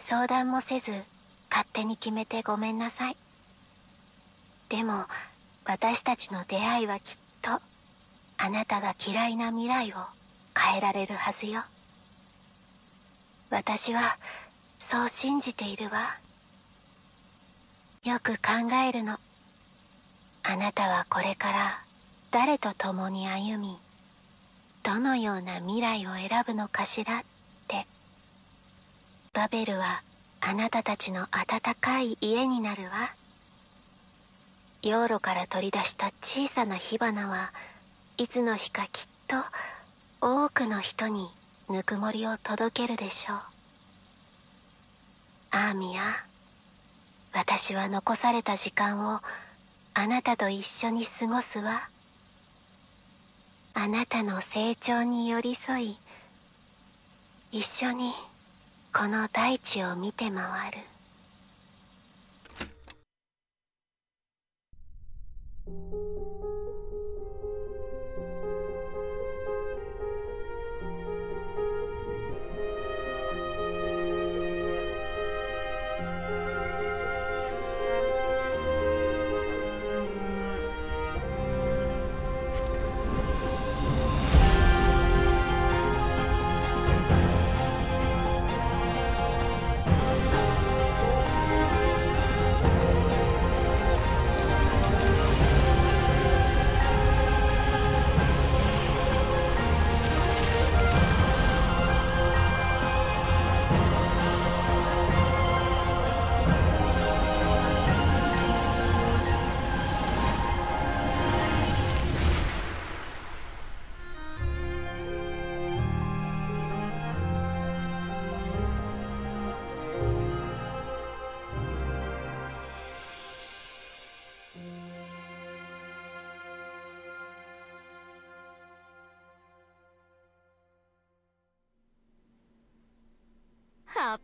相談もせず勝手に決めてごめんなさい。でも私たちの出会いはきっとあなたが嫌いな未来を変えられるはずよ。私はそう信じているわ。よく考えるの。あなたはこれから誰と共に歩み、どのような未来を選ぶのかしらって。バベルはあなたたちの温かい家になるわ。養路から取り出した小さな火花はいつの日かきっと多くの人にぬくもりを届けるでしょう。アーミヤ、私は残された時間をあなたと一緒に過ごすわ。あなたの成長に寄り添い、一緒にこの大地を見て回る。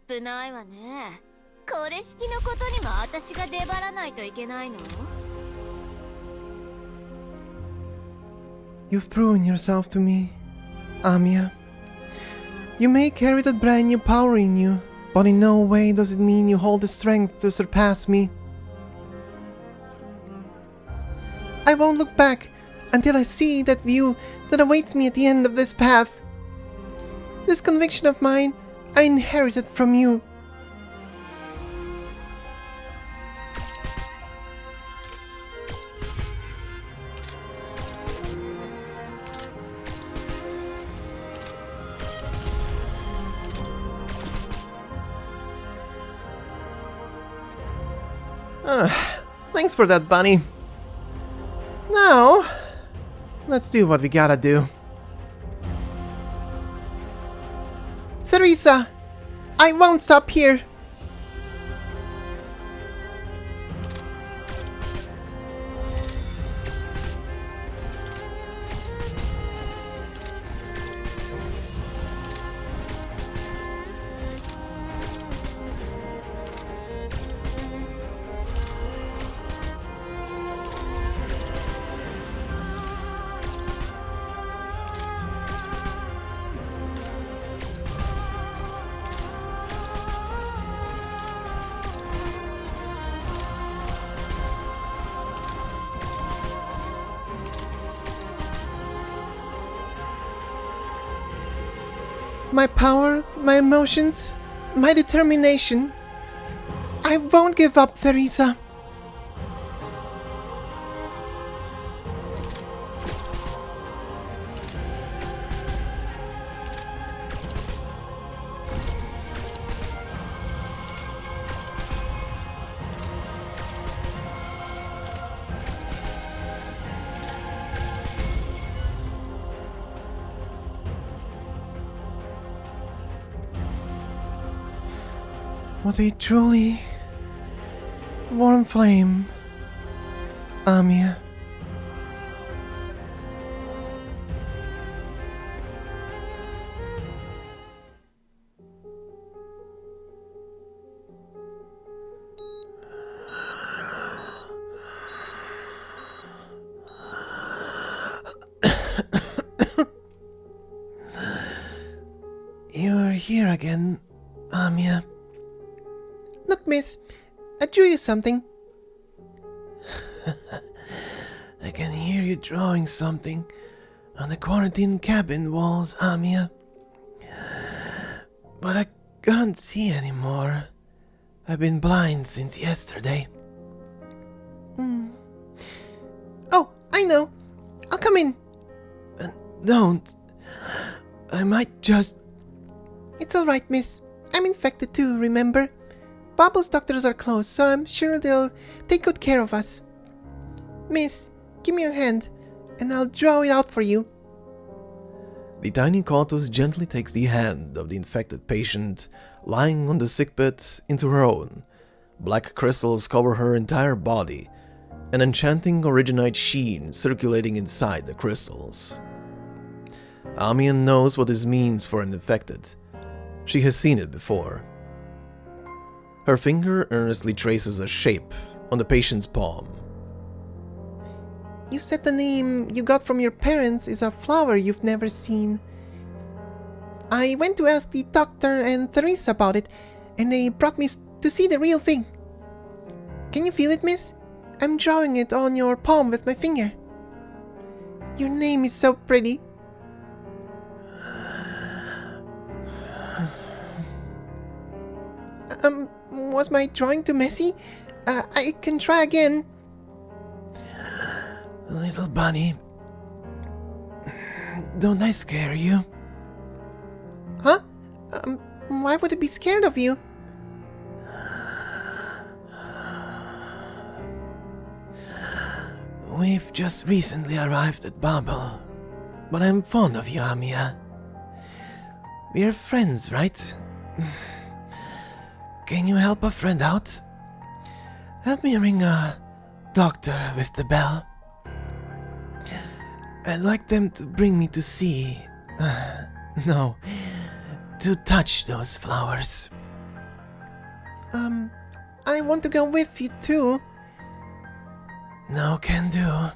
危ないわね。これ式のことにも私が出張らないといけないの？ You've proven yourself to me, Amiya. You may carry that brand new power in you, but in no way does it mean you hold the strength to surpass me. I won't look back until I see that view that awaits me at the end of this path. This conviction of mine I inherited from you. Thanks for that, Bunny. Now, let's do what we gotta do. Theresa! I won't stop here! My power, my emotions, my determination. I won't give up, Theresa. What a truly warm flame, Amiya. You're here again, Amiya. Look, miss, I drew you something. I can hear you drawing something on the quarantine cabin walls, Amiya. But I can't see anymore. I've been blind since yesterday. Oh, I know. I'll come in. Don't. I might just... It's alright, miss. I'm infected too, remember? Bobble's doctors are closed, so I'm sure they'll take good care of us. Miss, give me your hand, and I'll draw it out for you. The tiny Kautos gently takes the hand of the infected patient lying on the sickbed into her own. Black crystals cover her entire body, an enchanting Originite sheen circulating inside the crystals. Amiya knows what this means for an infected. She has seen it before. Her finger earnestly traces a shape on the patient's palm. You said the name you got from your parents is a flower you've never seen. I went to ask the doctor and Theresa about it, and they brought me to see the real thing. Can you feel it, miss? I'm drawing it on your palm with my finger. Your name is so pretty. Was my drawing too messy? I can try again. Little bunny, don't I scare you? Huh? Why would I be scared of you? We've just recently arrived at Babel, but I'm fond of you, Amiya. We're friends, right? Can you help a friend out? Help me ring a doctor with the bell. I'd like them to bring me to see... no, to touch those flowers. I want to go with you too. No can do.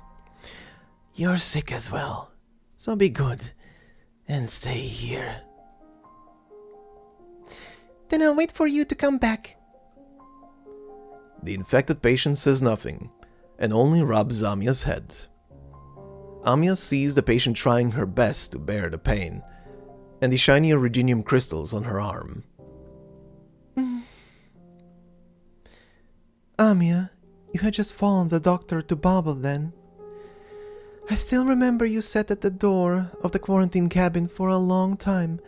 You're sick as well, so be good and stay here. Then I'll wait for you to come back. The infected patient says nothing, and only rubs Amiya's head. Amiya sees the patient trying her best to bear the pain, and the shiny Iridium crystals on her arm. Amiya, you had just followed the doctor to Babel then. I still remember you sat at the door of the quarantine cabin for a long time,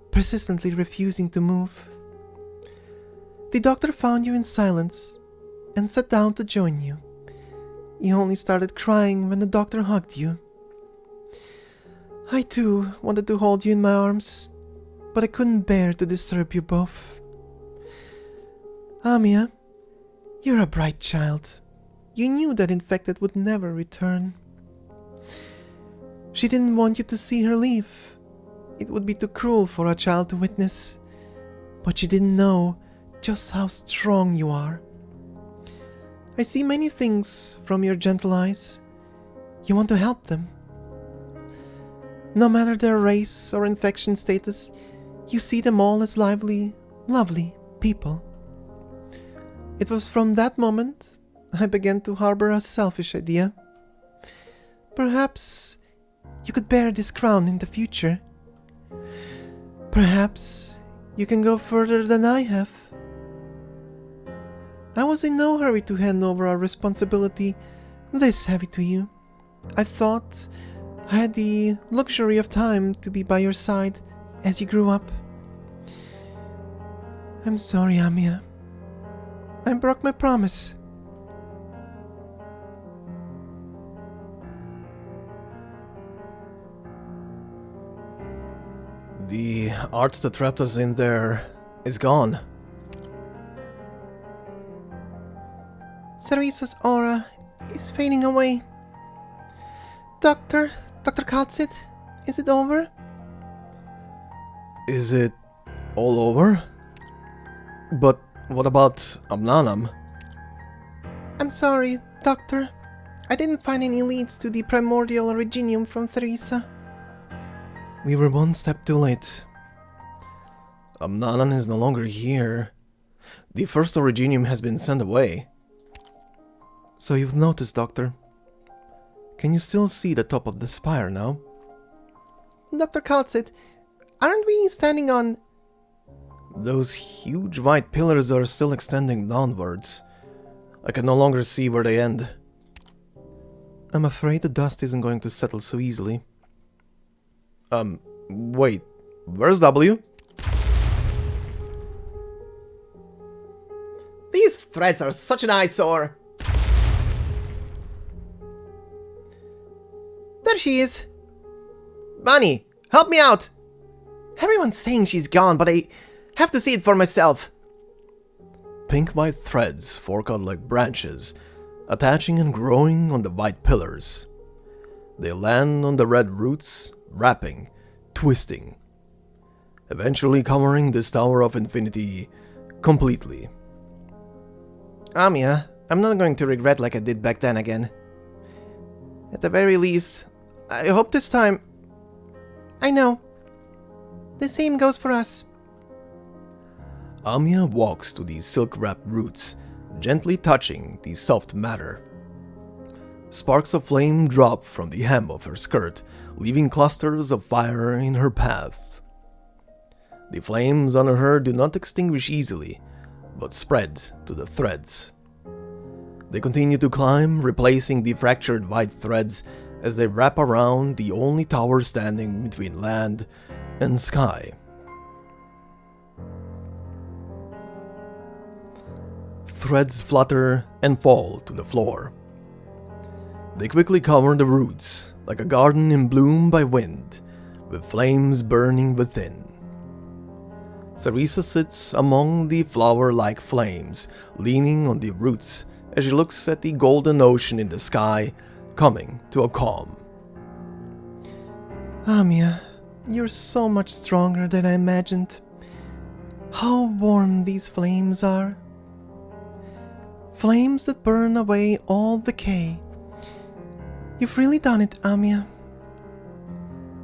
persistently refusing to move. The doctor found you in silence and sat down to join you. You only started crying when the doctor hugged you. I too wanted to hold you in my arms, but I couldn't bear to disturb you both. Amiya, you're a bright child. You knew that infected would never return. She didn't want you to see her leave. It would be too cruel for a child to witness, but she didn't know just how strong you are. I see many things from your gentle eyes. You want to help them. No matter their race or infection status, you see them all as lively, lovely people. It was from that moment I began to harbor a selfish idea. Perhaps you could bear this crown in the future. Perhaps you can go further than I have. I was in no hurry to hand over a responsibility this heavy to you. I thought I had the luxury of time to be by your side as you grew up. I'm sorry, Amiya. I broke my promise. The arts that trapped us in there is gone. Theresa's aura is fading away. Dr. Katsit, is it over? Is it all over? But what about Amnanam? I'm sorry, Doctor. I didn't find any leads to the primordial Originium from Theresa. We were one step too late. Amnanan is no longer here. The first Originium has been sent away. So you've noticed, Doctor. Can you still see the top of the spire now? Dr. Kaltzit, aren't we standing on... Those huge white pillars are still extending downwards. I can no longer see where they end. I'm afraid the dust isn't going to settle so easily. Wait, where's W? These threads are such an eyesore! There she is! Bunny, help me out! Everyone's saying she's gone, but I have to see it for myself. Pink white threads fork out like branches, attaching and growing on the white pillars. They land on the red roots, wrapping, twisting, eventually covering this Tower of Infinity completely. Amiya, I'm not going to regret like I did back then again. At the very least, I hope this time... I know. The same goes for us. Amiya walks to the silk-wrapped roots, gently touching the soft matter. Sparks of flame drop from the hem of her skirt, leaving clusters of fire in her path. The flames under her do not extinguish easily, but spread to the threads. They continue to climb, replacing the fractured white threads as they wrap around the only tower standing between land and sky. Threads flutter and fall to the floor. They quickly cover the roots, like a garden in bloom by wind, with flames burning within. Theresa sits among the flower-like flames, leaning on the roots as she looks at the golden ocean in the sky, coming to a calm. Amiya, you're so much stronger than I imagined. How warm these flames are. Flames that burn away all decay. You've really done it, Amiya.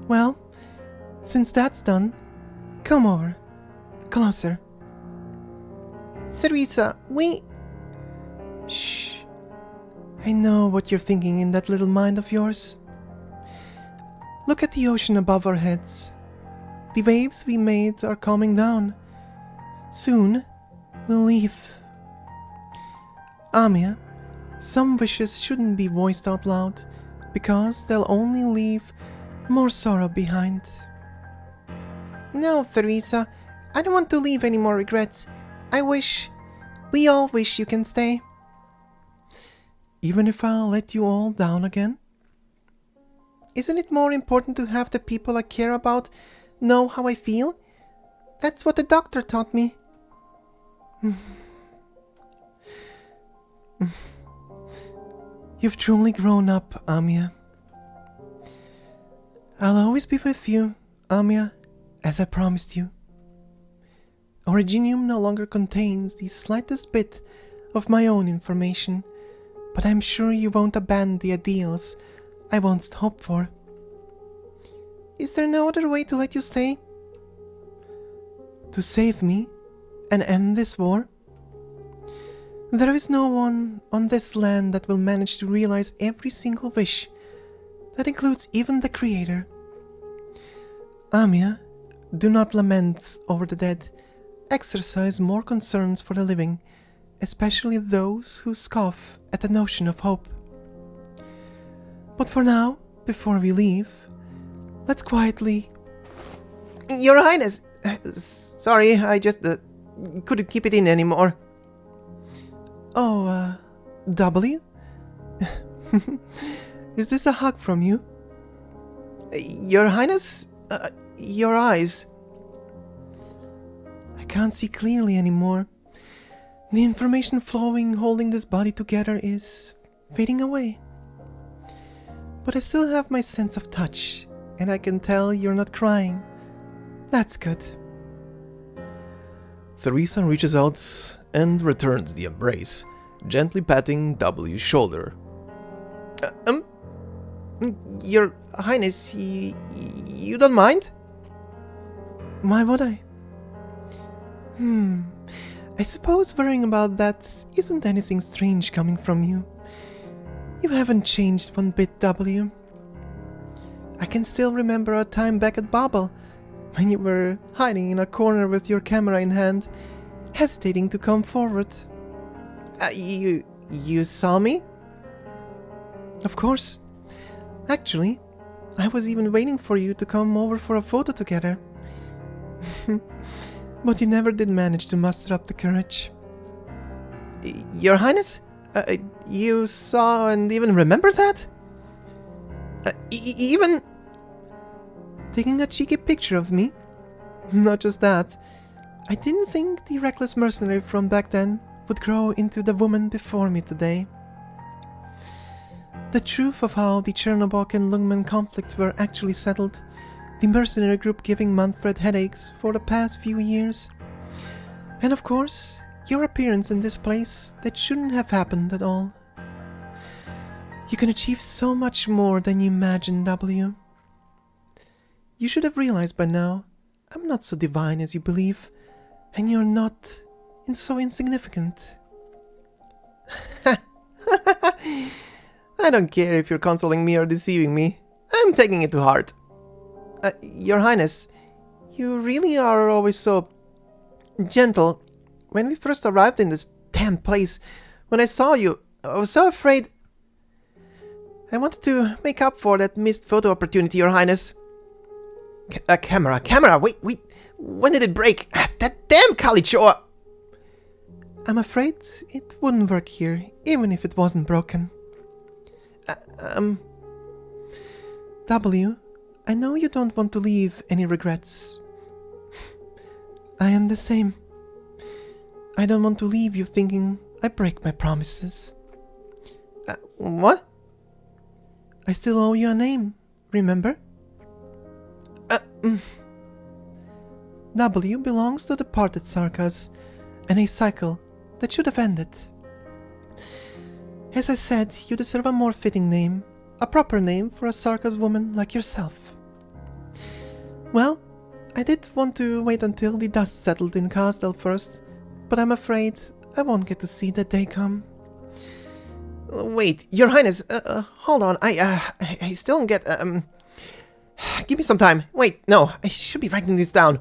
Well, since that's done, come over. Closer. Theresa, we... Shh. I know what you're thinking in that little mind of yours. Look at the ocean above our heads. The waves we made are calming down. Soon, we'll leave. Amiya, some wishes shouldn't be voiced out loud, because they'll only leave more sorrow behind. No, Theresa, I don't want to leave any more regrets. We all wish you can stay. Even if I'll let you all down again? Isn't it more important to have the people I care about know how I feel? That's what the doctor taught me. You've truly grown up, Amiya. I'll always be with you, Amiya, as I promised you. Originium no longer contains the slightest bit of my own information, but I'm sure you won't abandon the ideals I once hoped for. Is there no other way to let you stay? To save me and end this war? There is no one on this land that will manage to realize every single wish. That includes even the Creator. Amiya, do not lament over the dead. Exercise more concerns for the living, especially those who scoff at the notion of hope. But for now, before we leave, let's quietly... Your Highness! Sorry, I just couldn't keep it in anymore. Oh, W? Is this a hug from you? Your Highness? Your eyes. I can't see clearly anymore. The information flowing, holding this body together is fading away. But I still have my sense of touch, and I can tell you're not crying. That's good. Theresa reaches out and returns the embrace, gently patting W's shoulder. Your Highness, you don't mind? Why would I? I suppose worrying about that isn't anything strange coming from you. You haven't changed one bit, W. I can still remember our time back at Babel, when you were hiding in a corner with your camera in hand, hesitating to come forward. You saw me? Of course. Actually, I was even waiting for you to come over for a photo together. But you never did manage to muster up the courage. Your Highness? You saw and even remember that? Even taking a cheeky picture of me? Not just that. I didn't think the reckless mercenary from back then would grow into the woman before me today. The truth of how the Chernobog and Lungmen conflicts were actually settled, the mercenary group giving Manfred headaches for the past few years. And of course, your appearance in this place that shouldn't have happened at all. You can achieve so much more than you imagine, W. You should have realized by now, I'm not so divine as you believe, and you're not so insignificant. I don't care if you're consoling me or deceiving me. I'm taking it to heart. Your Highness, you really are always so gentle. When we first arrived in this damn place, when I saw you, I was so afraid. I wanted to make up for that missed photo opportunity, Your Highness. Camera, wait, when did it break? That damn caliccio! I'm afraid it wouldn't work here, even if it wasn't broken. W, I know you don't want to leave any regrets. I am the same. I don't want to leave you thinking I break my promises. What? I still owe you a name, remember? W belongs to departed Sarkas, and a cycle that should have ended. As I said, you deserve a more fitting name, a proper name for a Sarkas woman like yourself. Well, I did want to wait until the dust settled in Castel first, but I'm afraid I won't get to see that day come. Wait, Your Highness, hold on, I still don't get, give me some time. Wait, no, I should be writing this down.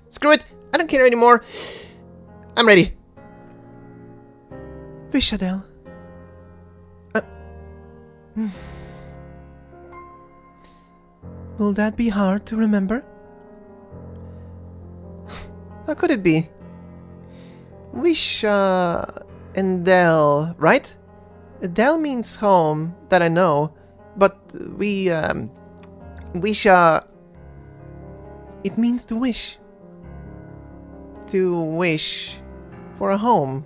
Screw it, I don't care anymore. I'm ready. Vishadel. Will that be hard to remember? How could it be? Wisha and Del, right? Del means home, that I know, but Wisha... It means to wish. To wish for a home.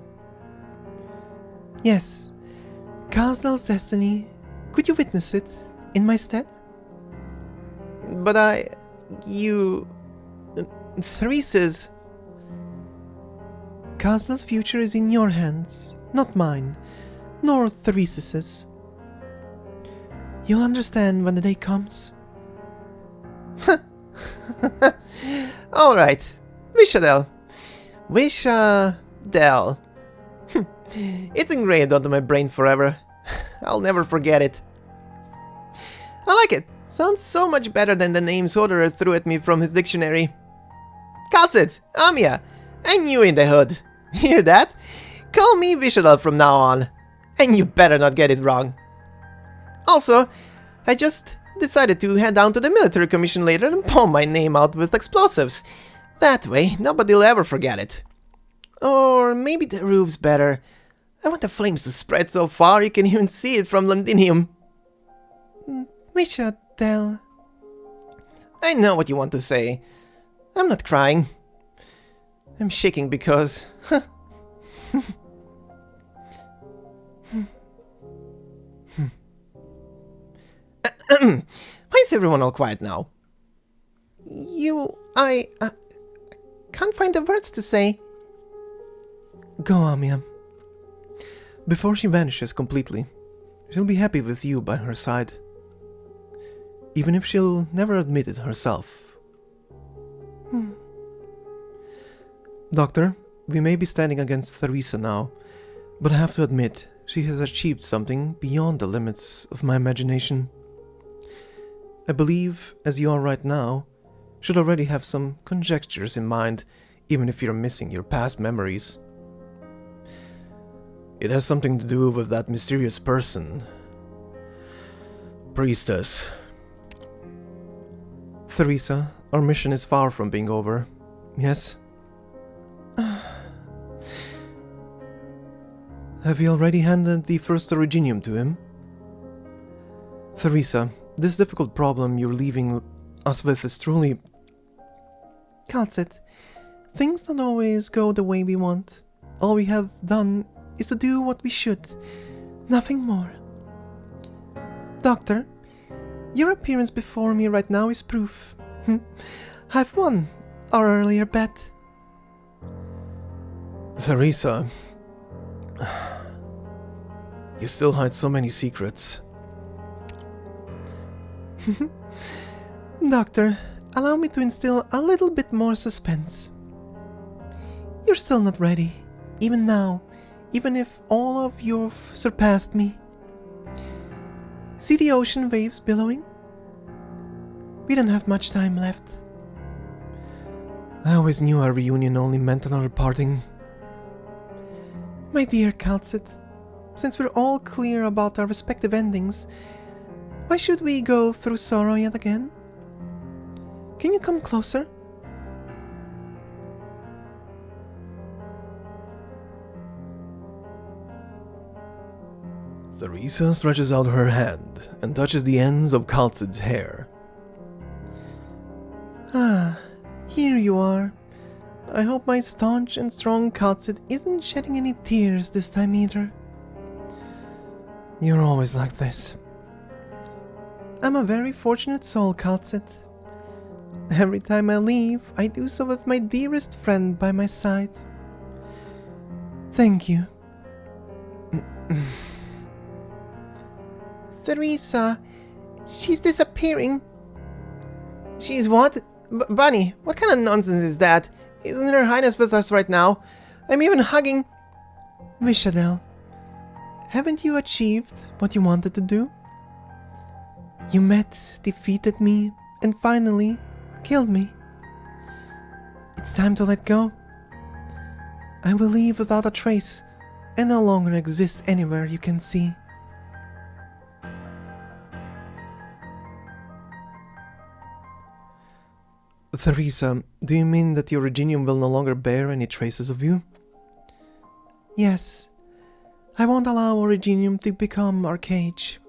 Yes, Casdel's destiny. Could you witness it in my stead? But Theresa's... Casdel's future is in your hands, not mine, nor Theresa's. You'll understand when the day comes. Alright, Vishadel. Vishadel. It's engraved onto my brain forever. I'll never forget it. I like it. Sounds so much better than the name Soderer threw at me from his dictionary. That's it, Amiya. I knew in the hood. Hear that? Call me Vishadel from now on. And you better not get it wrong. Also, I just decided to head down to the military commission later and palm my name out with explosives. That way, nobody'll ever forget it. Or maybe the roof's better. I want the flames to spread so far you can even see it from Londinium. Vishadel. I know what you want to say. I'm not crying. I'm shaking because... Why is everyone all quiet now? I can't find the words to say. Go, Amiya. Before she vanishes completely, she'll be happy with you by her side. Even if she'll never admit it herself. Doctor, we may be standing against Theresa now, but I have to admit, she has achieved something beyond the limits of my imagination. I believe, as you are right now, should already have some conjectures in mind, even if you're missing your past memories. It has something to do with that mysterious person. Priestess. Theresa, our mission is far from being over. Yes? Have you already handed the first Originium to him? Theresa, this difficult problem you're leaving us with is truly... Calcit, things don't always go the way we want. All we have done is to do what we should. Nothing more. Doctor, your appearance before me right now is proof. I've won our earlier bet. Theresa, you still hide so many secrets. Doctor, allow me to instill a little bit more suspense. You're still not ready, even now, even if all of you've surpassed me. See the ocean waves billowing? We don't have much time left. I always knew our reunion only meant another parting. My dear Calcit, since we're all clear about our respective endings, why should we go through sorrow yet again? Can you come closer? Theresa stretches out her hand and touches the ends of Calcid's hair. Ah, here you are. I hope my staunch and strong Calcid isn't shedding any tears this time either. You're always like this. I'm a very fortunate soul, Calcid. Every time I leave, I do so with my dearest friend by my side. Thank you. Theresa, she's disappearing. She's what? Bunny, what kind of nonsense is that? Isn't Her Highness with us right now? I'm even hugging... Vishadel, haven't you achieved what you wanted to do? You met, defeated me, and finally killed me. It's time to let go. I will leave without a trace and no longer exist anywhere you can see. Theresa, do you mean that your Originium will no longer bear any traces of you? Yes. I won't allow Originium to become our cage.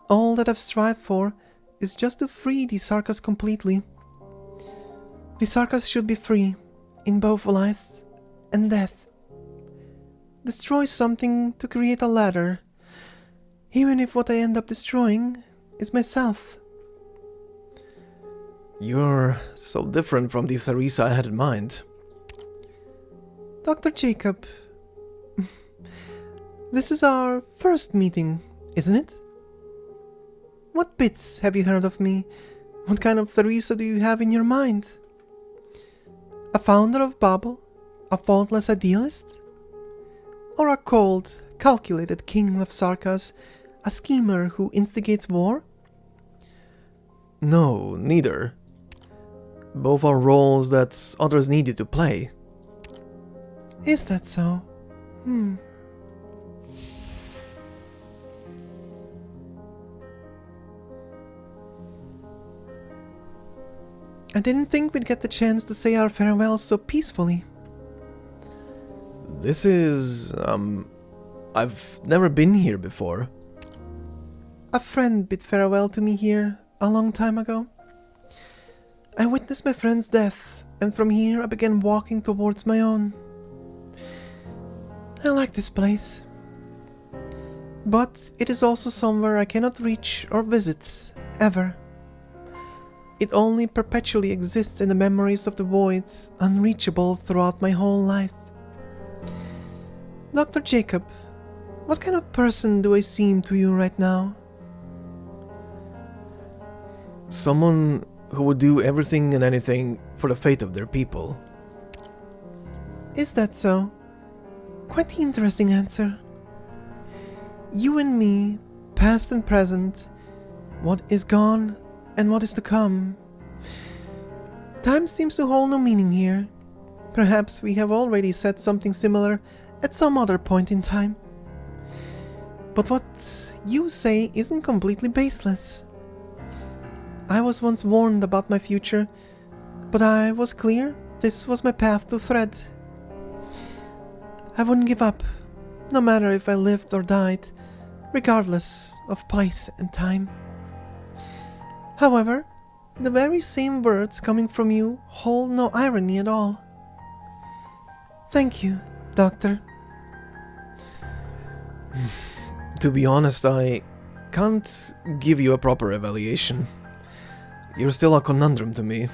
All that I've strived for is just to free the Sarkas completely. The Sarkas should be free, in both life and death. Destroy something to create a ladder, even if what I end up destroying is myself. You're so different from the Theresa I had in mind. Dr. Jacob, this is our first meeting, isn't it? What bits have you heard of me? What kind of Theresa do you have in your mind? A founder of Babel? A faultless idealist? Or a cold, calculated king of Sarkas, a schemer who instigates war? No, neither. Both are roles that others need you to play. Is that so? I didn't think we'd get the chance to say our farewells so peacefully. This is, I've never been here before. A friend bid farewell to me here a long time ago. I witnessed my friend's death, and from here I began walking towards my own. I like this place. But it is also somewhere I cannot reach or visit, ever. It only perpetually exists in the memories of the void, unreachable throughout my whole life. Dr. Jacob, what kind of person do I seem to you right now? Someone who would do everything and anything for the fate of their people. Is that so? Quite the interesting answer. You and me, past and present, what is gone and what is to come. Time seems to hold no meaning here. Perhaps we have already said something similar at some other point in time. But what you say isn't completely baseless. I was once warned about my future, but I was clear this was my path to tread. I wouldn't give up, no matter if I lived or died, regardless of place and time. However, the very same words coming from you hold no irony at all. Thank you, Doctor. To be honest, I can't give you a proper evaluation. You're still a conundrum to me.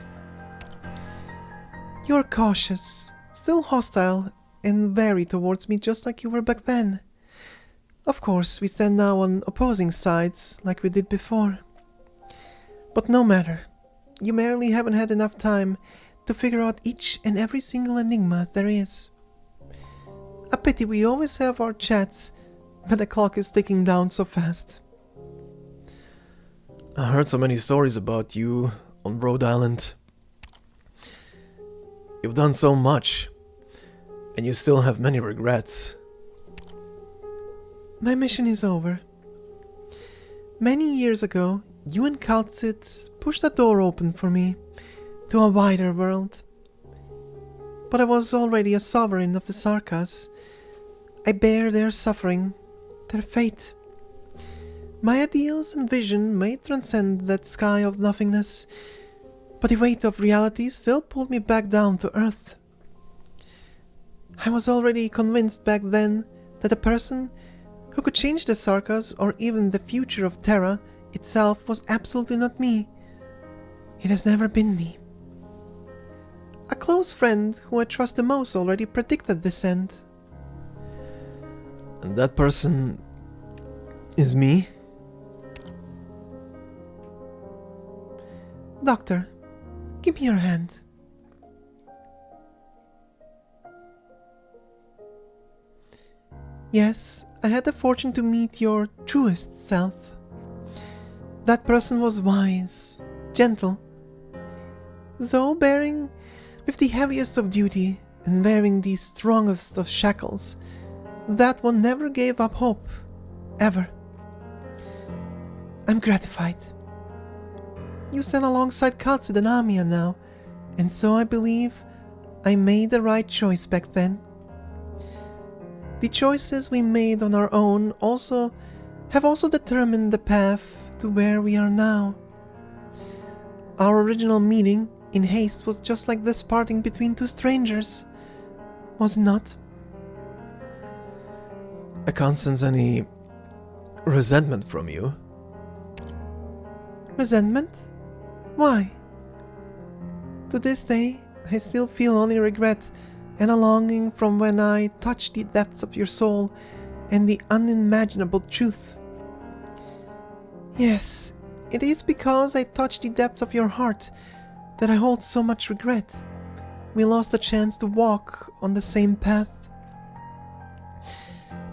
You're cautious, still hostile, and wary towards me just like you were back then. Of course, we stand now on opposing sides like we did before. But no matter, you merely haven't had enough time to figure out each and every single enigma there is. A pity we always have our chats, but the clock is ticking down so fast. I heard so many stories about you on Rhodes Island. You've done so much, and you still have many regrets. My mission is over. Many years ago, you and Kaltzit pushed a door open for me to a wider world. But I was already a sovereign of the Sarkas. I bear their suffering, their fate. My ideals and vision may transcend that sky of nothingness, but the weight of reality still pulled me back down to earth. I was already convinced back then that a person who could change the Sarkas or even the future of Terra itself was absolutely not me. It has never been me. A close friend who I trust the most already predicted this end. And that person is me? Doctor, give me your hand. Yes, I had the fortune to meet your truest self. That person was wise, gentle. Though bearing with the heaviest of duty and wearing the strongest of shackles, that one never gave up hope, ever. I'm gratified. You stand alongside Kaltzit and Amiya now, and so I believe I made the right choice back then. The choices we made on our own have also determined the path to where we are now. Our original meeting in haste was just like this parting between two strangers, was it not? I can't sense any resentment from you. Resentment? Why? To this day, I still feel only regret and a longing from when I touched the depths of your soul and the unimaginable truth. Yes, it is because I touched the depths of your heart that I hold so much regret. We lost the chance to walk on the same path.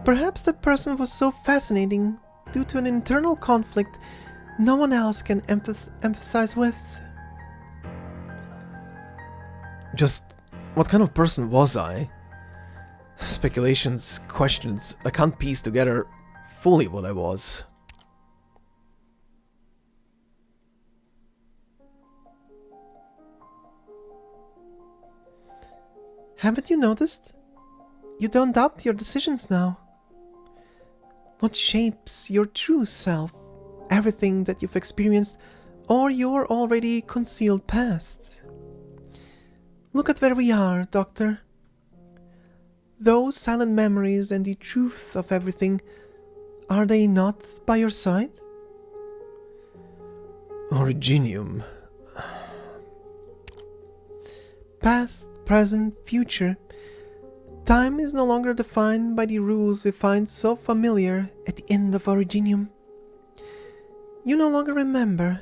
Perhaps that person was so fascinating due to an internal conflict no one else can empathize with. Just what kind of person was I? Speculations, questions, I can't piece together fully what I was. Haven't you noticed? You don't doubt your decisions now. What shapes your true self? Everything that you've experienced or your already concealed past? Look at where we are, Doctor. Those silent memories and the truth of everything, are they not by your side? Originium. Past, present, future. Time is no longer defined by the rules we find so familiar at the end of Originium. You no longer remember,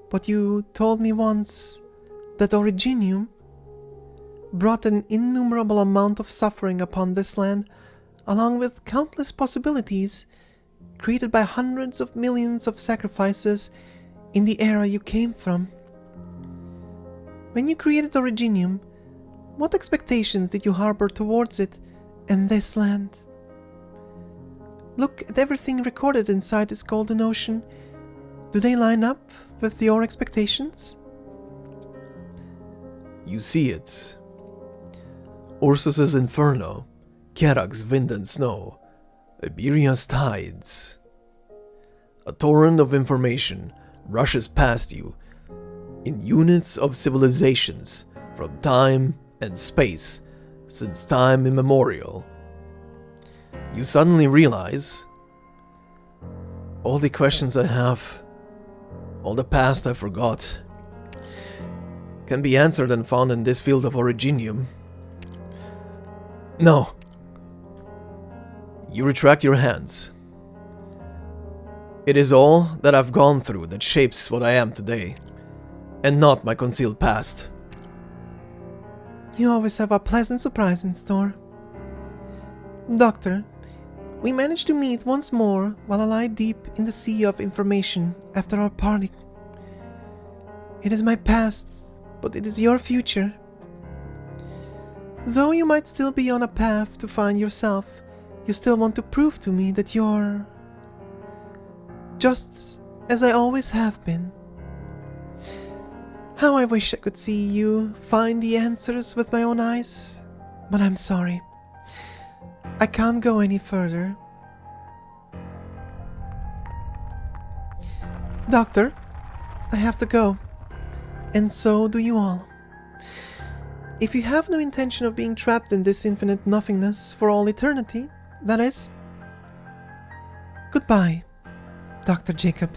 but you told me once that Originium, brought an innumerable amount of suffering upon this land, along with countless possibilities created by hundreds of millions of sacrifices in the era you came from. When you created Originium, what expectations did you harbor towards it and this land? Look at everything recorded inside this golden ocean. Do they line up with your expectations? You see it. Ursus's Inferno, Kerak's Wind and Snow, Iberia's Tides. A torrent of information rushes past you in units of civilizations from time and space since time immemorial. You suddenly realize all the questions I have, all the past I forgot, can be answered and found in this field of Originium. No. You retract your hands. It is all that I've gone through that shapes what I am today, and not my concealed past. You always have a pleasant surprise in store. Doctor, we managed to meet once more while I lie deep in the sea of information after our parting. It is my past, but it is your future. Though you might still be on a path to find yourself, you still want to prove to me that you're just as I always have been. How I wish I could see you find the answers with my own eyes, but I'm sorry. I can't go any further. Doctor, I have to go, and so do you all. If you have no intention of being trapped in this infinite nothingness for all eternity, that is. Goodbye, Dr. Jacob.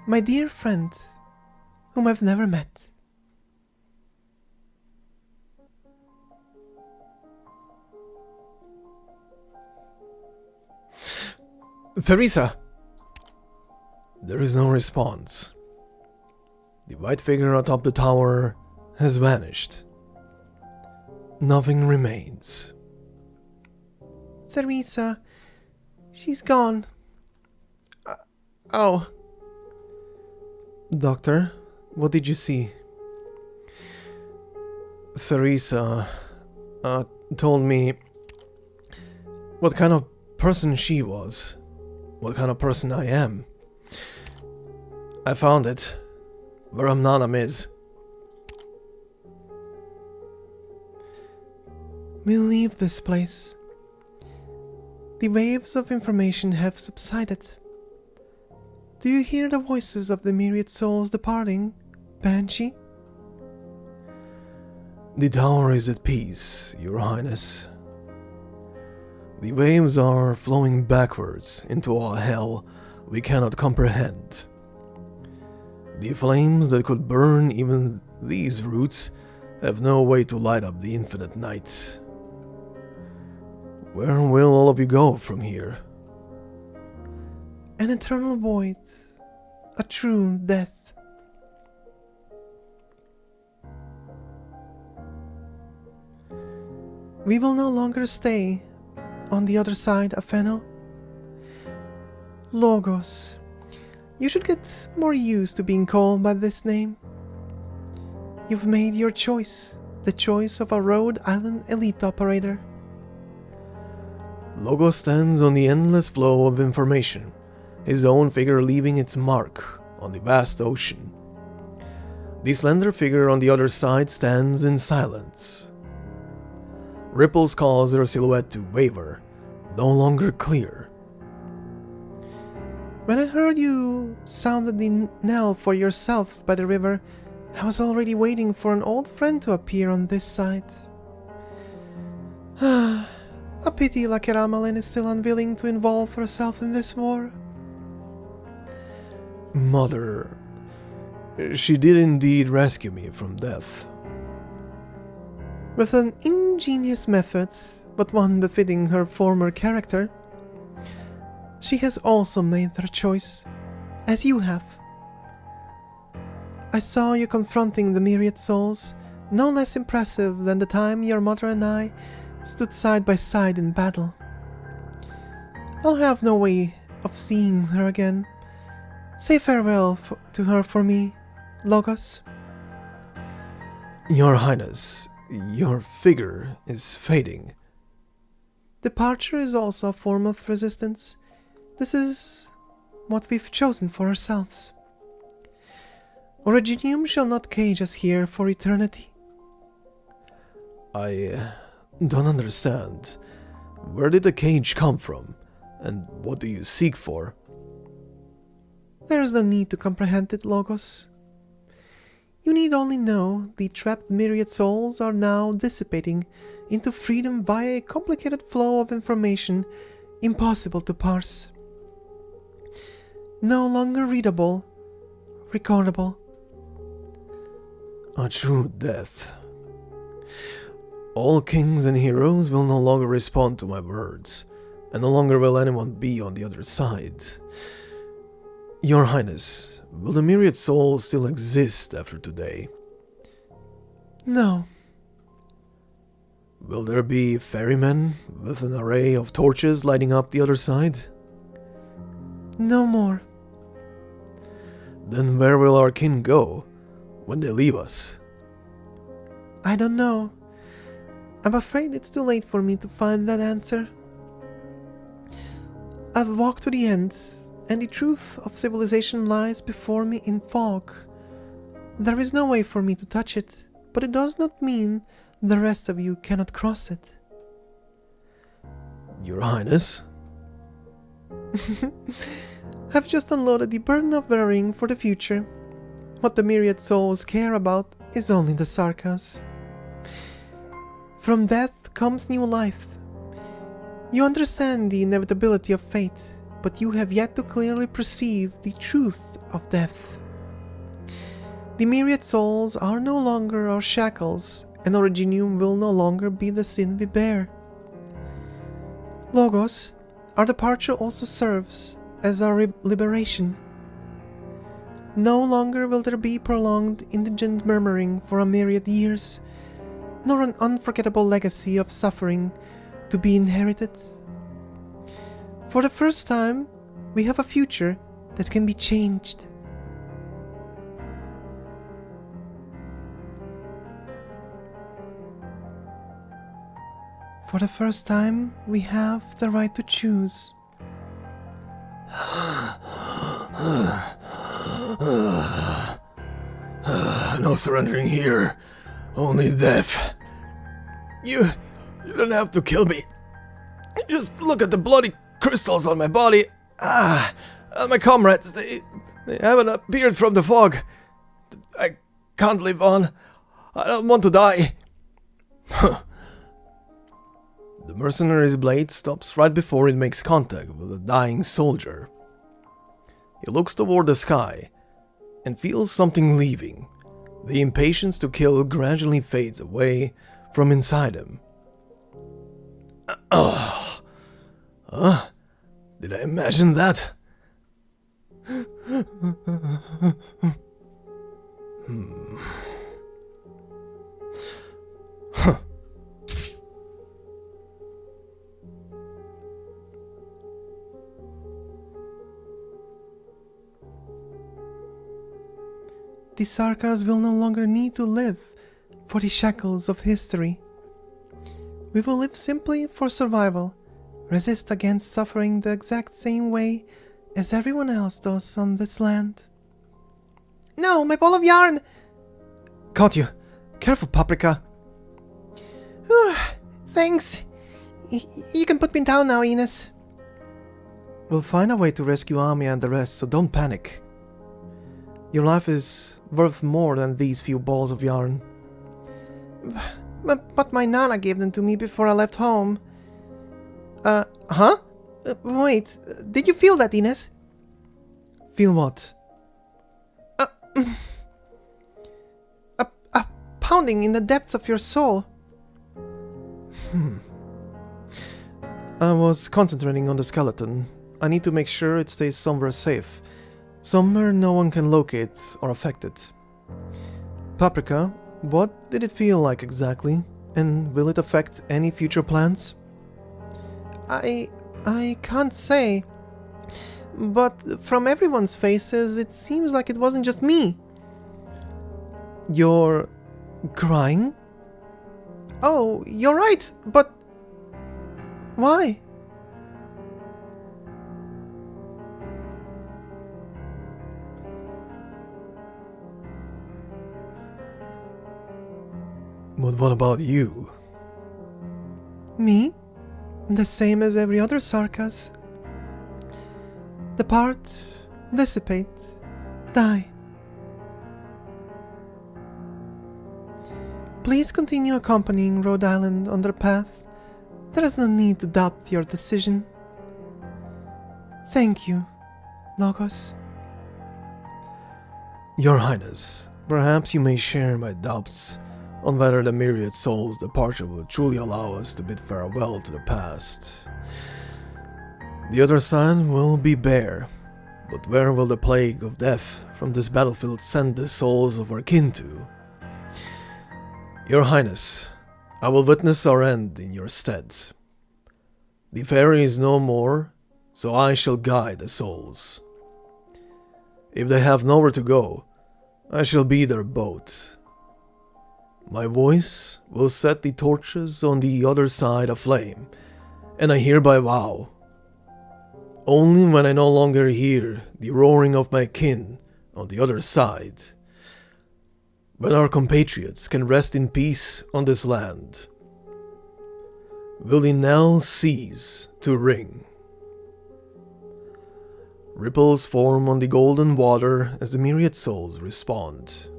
My dear friend, whom I've never met. Theresa! There is no response. The white figure atop the tower has vanished. Nothing remains. Theresa, she's gone. Oh. Doctor, what did you see? Theresa told me what kind of person she was, what kind of person I am. I found it, where Amnanam is. We'll leave this place. The waves of information have subsided. Do you hear the voices of the myriad souls departing, Banshee? The tower is at peace, Your Highness. The waves are flowing backwards into a hell we cannot comprehend. The flames that could burn even these roots have no way to light up the infinite night. Where will all of you go from here? An eternal void, a true death. We will no longer stay on the other side of Fennel. Logos, you should get more used to being called by this name. You've made your choice, the choice of a Rhodes Island elite operator. Logos stands on the endless flow of information, his own figure leaving its mark on the vast ocean. The slender figure on the other side stands in silence. Ripples cause her silhouette to waver, no longer clear. When I heard you sounded the knell for yourself by the river, I was already waiting for an old friend to appear on this side. A pity Lakeramalin is still unwilling to involve herself in this war. Mother, she did indeed rescue me from death. With an ingenious method, but one befitting her former character, she has also made her choice, as you have. I saw you confronting the myriad souls, no less impressive than the time your mother and I stood side by side in battle. I'll have no way of seeing her again. Say farewell to her for me, Logos. Your Highness, your figure is fading. Departure is also a form of resistance. This is what we've chosen for ourselves. Originium shall not cage us here for eternity. I don't understand. Where did the cage come from? And what do you seek for? There is no need to comprehend it, Logos. You need only know the trapped myriad souls are now dissipating into freedom via a complicated flow of information impossible to parse. No longer readable, recordable. A true death. All kings and heroes will no longer respond to my words, and no longer will anyone be on the other side. Your Highness, will the myriad souls still exist after today? No. Will there be ferrymen with an array of torches lighting up the other side? No more. Then where will our kin go when they leave us? I don't know. I'm afraid it's too late for me to find that answer. I've walked to the end, and the truth of civilization lies before me in fog. There is no way for me to touch it, but it does not mean the rest of you cannot cross it. Your Highness? I've just unloaded the burden of worrying for the future. What the myriad souls care about is only the Sarkas. From death comes new life. You understand the inevitability of fate, but you have yet to clearly perceive the truth of death. The myriad souls are no longer our shackles, and Originium will no longer be the sin we bear. Logos, our departure also serves as our liberation. No longer will there be prolonged indigent murmuring for a myriad years, nor an unforgettable legacy of suffering to be inherited. For the first time, we have a future that can be changed. For the first time, we have the right to choose. No surrendering here, only death. You don't have to kill me. Just look at the bloody crystals on my body. My comrades, they haven't appeared from the fog. I can't live on. I don't want to die. The mercenary's blade stops right before it makes contact with a dying soldier. He looks toward the sky and feels something leaving. The impatience to kill gradually fades away from inside him. Did I imagine that? The Sarkas will no longer need to live for the shackles of history. We will live simply for survival, resist against suffering the exact same way as everyone else does on this land. No, my ball of yarn! Caught you. Careful, Paprika. Thanks. You can put me down now, Ines. We'll find a way to rescue Amiya and the rest, so don't panic. Your life is worth more than these few balls of yarn. But my Nana gave them to me before I left home. Wait, did you feel that, Ines? Feel what? A pounding in the depths of your soul. I was concentrating on the skeleton. I need to make sure it stays somewhere safe. Somewhere no one can locate or affect it. Paprika, What did it feel like exactly? And will it affect any future plans? I can't say. But from everyone's faces, it seems like it wasn't just me. You're crying? Oh, you're right, but... why? But what about you? Me? The same as every other Sarkas. Depart, dissipate, die. Please continue accompanying Rhodes Island on their path. There is no need to doubt your decision. Thank you, Logos. Your Highness, perhaps you may share my doubts on whether the myriad souls' departure will truly allow us to bid farewell to the past. The other side will be bare, but where will the plague of death from this battlefield send the souls of our kin to? Your Highness, I will witness our end in your stead. The ferry is no more, so I shall guide the souls. If they have nowhere to go, I shall be their boat. My voice will set the torches on the other side aflame, and I hereby vow, only when I no longer hear the roaring of my kin on the other side, when our compatriots can rest in peace on this land, will the knell cease to ring. Ripples form on the golden water as the myriad souls respond.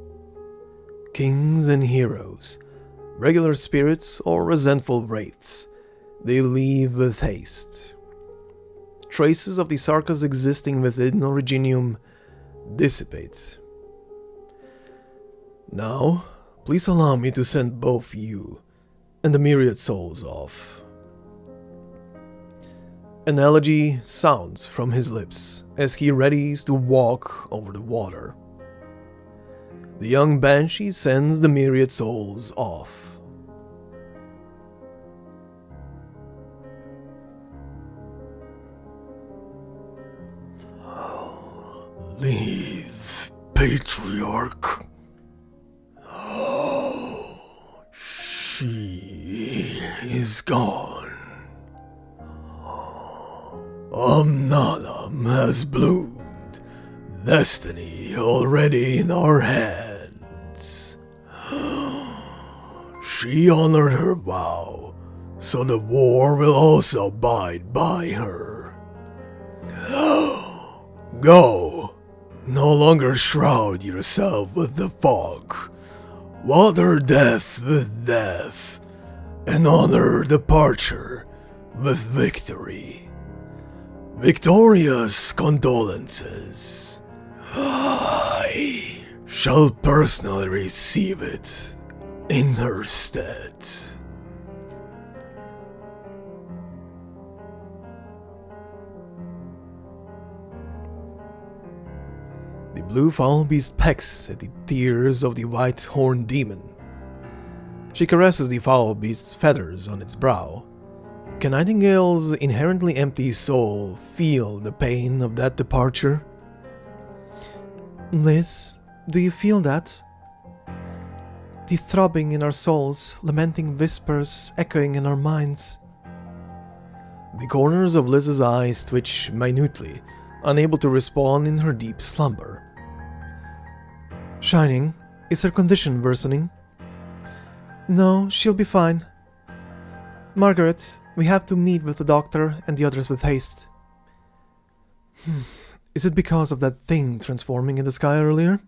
Kings and heroes, regular spirits or resentful wraiths, they leave with haste. Traces of the Sarkas existing within Originium dissipate. Now, please allow me to send both you and the myriad souls off. An elegy sounds from his lips as he readies to walk over the water. The young banshee sends the myriad souls off. Leave, Patriarch. She is gone. Omnanum has bloomed, destiny already in our hands. She honored her vow, so the war will also abide by her. Go, no longer shroud yourself with the fog. Water death with death, and honor departure with victory. Victoria's condolences. I shall personally receive it in her stead. The blue foul beast pecks at the tears of the white horned demon. She caresses the foul beast's feathers on its brow. Can Nightingale's inherently empty soul feel the pain of that departure? Liz, do you feel that? The throbbing in our souls, lamenting whispers echoing in our minds. The corners of Liz's eyes twitch minutely, unable to respond in her deep slumber. Shining, is her condition worsening? No, she'll be fine. Margaret, we have to meet with the doctor and the others with haste. Is it because of that thing transforming in the sky earlier?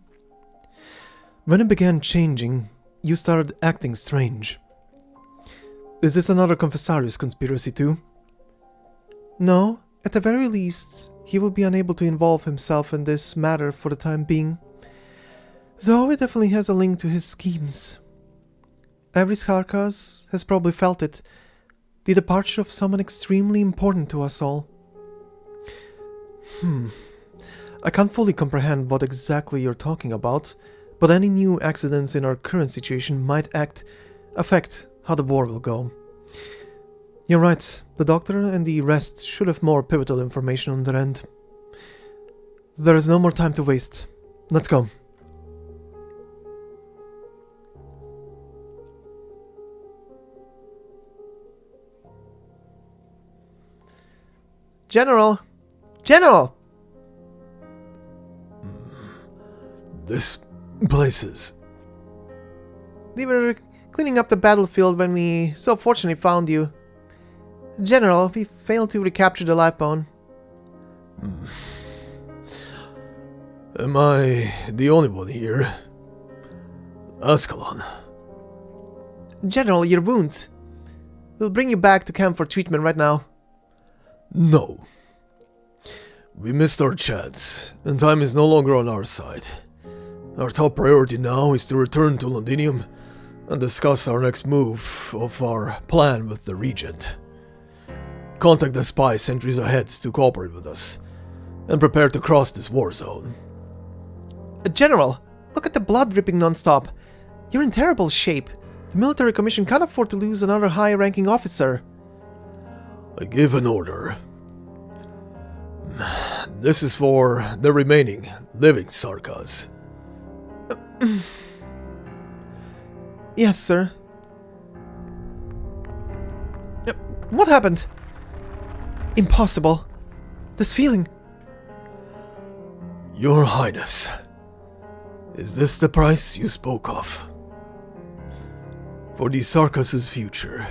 When it began changing, you started acting strange. Is this another Confessarius conspiracy too? No, at the very least, he will be unable to involve himself in this matter for the time being. Though it definitely has a link to his schemes. Every Sarkas has probably felt it, the departure of someone extremely important to us all. I can't fully comprehend what exactly you're talking about, but any new accidents in our current situation might affect how the war will go. You're right, the doctor and the rest should have more pivotal information on their end. There is no more time to waste. Let's go. General! General! This place is... We were cleaning up the battlefield when we so fortunately found you. General, we failed to recapture the life bone. Am I the only one here? Ascalon. General, your wounds. We'll bring you back to camp for treatment right now. No. We missed our chance, and time is no longer on our side. Our top priority now is to return to Londinium and discuss our next move of our plan with the Regent. Contact the spy sentries ahead to cooperate with us, and prepare to cross this war zone. General, look at the blood dripping non-stop. You're in terrible shape. The military commission can't afford to lose another high-ranking officer. I give an order. This is for the remaining living Sarkas. Yes, sir. What happened? Impossible. This feeling. Your Highness, is this the price you spoke of? For the Sarkas' future?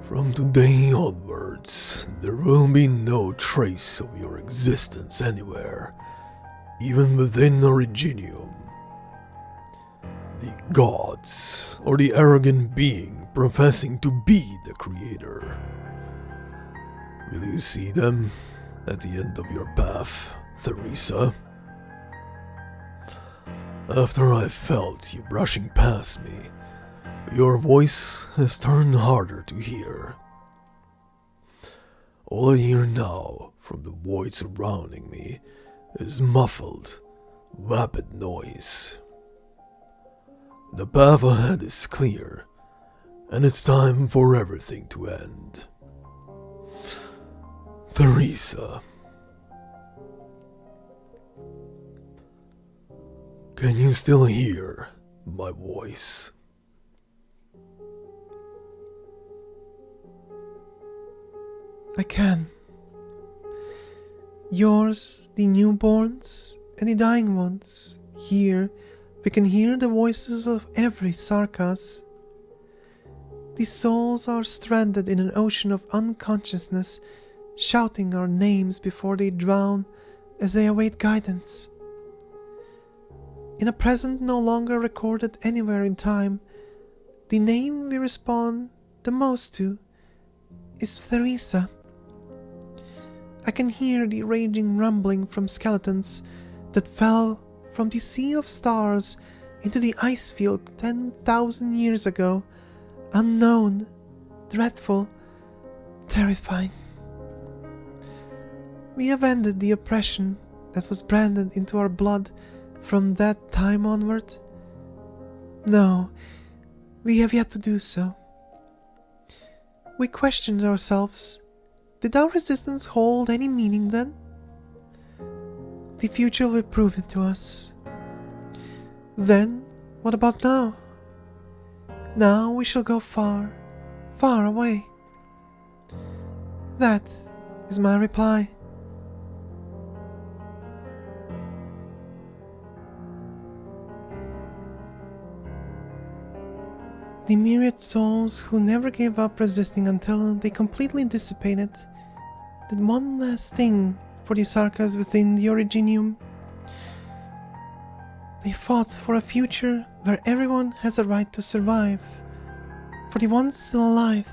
From today onwards, there will be no trace of your existence anywhere, even within Originium. The gods, or the arrogant being professing to be the creator. Will you see them at the end of your path, Theresa? After I felt you brushing past me, your voice has turned harder to hear. All I hear now from the void surrounding me is muffled, vapid noise. The path ahead is clear, and it's time for everything to end. Theresa. Can you still hear my voice? I can. Yours, the newborns, and the dying ones. Here, we can hear the voices of every Sarkas. These souls are stranded in an ocean of unconsciousness, shouting our names before they drown as they await guidance. In a present no longer recorded anywhere in time, the name we respond the most to is Theresa. I can hear the raging rumbling from skeletons that fell from the sea of stars into the ice field 10,000 years ago, unknown, dreadful, terrifying. We have ended the oppression that was branded into our blood from that time onward. No, we have yet to do so. We questioned ourselves. Did our resistance hold any meaning then? The future will prove it to us. Then, what about now? Now we shall go far, far away. That is my reply. The myriad souls who never gave up resisting until they completely dissipated did one last thing for the Sarkas within the Originium. They fought for a future where everyone has a right to survive, for the ones still alive.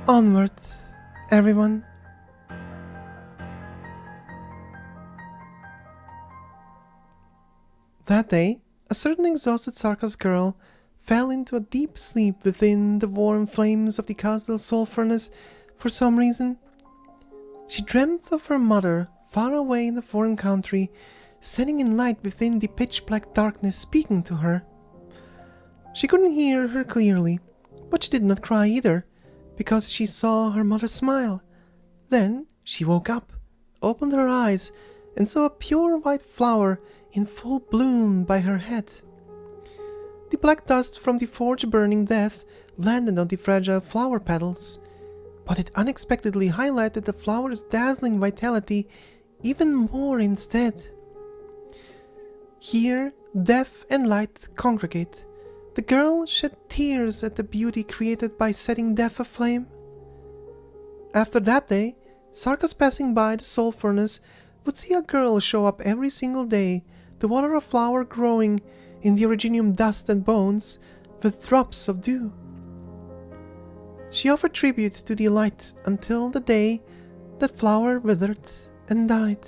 Onward, everyone. That day, a certain exhausted Sarkas girl fell into a deep sleep within the warm flames of the castle soul furnace for some reason. She dreamt of her mother far away in the foreign country, standing in light within the pitch-black darkness speaking to her. She couldn't hear her clearly, but she did not cry either, because she saw her mother smile. Then she woke up, opened her eyes, and saw a pure white flower in full bloom by her head. The black dust from the forge burning death landed on the fragile flower petals, but it unexpectedly highlighted the flower's dazzling vitality even more instead. Here, death and light congregate. The girl shed tears at the beauty created by setting death aflame. After that day, Sarkas passing by the soul furnace would see a girl show up every single day to water a flower growing in the originium dust and bones with drops of dew. She offered tribute to the light until the day that flower withered and died.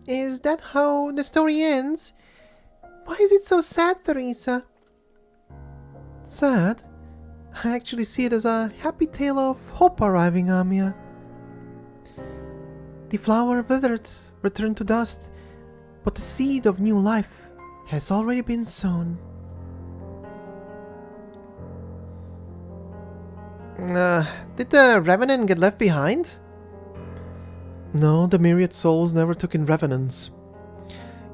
Is that how the story ends? Why is it so sad, Theresa? Sad? I actually see it as a happy tale of hope arriving, Amiya. The flower withered, returned to dust, but the seed of new life has already been sown. Did the Revenant get left behind? No, the myriad souls never took in revenants.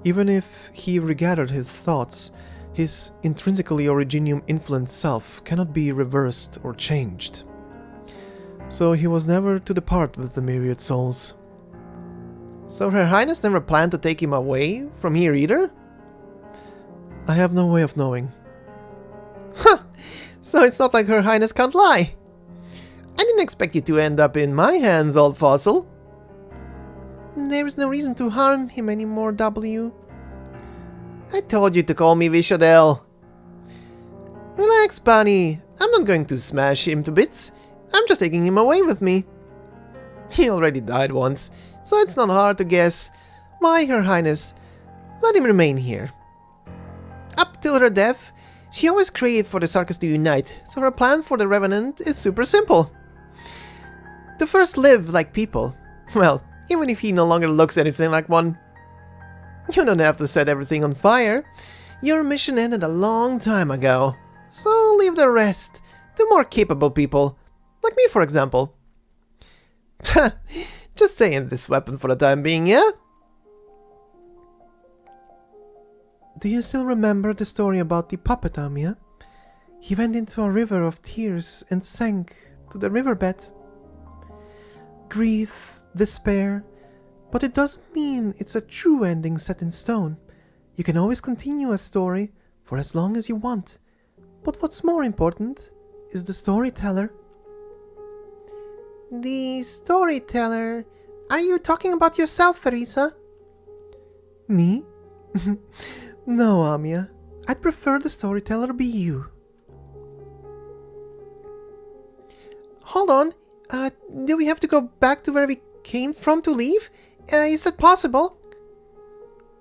Even if he regathered his thoughts, his intrinsically originium influenced self cannot be reversed or changed. So he was never to depart with the myriad souls. So Her Highness never planned to take him away from here either? I have no way of knowing. Huh! So it's not like Her Highness can't lie. I didn't expect you to end up in my hands, old fossil. There is no reason to harm him anymore, W. I told you to call me Vishadel. Relax, Bunny. I'm not going to smash him to bits. I'm just taking him away with me. He already died once, so it's not hard to guess why Her Highness let him remain here. Up till her death, she always craved for the Sarkas to unite, so her plan for the Revenant is super simple. To first live like people. Well, even if he no longer looks anything like one. You don't have to set everything on fire. Your mission ended a long time ago. So leave the rest to more capable people. Like me, for example. Just stay in this weapon for the time being, yeah? Do you still remember the story about the puppet, Amiya? He went into a river of tears and sank to the riverbed. Grief, despair, but it doesn't mean it's a true ending set in stone. You can always continue a story for as long as you want. But what's more important is the storyteller. The storyteller? Are you talking about yourself, Theresa? Me? No, Amiya. I'd prefer the storyteller be you. Hold on. Do we have to go back to where we came from to leave? Is that possible?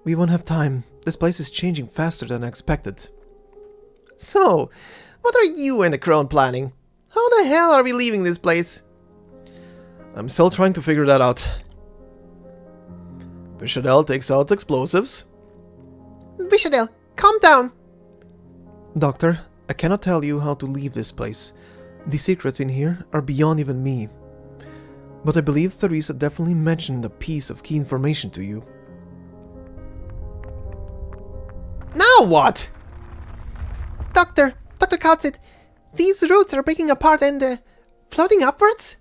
We won't have time. This place is changing faster than expected. So, what are you and the crone planning? How the hell are we leaving this place? I'm still trying to figure that out. Vishadel takes out explosives. Vishadel, calm down! Doctor, I cannot tell you how to leave this place. The secrets in here are beyond even me. But I believe Theresa definitely mentioned a piece of key information to you. Now what? Doctor Katzit, these roots are breaking apart and floating upwards?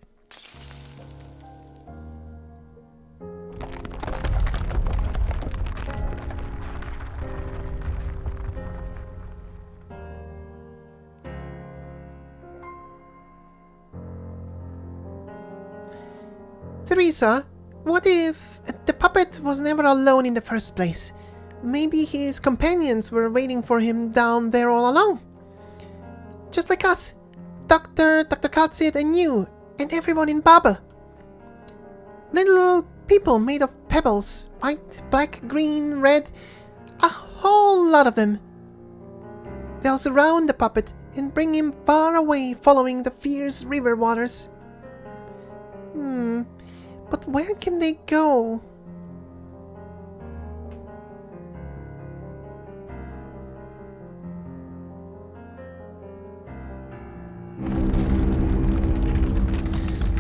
Theresa, what if the puppet was never alone in the first place? Maybe his companions were waiting for him down there all along. Just like us. Dr. Katsid and you, and everyone in Babel. Little people made of pebbles, white, black, green, red, a whole lot of them. They'll surround the puppet and bring him far away following the fierce river waters. But where can they go?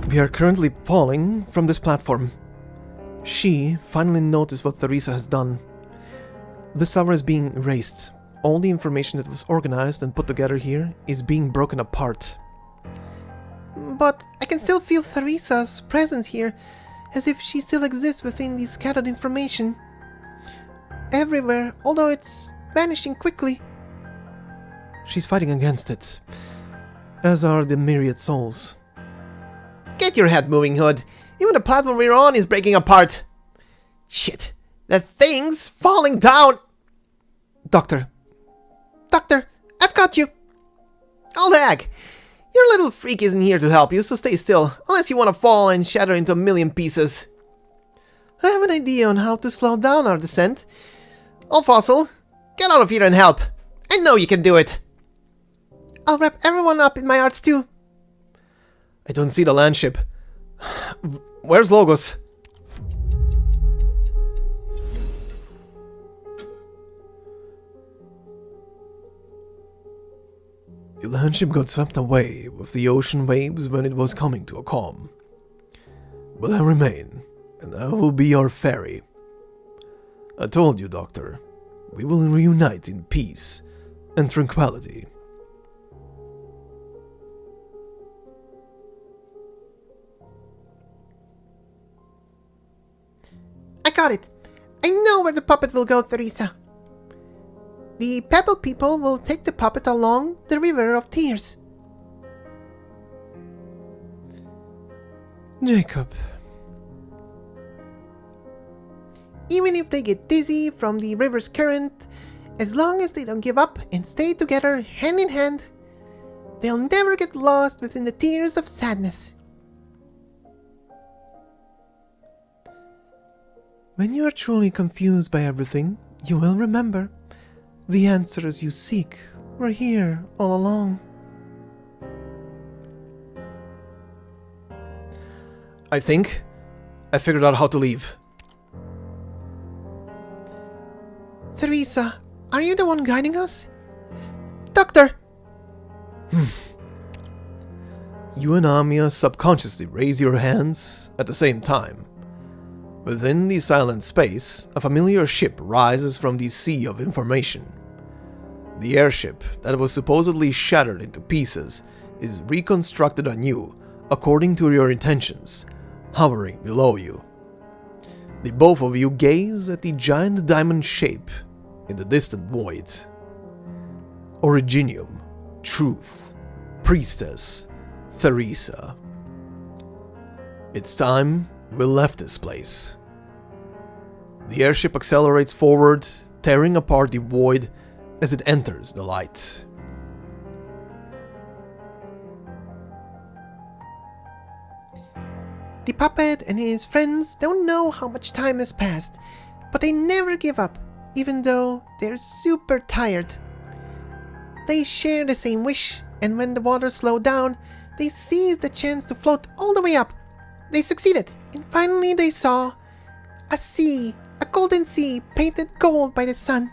We are currently falling from this platform. She finally noticed what Theresa has done. This tower is being erased. All the information that was organized and put together here is being broken apart. But I can still feel Theresa's presence here, as if she still exists within the scattered information. Everywhere, although it's vanishing quickly. She's fighting against it, as are the myriad souls. Get your head moving, Hood. Even the platform we're on is breaking apart. Shit, the thing's falling down. Doctor, I've got you. All the heck. Your little freak isn't here to help you, so stay still, unless you want to fall and shatter into a million pieces. I have an idea on how to slow down our descent. Oh, Fossil, get out of here and help. I know you can do it. I'll wrap everyone up in my arts too. I don't see the land ship. Where's Logos? The land ship got swept away with the ocean waves when it was coming to a calm. But I remain, and I will be your ferry. I told you, Doctor, we will reunite in peace and tranquility. I got it. I know where the puppet will go, Theresa. The Pebble people will take the puppet along the River of Tears. Jacob. Even if they get dizzy from the river's current, as long as they don't give up and stay together hand in hand, they'll never get lost within the tears of sadness. When you are truly confused by everything, you will remember the answers you seek were here all along. I think I figured out how to leave. Theresa, are you the one guiding us? Doctor! You and Amiya subconsciously raise your hands at the same time. Within the silent space, a familiar ship rises from the sea of information. The airship that was supposedly shattered into pieces is reconstructed anew according to your intentions, hovering below you. The both of you gaze at the giant diamond shape in the distant void. Originium, Truth, Priestess, Theresa. It's time we left this place. The airship accelerates forward, tearing apart the void as it enters the light. The puppet and his friends don't know how much time has passed, but they never give up, even though they're super tired. They share the same wish, and when the waters slow down, they seize the chance to float all the way up. They succeeded, and finally they saw a sea, a golden sea painted gold by the sun.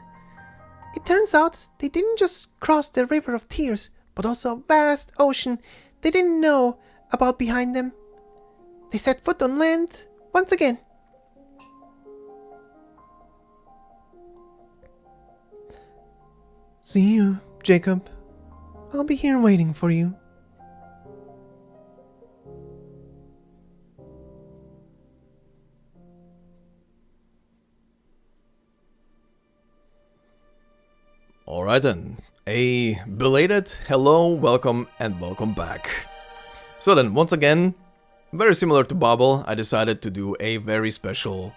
It turns out they didn't just cross the River of Tears, but also a vast ocean they didn't know about behind them. They set foot on land once again. See you, Jacob. I'll be here waiting for you. Alright then, a belated hello, welcome, and welcome back. So then, once again, very similar to Babel, I decided to do a very special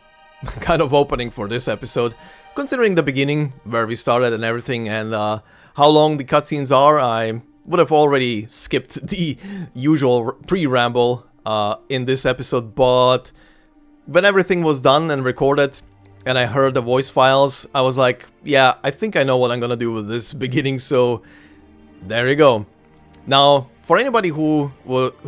kind of opening for this episode. Considering the beginning, where we started and everything, and how long the cutscenes are, I would have already skipped the usual pre-ramble in this episode, but when everything was done and recorded and I heard the voice files, I was like, yeah, I think I know what I'm gonna do with this beginning, so there you go. Now, for anybody who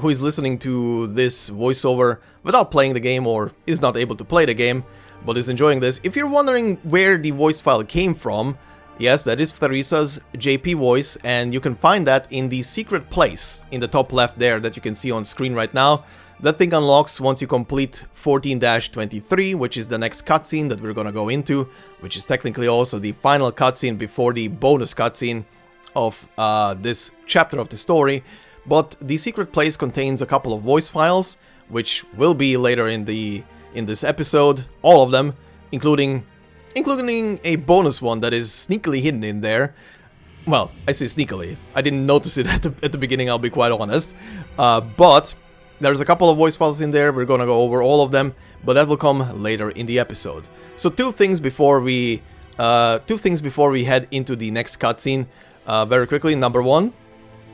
is listening to this voiceover without playing the game or is not able to play the game, but is enjoying this, if you're wondering where the voice file came from, yes, that is Theresa's JP voice, and you can find that in the secret place in the top left there that you can see on screen right now. That thing unlocks once you complete 14-23, which is the next cutscene that we're gonna go into, which is technically also the final cutscene before the bonus cutscene of this chapter of the story. But the secret place contains a couple of voice files, which will be later in this episode, all of them, including a bonus one that is sneakily hidden in there. Well, I say sneakily. I didn't notice it at the beginning, I'll be quite honest. But there's a couple of voice files in there. We're gonna go over all of them, but that will come later in the episode. So two things before we head into the next cutscene. Very quickly, number one,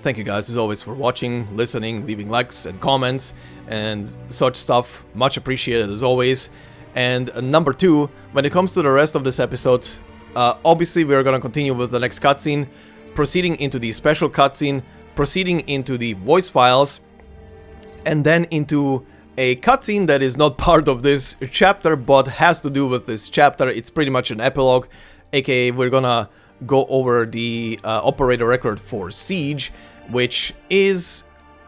thank you guys as always for watching, listening, leaving likes and comments and such stuff. Much appreciated as always. And number two, when it comes to the rest of this episode, obviously we're gonna continue with the next cutscene, proceeding into the special cutscene, proceeding into the voice files, and then into a cutscene that is not part of this chapter but has to do with this chapter. It's pretty much an epilogue, aka we're gonna go over the operator record for Siege, which is,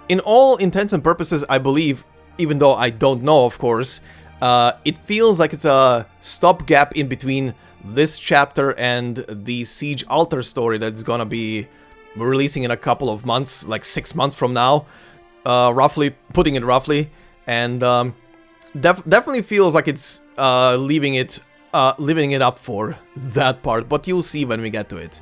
in all intents and purposes, I believe, even though I don't know, of course, it feels like it's a stopgap in between this chapter and the Siege Altar story that's gonna be releasing in a couple of months, like 6 months from now, roughly, putting it roughly, and definitely feels like it's leaving it up for that part, but you'll see when we get to it.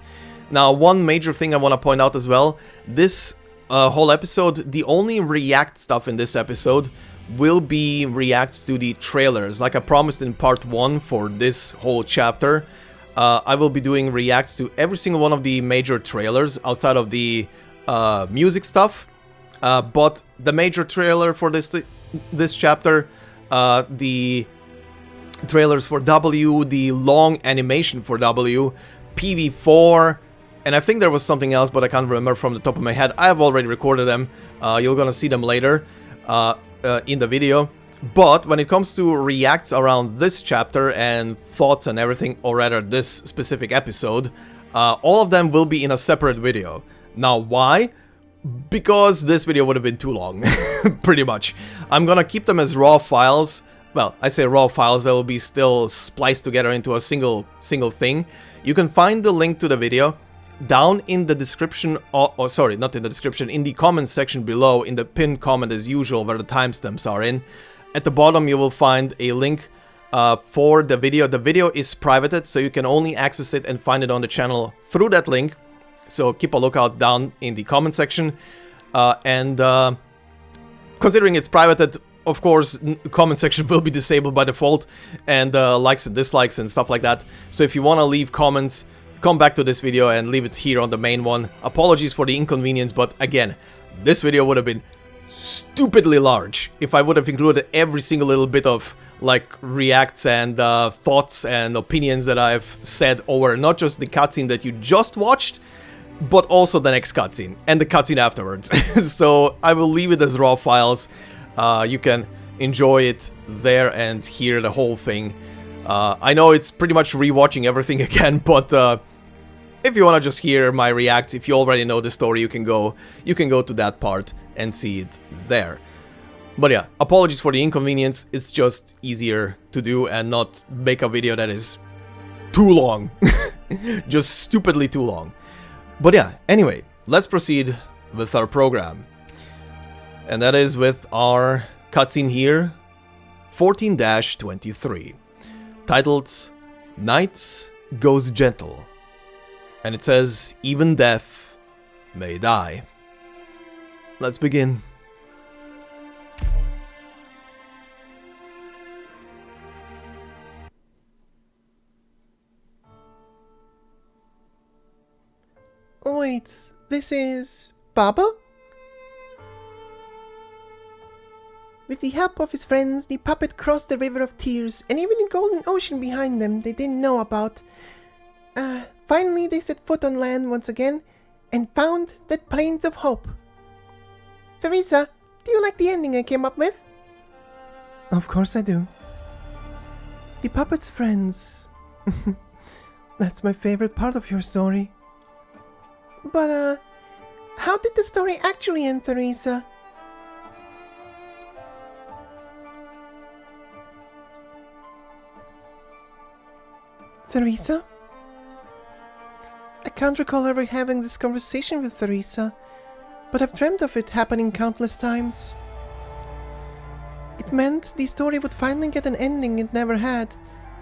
Now, one major thing I want to point out as well, this whole episode, the only react stuff in this episode will be reacts to the trailers. Like I promised in part 1 for this whole chapter, I will be doing reacts to every single one of the major trailers outside of the music stuff, but the major trailer for this chapter, the trailers for W, the long animation for W, PV4, and I think there was something else, but I can't remember from the top of my head. I have already recorded them. You're gonna see them later in the video. But when it comes to reacts around this chapter and thoughts and everything, or rather this specific episode, all of them will be in a separate video. Now, why? Because this video would have been too long, pretty much. I'm gonna keep them as raw files. Well, I say raw files that will be still spliced together into a single thing. You can find the link to the video down in the description, or sorry, not in the description, in the comments section below, in the pinned comment as usual, where the timestamps are in. At the bottom you will find a link for the video. The video is privated, so you can only access it and find it on the channel through that link. So keep a lookout down in the comment section. And considering it's privated, of course, comment section will be disabled by default, and likes and dislikes and stuff like that. So if you want to leave comments, come back to this video and leave it here on the main one. Apologies for the inconvenience, but again, this video would have been stupidly large if I would have included every single little bit of like reacts and thoughts and opinions that I've said over not just the cutscene that you just watched, but also the next cutscene and the cutscene afterwards. So I will leave it as raw files. You can enjoy it there and hear the whole thing. I know it's pretty much rewatching everything again, but if you want to just hear my reacts, if you already know the story, you can go to that part and see it there. But yeah, apologies for the inconvenience. It's just easier to do and not make a video that is too long. Just stupidly too long. But yeah, anyway, let's proceed with our program. And that is with our cutscene here, 14-23, titled Night Goes Gentle. And it says, even death may die. Let's begin. Wait, this is... bubble? With the help of his friends, the puppet crossed the River of Tears, and even the golden ocean behind them they didn't know about. Finally they set foot on land once again, and found that Plains of Hope. Theresa, do you like the ending I came up with? Of course I do. The puppet's friends. That's my favorite part of your story. But, how did the story actually end, Theresa? Theresa? I can't recall ever having this conversation with Theresa, but I've dreamt of it happening countless times. It meant the story would finally get an ending it never had,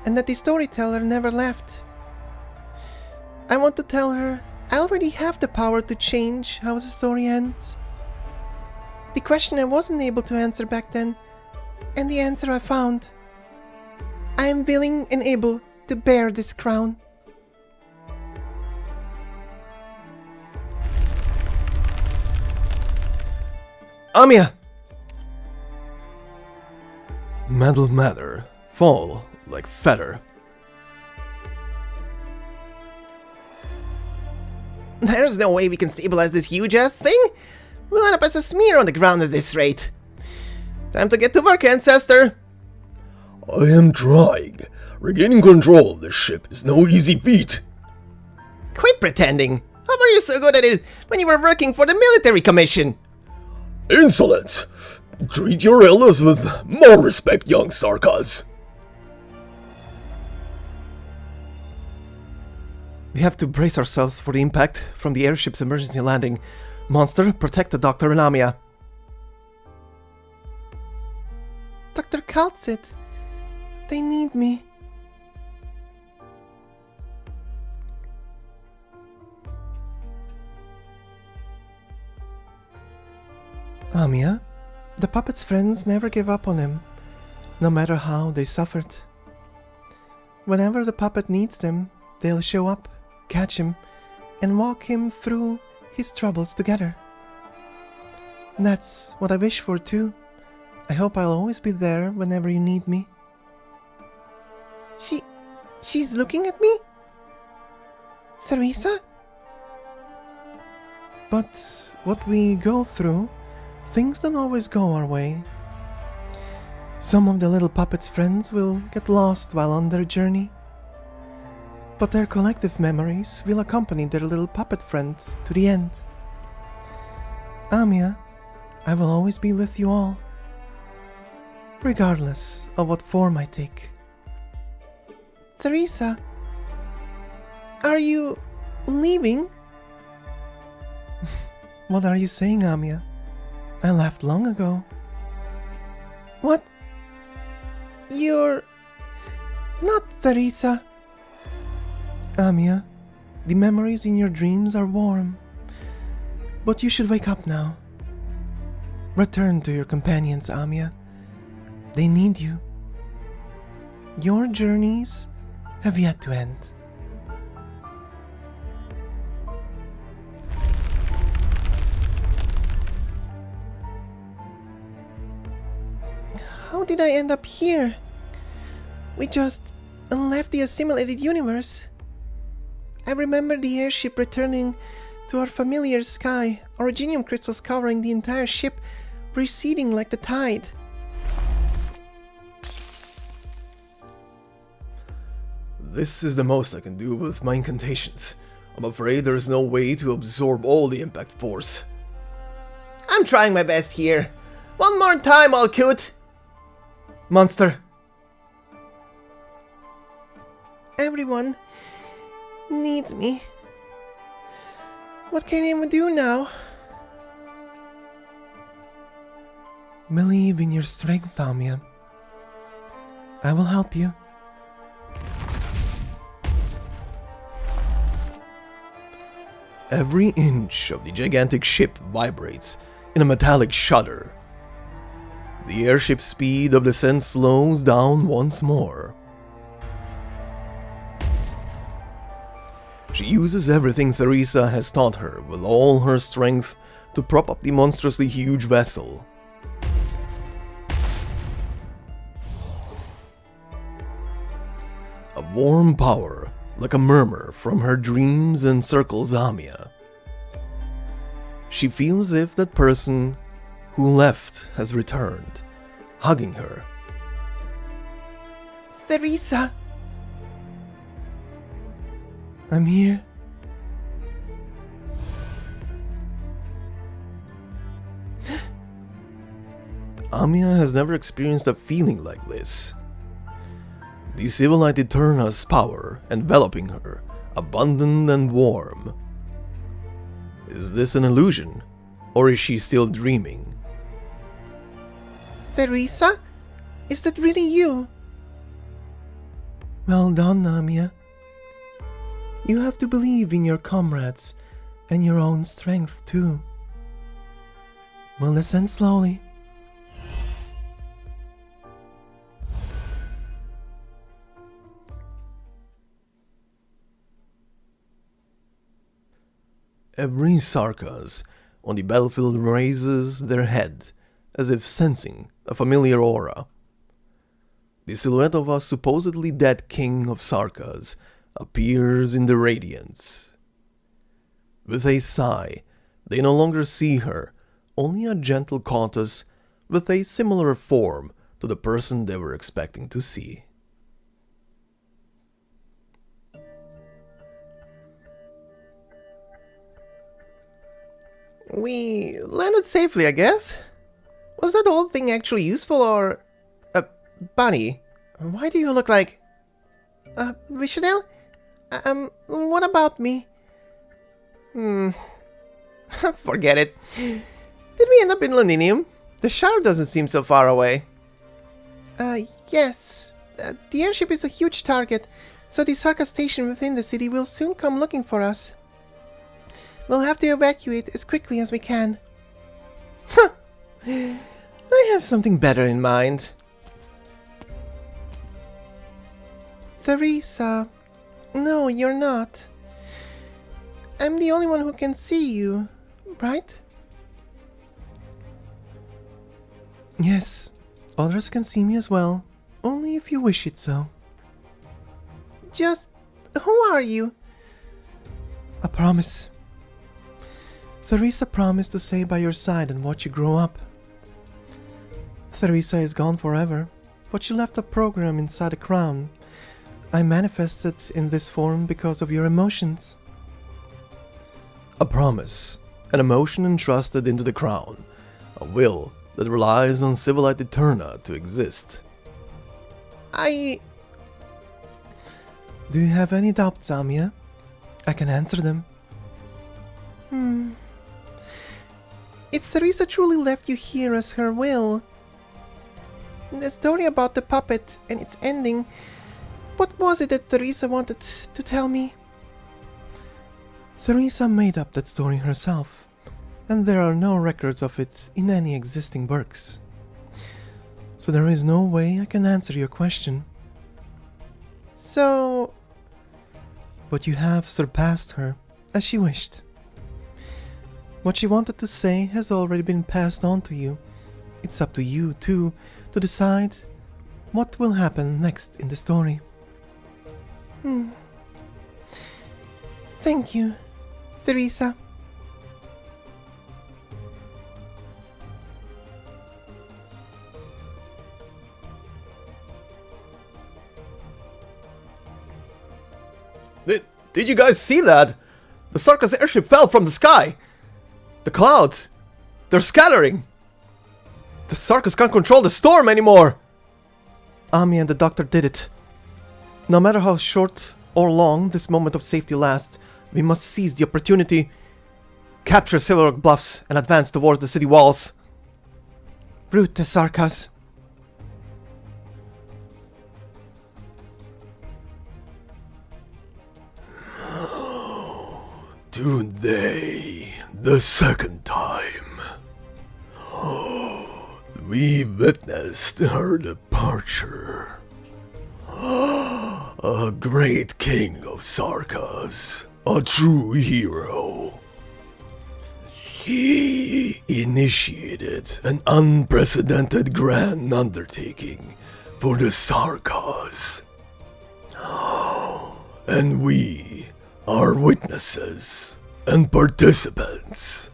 and that the storyteller never left. I want to tell her I already have the power to change how the story ends. The question I wasn't able to answer back then, and the answer I found. I am willing and able to bear this crown. Amiya! Metal matter, fall like feather. There's no way we can stabilize this huge-ass thing. We'll end up as a smear on the ground at this rate. Time to get to work, Ancestor. I am trying. Regaining control of this ship is no easy feat. Quit pretending. How were you so good at it when you were working for the military commission? Insolence! Treat your elders with more respect, young Sarkas. We have to brace ourselves for the impact from the airship's emergency landing. Monster, protect the Doctor and Amiya. Dr. Kaltzit, they need me. Amiya, the puppet's friends never give up on him, no matter how they suffered. Whenever the puppet needs them, they'll show up, catch him, and walk him through his troubles together. That's what I wish for too. I hope I'll always be there whenever you need me. She's looking at me? Theresa? But what we go through, things don't always go our way. Some of the little puppet's friends will get lost while on their journey. But their collective memories will accompany their little puppet friends to the end. Amiya, I will always be with you all, regardless of what form I take. Theresa, are you leaving? What are you saying, Amiya? I left long ago. What? You're not Theresa. Amiya, the memories in your dreams are warm, but you should wake up now. Return to your companions, Amiya. They need you. Your journeys have yet to end. How did I end up here? We just left the assimilated universe. I remember the airship returning to our familiar sky, originium crystals covering the entire ship, receding like the tide. This is the most I can do with my incantations. I'm afraid there's no way to absorb all the impact force. I'm trying my best here. One more time, all cute. Monster. Everyone needs me. What can anyone do now? Believe in your strength, Amiya. I will help you. Every inch of the gigantic ship vibrates in a metallic shudder. The airship's speed of descent slows down once more. She uses everything Theresa has taught her with all her strength to prop up the monstrously huge vessel. A warm power, like a murmur from her dreams, encircles Amiya. She feels as if that person who left has returned, hugging her. Theresa! I'm here. Amiya has never experienced a feeling like this. The civilized Terra's power enveloping her, abundant and warm. Is this an illusion, or is she still dreaming? Theresa? Is that really you? Well done, Amiya. You have to believe in your comrades and your own strength too. We'll descend slowly. Every Sarkas on the battlefield raises their head, as if sensing a familiar aura. The silhouette of a supposedly dead king of Sarkas appears in the radiance. With a sigh, they no longer see her, only a gentle countess with a similar form to the person they were expecting to see. We landed safely, I guess. Was that old thing actually useful, or... Bunny, why do you look like... Vishanel? What about me? Forget it. Did we end up in Londinium? The shower doesn't seem so far away. Yes. The airship is a huge target, so the Sarka station within the city will soon come looking for us. We'll have to evacuate as quickly as we can. Huh! I have something better in mind. Theresa. No, you're not. I'm the only one who can see you, right? Yes, others can see me as well, only if you wish it so. Just... who are you? A promise. Theresa promised to stay by your side and watch you grow up. Theresa is gone forever, but she left a program inside the crown. I manifested in this form because of your emotions. A promise, an emotion entrusted into the crown, a will that relies on civilized Terra to exist. Do you have any doubts, Amiya? I can answer them. If Theresa truly left you here as her will, the story about the puppet and its ending, what was it that Theresa wanted to tell me? Theresa made up that story herself, and there are no records of it in any existing works. So there is no way I can answer your question. So... But you have surpassed her, as she wished. What she wanted to say has already been passed on to you. It's up to you, too, to decide what will happen next in the story. Thank you, Theresa. Did you guys see that? The Sarkas airship fell from the sky! The clouds! They're scattering! The Sarkas can't control the storm anymore! Amiya and the doctor did it. No matter how short or long this moment of safety lasts, we must seize the opportunity, capture Silver Rock Bluffs, and advance towards the city walls. Root the Sarkas. Do they the second time? We witnessed her departure. A great king of Sarkas, a true hero. He initiated an unprecedented grand undertaking for the Sarkas. And we are witnesses and participants.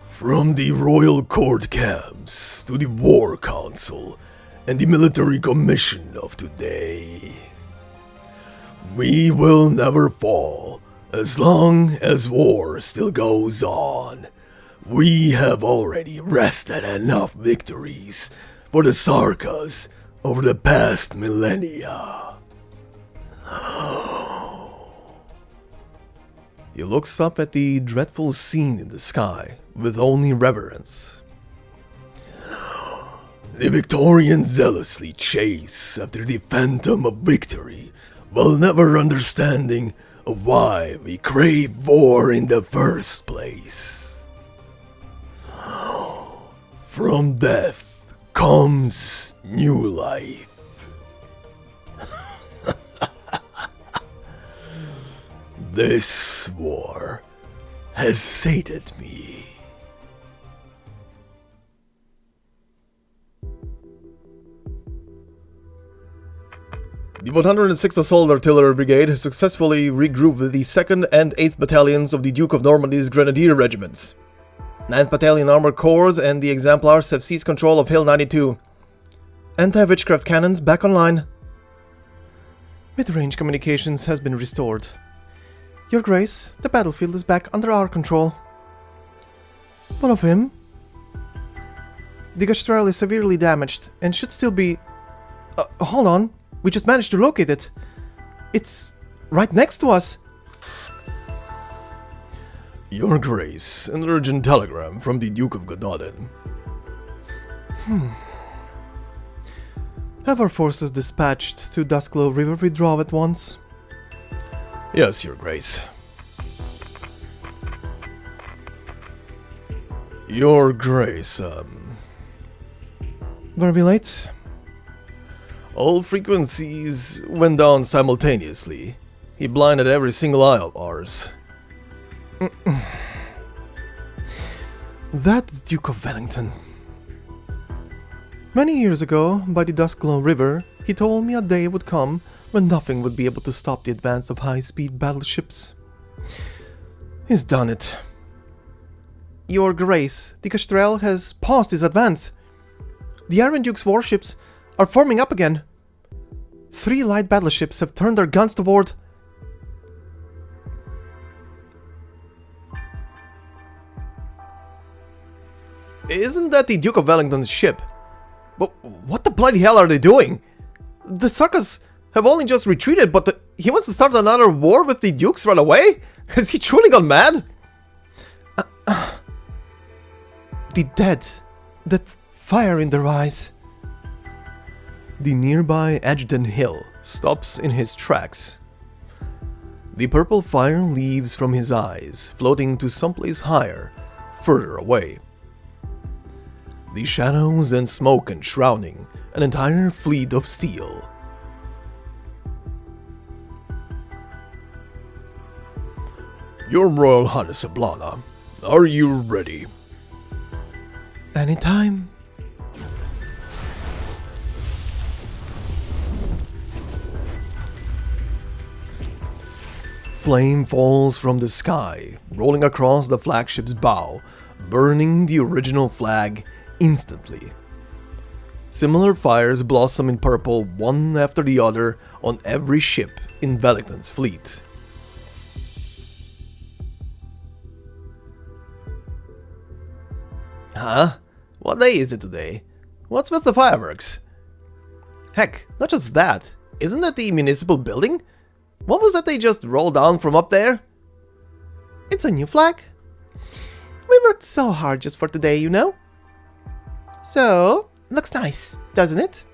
From the royal court camps to the war council and the military commission of today, we will never fall as long as war still goes on. We have already wrested enough victories for the Sarkas over the past millennia. He looks up at the dreadful scene in the sky with only reverence. The Victorians zealously chase after the phantom of victory, while never understanding why we crave war in the first place. From death comes new life. This war has sated me. The 106th Assault Artillery Brigade has successfully regrouped with the 2nd and 8th Battalions of the Duke of Normandy's Grenadier Regiments. 9th Battalion Armored Corps and the Exemplars have seized control of Hill 92. Anti-witchcraft cannons back online. Mid-range communications has been restored. Your Grace, the battlefield is back under our control. What of him? The Gastral is severely damaged and should still be... hold on. We just managed to locate it. It's right next to us. Your Grace, an urgent telegram from the Duke of Gododin. Have our forces dispatched to Duskglow River withdraw at once? Yes, Your Grace. Your Grace, Were we late? all frequencies went down simultaneously. He blinded every single eye of ours. That's Duke of Wellington. Many years ago, by the Duskglow River, he told me a day would come when nothing would be able to stop the advance of high-speed battleships. He's done it. Your Grace, the Gastral has paused his advance. The Arvenduke's warships are forming up again. 3 light battleships have turned their guns toward... Isn't that the Duke of Wellington's ship? But what the bloody hell are they doing? The Sarkas have only just retreated, but he wants to start another war with the Dukes right away? Has he truly gone mad? The dead, that fire in their eyes. The nearby Edgden Hill stops in his tracks. The purple fire leaves from his eyes, floating to someplace higher, further away. The shadows and smoke enshrouding an entire fleet of steel. Your Royal Highness Ablana, are you ready? Anytime. Flame falls from the sky, rolling across the flagship's bow, burning the original flag instantly. Similar fires blossom in purple one after the other on every ship in Wellington's fleet. Huh? What day is it today? What's with the fireworks? Heck, not just that. Isn't that the municipal building? What was that they just rolled down from up there? It's a new flag. We worked so hard just for today, you know. So, looks nice, doesn't it?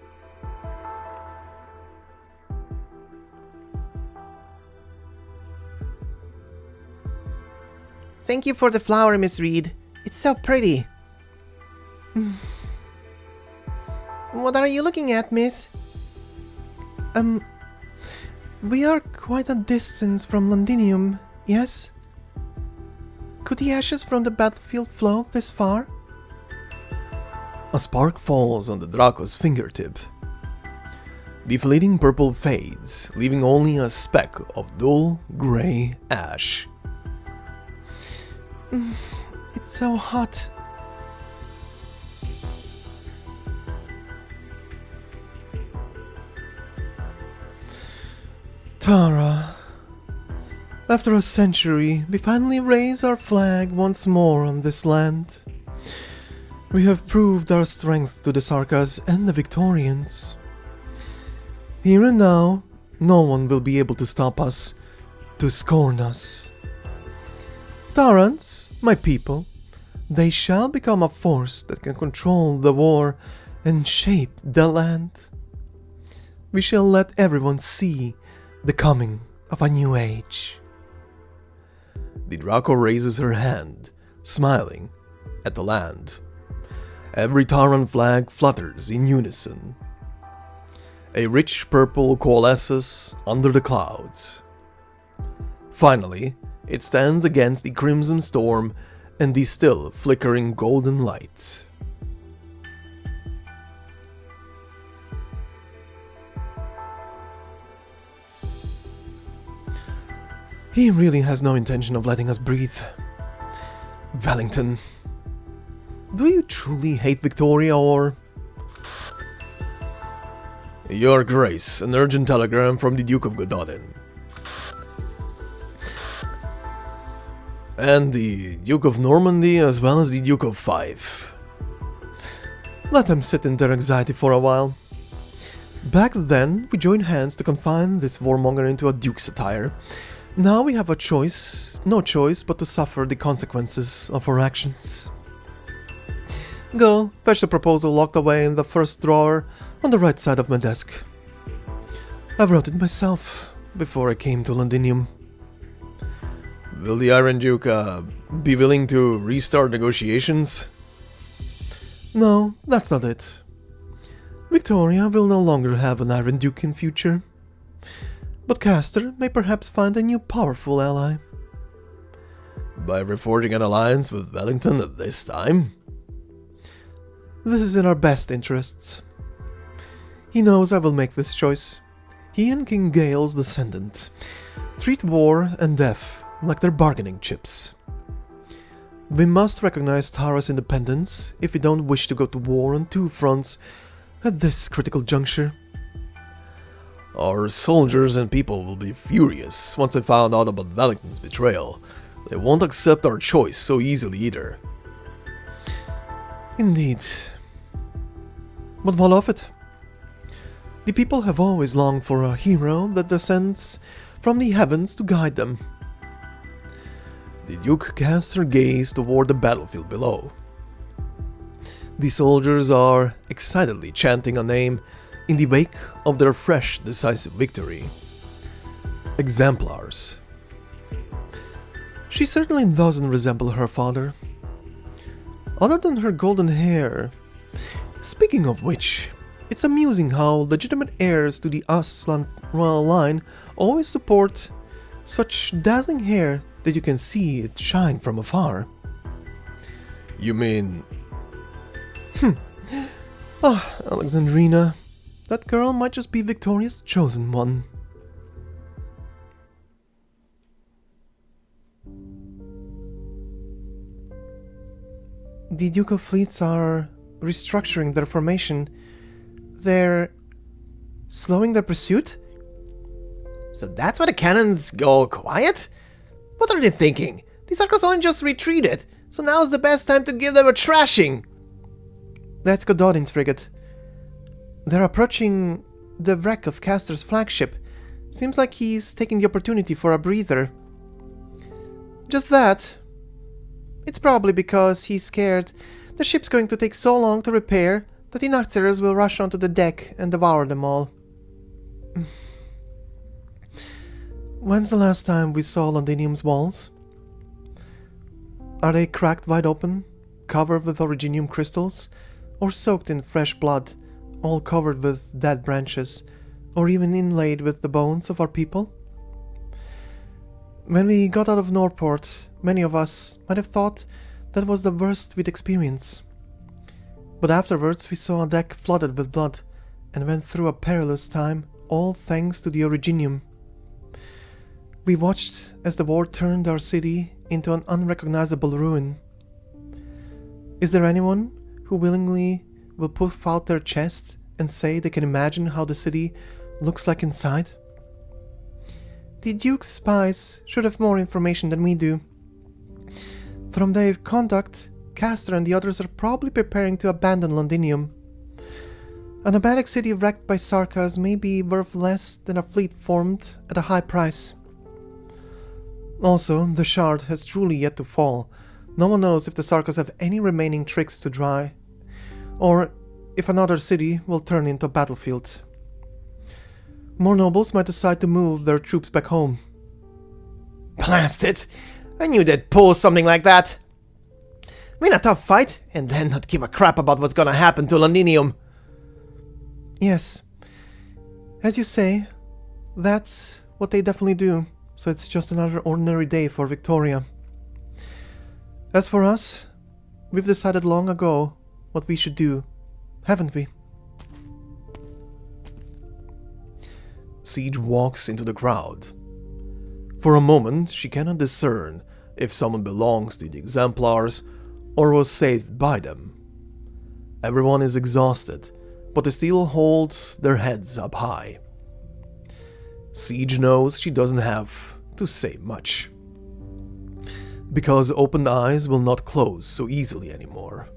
Thank you for the flower, Miss Reed. It's so pretty. What are you looking at, miss? We are quite a distance from Londinium, yes? Could the ashes from the battlefield flow this far? A spark falls on the Draco's fingertip. The fleeting purple fades, leaving only a speck of dull gray ash. It's so hot. Tara, after a century, we finally raise our flag once more on this land. We have proved our strength to the Sarkas and the Victorians. Here and now, no one will be able to stop us, to scorn us. Tarans, my people, they shall become a force that can control the war and shape the land. We shall let everyone see the coming of a new age. The Draco raises her hand, smiling at the land. Every Taran flag flutters in unison. A rich purple coalesces under the clouds. Finally, it stands against the crimson storm and the still flickering golden light. He really has no intention of letting us breathe. Wellington, do you truly hate Victoria, or... Your Grace, an urgent telegram from the Duke of Gododin. And the Duke of Normandy, as well as the Duke of Fife. Let them sit in their anxiety for a while. Back then, we joined hands to confine this warmonger into a duke's attire. Now we have a choice, no choice but to suffer the consequences of our actions. Go, fetch the proposal locked away in the first drawer on the right side of my desk. I wrote it myself before I came to Londinium. Will the Iron Duke be willing to restart negotiations? No, that's not it. Victoria will no longer have an Iron Duke in future. But Castor may perhaps find a new powerful ally. By reforging an alliance with Wellington at this time? This is in our best interests. He knows I will make this choice. He and King Gale's descendant treat war and death like their bargaining chips. We must recognize Tara's independence if we don't wish to go to war on two fronts at this critical juncture. Our soldiers and people will be furious once they found out about Wellington's betrayal. They won't accept our choice so easily either. Indeed. But what of it? The people have always longed for a hero that descends from the heavens to guide them. The Duke casts her gaze toward the battlefield below. The soldiers are excitedly chanting a name in the wake of their fresh, decisive victory. Exemplars. She certainly doesn't resemble her father. Other than her golden hair. Speaking of which, it's amusing how legitimate heirs to the Aslan royal line always support such dazzling hair that you can see it shine from afar. You mean... Alexandrina. That girl might just be Victoria's chosen one. The Ducal fleets are restructuring their formation. They're slowing their pursuit? So that's why the cannons go quiet? What are they thinking? The Sarkas only just retreated, so now's the best time to give them a trashing. That's Gododin's frigate. They're approaching the wreck of Castor's flagship. Seems like he's taking the opportunity for a breather. Just that. It's probably because he's scared the ship's going to take so long to repair that the Nocturers will rush onto the deck and devour them all. When's the last time we saw Londinium's walls? Are they cracked wide open, covered with originium crystals, or soaked in fresh blood, all covered with dead branches, or even inlaid with the bones of our people? When we got out of Norport, many of us might have thought that was the worst we'd experience. But afterwards we saw a deck flooded with blood and went through a perilous time, all thanks to the Originium. We watched as the war turned our city into an unrecognizable ruin. Is there anyone who willingly will puff out their chest and say they can imagine how the city looks like inside? The Duke's spies should have more information than we do. From their conduct, Castor and the others are probably preparing to abandon Londinium. An abandoned city wrecked by Sarkas may be worth less than a fleet formed at a high price. Also, the Shard has truly yet to fall. No one knows if the Sarkas have any remaining tricks to try, or if another city will turn into a battlefield. More nobles might decide to move their troops back home. Blast it! I knew they'd pull something like that. Win a tough fight, and then not give a crap about what's gonna happen to Londinium. Yes. As you say, that's what they definitely do, so it's just another ordinary day for Victoria. As for us, we've decided long ago what we should do, haven't we? Siege walks into the crowd. For a moment, she cannot discern if someone belongs to the Exemplars or was saved by them. Everyone is exhausted, but they still hold their heads up high. Siege knows she doesn't have to say much, because opened eyes will not close so easily anymore.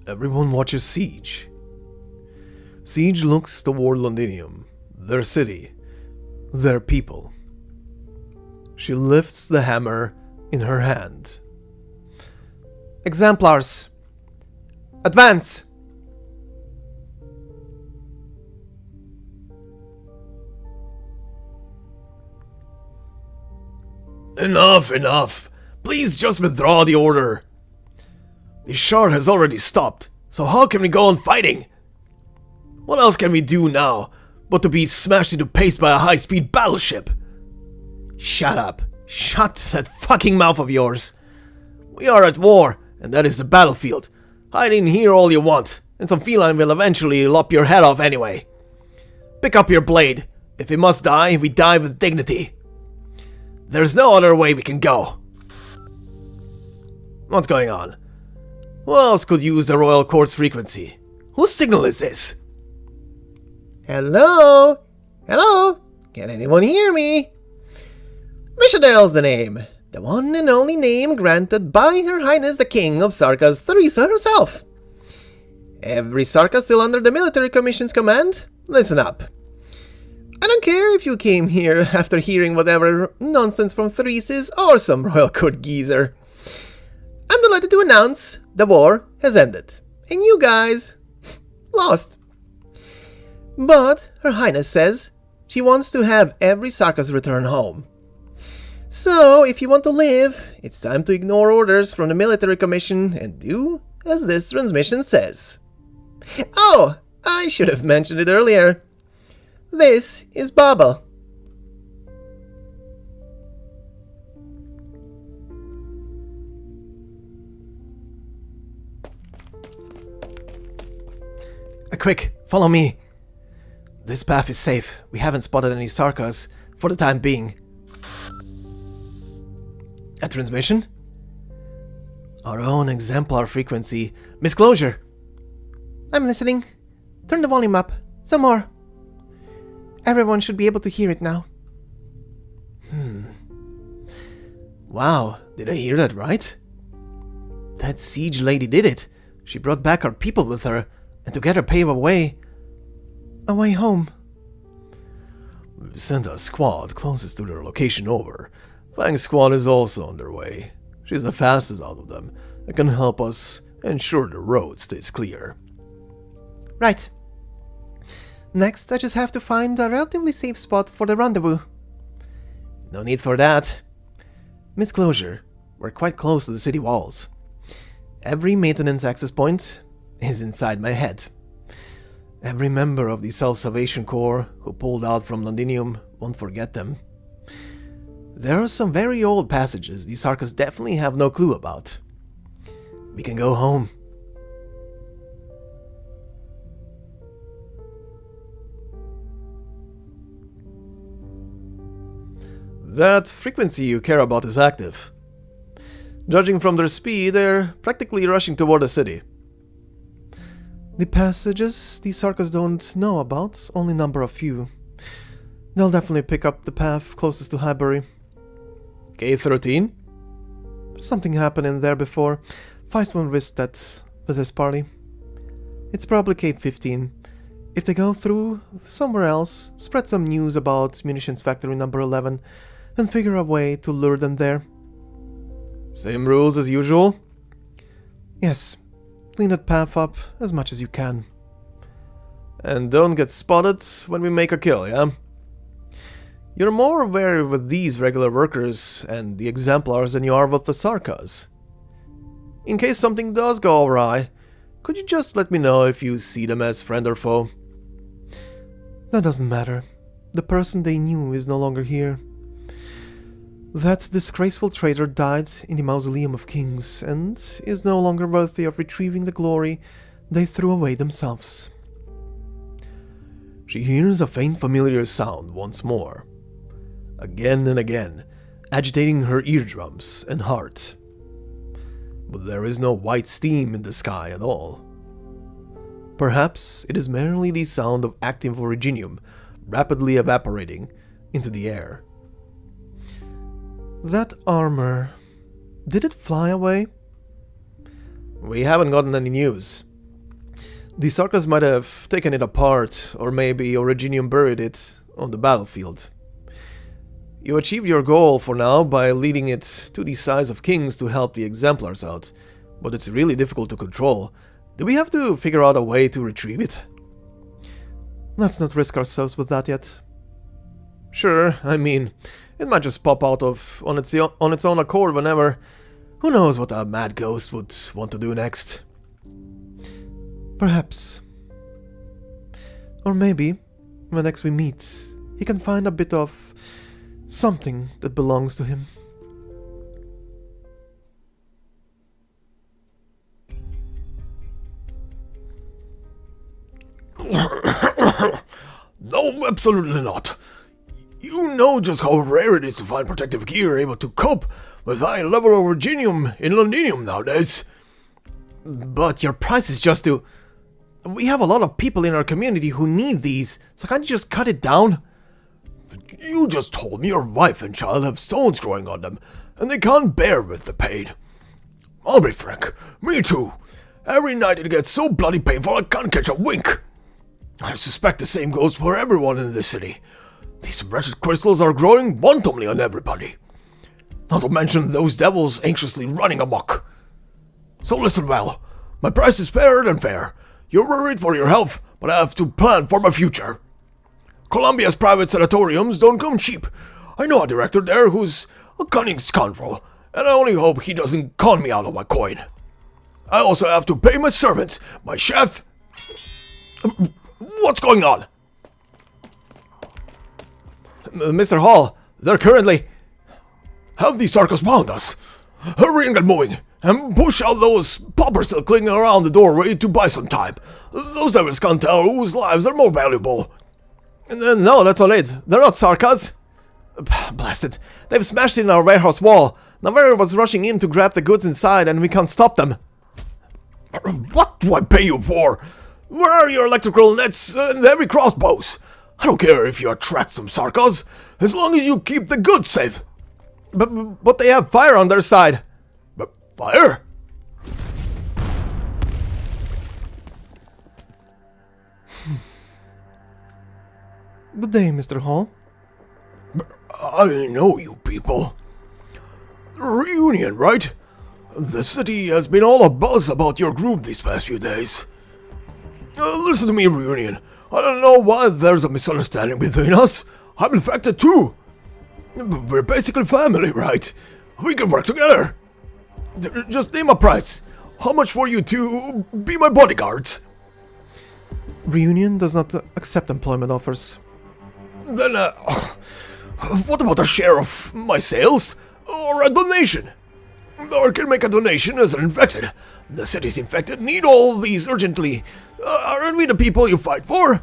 Everyone watches Siege. Siege looks toward Londinium, their city, their people. She lifts the hammer in her hand. Exemplars! Advance! Enough, enough! Please just withdraw the order. The Shard has already stopped, so how can we go on fighting? What else can we do now but to be smashed into paste by a high-speed battleship? Shut up. Shut that fucking mouth of yours. We are at war, and that is the battlefield. Hide in here all you want, and some feline will eventually lop your head off anyway. Pick up your blade. If we must die, we die with dignity. There's no other way we can go. What's going on? Who else could use the Royal Court's frequency? Whose signal is this? Hello? Hello? Can anyone hear me? Mishadel's the name. The one and only name granted by Her Highness the King of Sarkas, Theresa herself. Every Sarka still under the military commission's command? Listen up. I don't care if you came here after hearing whatever nonsense from Theresa's or some Royal Court geezer. I'm delighted to announce the war has ended, and you guys lost. But Her Highness says she wants to have every Sarkas return home. So, if you want to live, it's time to ignore orders from the military commission and do as this transmission says. Oh, I should have mentioned it earlier. This is Baba. Quick, follow me. This path is safe. We haven't spotted any Sarkas for the time being. A transmission? Our own exemplar frequency. Misclosure! I'm listening. Turn the volume up. Some more. Everyone should be able to hear it now. Wow, did I hear that right? That siege lady did it. She brought back our people with her, and together pave a way home. We've sent a squad closest to their location over. Fang's squad is also on their way. She's the fastest out of them and can help us ensure the road stays clear. Right. Next, I just have to find a relatively safe spot for the rendezvous. No need for that. Misclosure, We're quite close to the city walls. Every maintenance access point is inside my head. Every member of the Self-Salvation Corps who pulled out from Londinium won't forget them. There are some very old passages the Sarkas definitely have no clue about. We can go home. That frequency you care about is active. Judging from their speed, they're practically rushing toward the city. The passages the Sarkas don't know about only number a few. They'll definitely pick up the path closest to Highbury. K13? Something happened in there before. Feist won't risk that with his party. It's probably K15. If they go through somewhere else, spread some news about munitions factory number 11 and figure a way to lure them there. Same rules as usual? Yes. Clean that path up as much as you can. And don't get spotted when we make a kill, yeah? You're more wary with these regular workers and the exemplars than you are with the Sarkas. In case something does go awry, could you just let me know if you see them as friend or foe? That doesn't matter. The person they knew is no longer here. That disgraceful traitor died in the Mausoleum of Kings and is no longer worthy of retrieving the glory they threw away themselves. She hears a faint familiar sound once more, again and again, agitating her eardrums and heart. But there is no white steam in the sky at all. Perhaps it is merely the sound of active originium rapidly evaporating into the air. That armor, did it fly away? We haven't gotten any news. The Sarkas might have taken it apart, or maybe Originium buried it on the battlefield. You achieved your goal for now by leading it to the size of kings to help the exemplars out, but it's really difficult to control. Do we have to figure out a way to retrieve it? Let's not risk ourselves with that yet. Sure, I mean, it might just pop out on its own accord whenever. Who knows what a mad ghost would want to do next? Perhaps. Or maybe, when next we meet, he can find a bit of something that belongs to him. No, absolutely not. You know just how rare it is to find protective gear able to cope with high level of originium in Londinium nowadays. But your price is just too... We have a lot of people in our community who need these, so can't you just cut it down? You just told me your wife and child have stones growing on them, and they can't bear with the pain. I'll be frank, me too. Every night it gets so bloody painful I can't catch a wink. I suspect the same goes for everyone in the city. These wretched crystals are growing wantonly on everybody. Not to mention those devils anxiously running amok. So listen well, my price is fairer than fair. You're worried for your health, but I have to plan for my future. Columbia's private sanatoriums don't come cheap. I know a director there who's a cunning scoundrel, and I only hope he doesn't con me out of my coin. I also have to pay my servants, my chef... What's going on? Mr. Hall, they're currently... Have these Sarkas found us? Hurry and get moving, and push out those paupers still clinging around the doorway to buy some time. Those devils can't tell whose lives are more valuable. No, that's not it. They're not Sarkas. Blast it. They've smashed in our warehouse wall. Navarro was rushing in to grab the goods inside and we can't stop them. What do I pay you for? Where are your electrical nets and heavy crossbows? I don't care if you attract some Sarkas, as long as you keep the goods safe. But they have fire on their side. But fire? Good day, Mr. Hall. I know you people. Reunion, right? The city has been all abuzz about your group these past few days. Listen to me, Reunion. I don't know why there's a misunderstanding between us. I'm infected too. We're basically family, right? We can work together. Just name a price. How much for you to be my bodyguards? Reunion does not accept employment offers. Then, what about a share of my sales? Or a donation? Or can make a donation as an infected. The city's infected need all these urgently. Aren't we the people you fight for?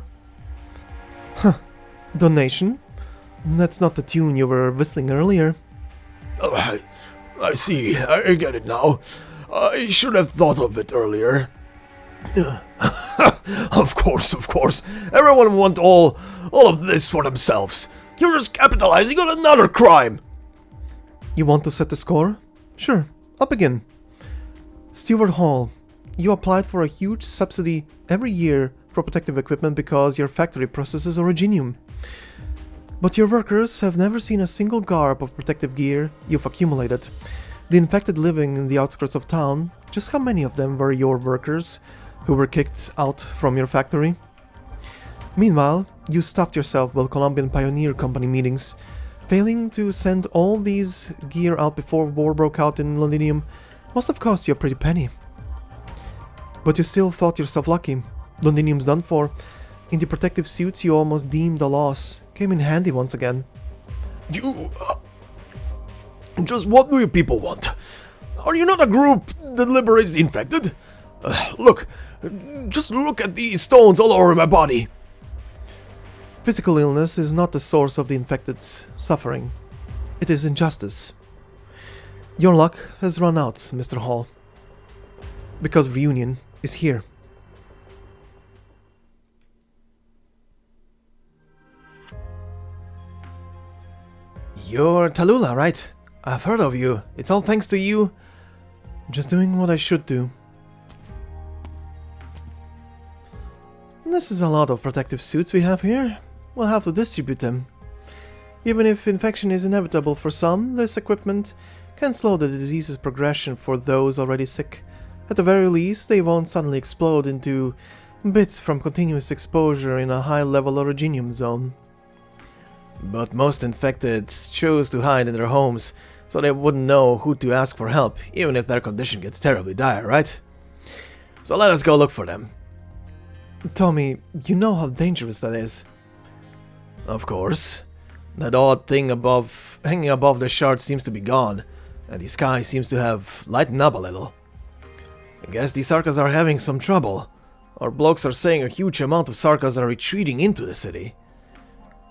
Donation? That's not the tune you were whistling earlier. Oh, I see. I get it now. I should have thought of it earlier. Of course. Everyone want all of this for themselves. You're just capitalizing on another crime. You want to set the score? Sure, I'll begin. Steward Hall, you applied for a huge subsidy every year for protective equipment because your factory processes originium. But your workers have never seen a single garb of protective gear you've accumulated. The infected living in the outskirts of town, just how many of them were your workers who were kicked out from your factory? Meanwhile, you stuffed yourself with Colombian Pioneer Company meetings. Failing to send all these gear out before war broke out in Londinium must have cost you a pretty penny. But you still thought yourself lucky. Londinium's done for. In the protective suits you almost deemed a loss came in handy once again. You... just what do you people want? Are you not a group that liberates the infected? Look, just look at these stones all over my body. Physical illness is not the source of the infected's suffering. It is injustice. Your luck has run out, Mr. Hall. Because Reunion is here. You're Tallulah, right? I've heard of you. It's all thanks to you. Just doing what I should do. This is a lot of protective suits we have here. We'll have to distribute them. Even if infection is inevitable for some, this equipment can slow the disease's progression for those already sick. At the very least, they won't suddenly explode into bits from continuous exposure in a high-level originium zone. But most infected chose to hide in their homes, so they wouldn't know who to ask for help, even if their condition gets terribly dire, right? So let us go look for them. Tommy, you know how dangerous that is. Of course. That odd thing hanging above the shard seems to be gone, and the sky seems to have lightened up a little. I guess the Sarkas are having some trouble. Our blokes are saying a huge amount of Sarkas are retreating into the city.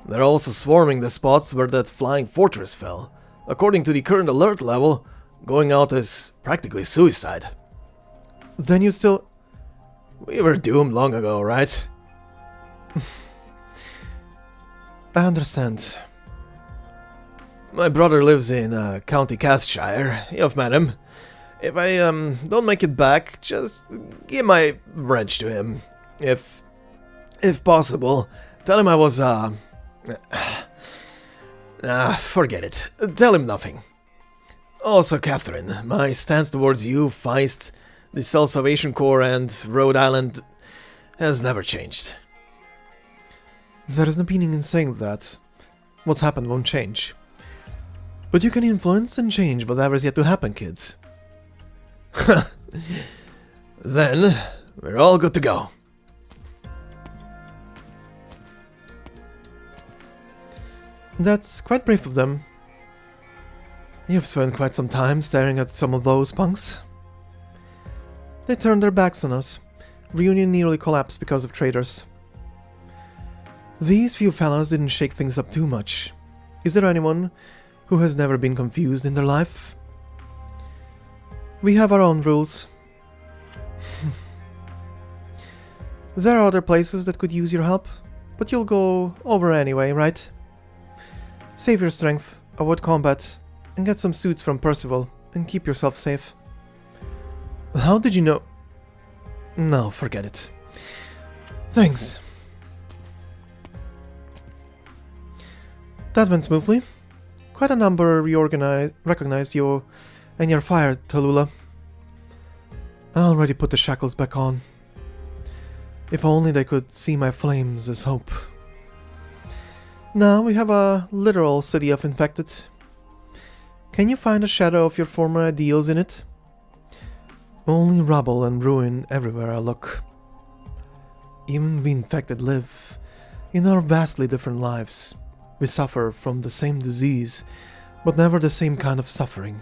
They're also swarming the spots where that flying fortress fell. According to the current alert level, going out is practically suicide. Then you still... We were doomed long ago, right? I understand. My brother lives in County Castshire. You've met him. If I don't make it back, just give my wrench to him. If possible, tell him I was forget it. Tell him nothing. Also, Catherine, my stance towards you, Feist, the Cell Salvation Corps, and Rhodes Island has never changed. There is no meaning in saying that. What's happened won't change. But you can influence and change whatever's yet to happen, kids. Then, we're all good to go. That's quite brave of them. You've spent quite some time staring at some of those punks. They turned their backs on us. Reunion nearly collapsed because of traitors. These few fellas didn't shake things up too much. Is there anyone who has never been confused in their life? We have our own rules. There are other places that could use your help, but you'll go over anyway, right? Save your strength, avoid combat, and get some suits from Percival, and keep yourself safe. How did you know? No, forget it. Thanks. That went smoothly. Quite a number recognized you, and you're fired, Tallulah. I already put the shackles back on. If only they could see my flames as hope. Now we have a literal city of infected. Can you find a shadow of your former ideals in it? Only rubble and ruin everywhere I look. Even we infected live in our vastly different lives. We suffer from the same disease, but never the same kind of suffering.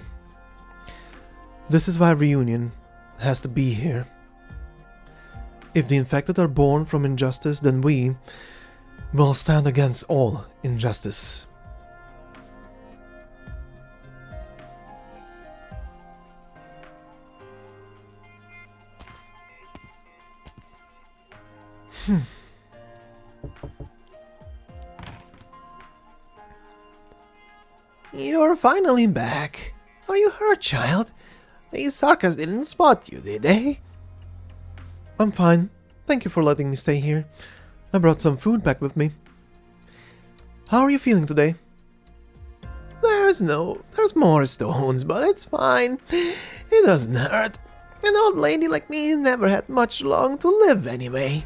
This is why reunion has to be here. If the infected are born from injustice, then we will stand against all injustice. You're finally back. Are you hurt, child? These Sarkas didn't spot you, did they? I'm fine. Thank you for letting me stay here. I brought some food back with me. How are you feeling today? There's more stones, but it's fine. It doesn't hurt. An old lady like me never had much long to live anyway.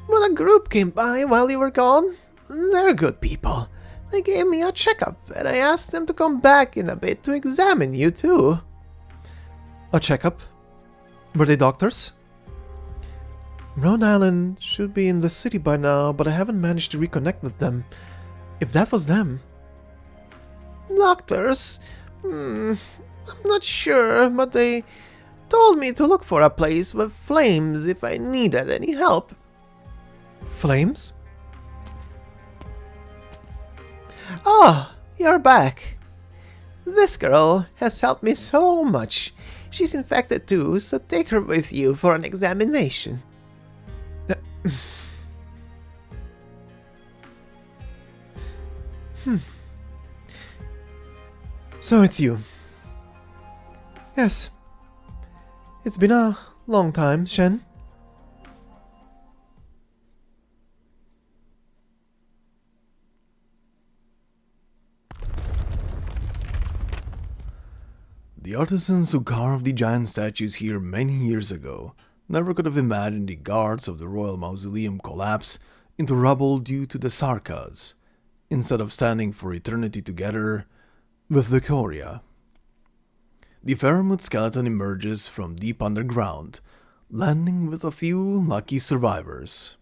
But a group came by while you were gone. They're good people. They gave me a checkup, and I asked them to come back in a bit to examine you too. A checkup? Were they doctors? Rhodes Island should be in the city by now, but I haven't managed to reconnect with them. If that was them... Doctors? I'm not sure, but they told me to look for a place with flames if I needed any help. Flames? Oh, you're back. This girl has helped me so much. She's infected too, so take her with you for an examination. So it's you. Yes. It's been a long time, Shen. The artisans who carved the giant statues here many years ago never could have imagined the guards of the royal mausoleum collapse into rubble due to the Sarkas, instead of standing for eternity together with Victoria. The Faramut skeleton emerges from deep underground, landing with a few lucky survivors.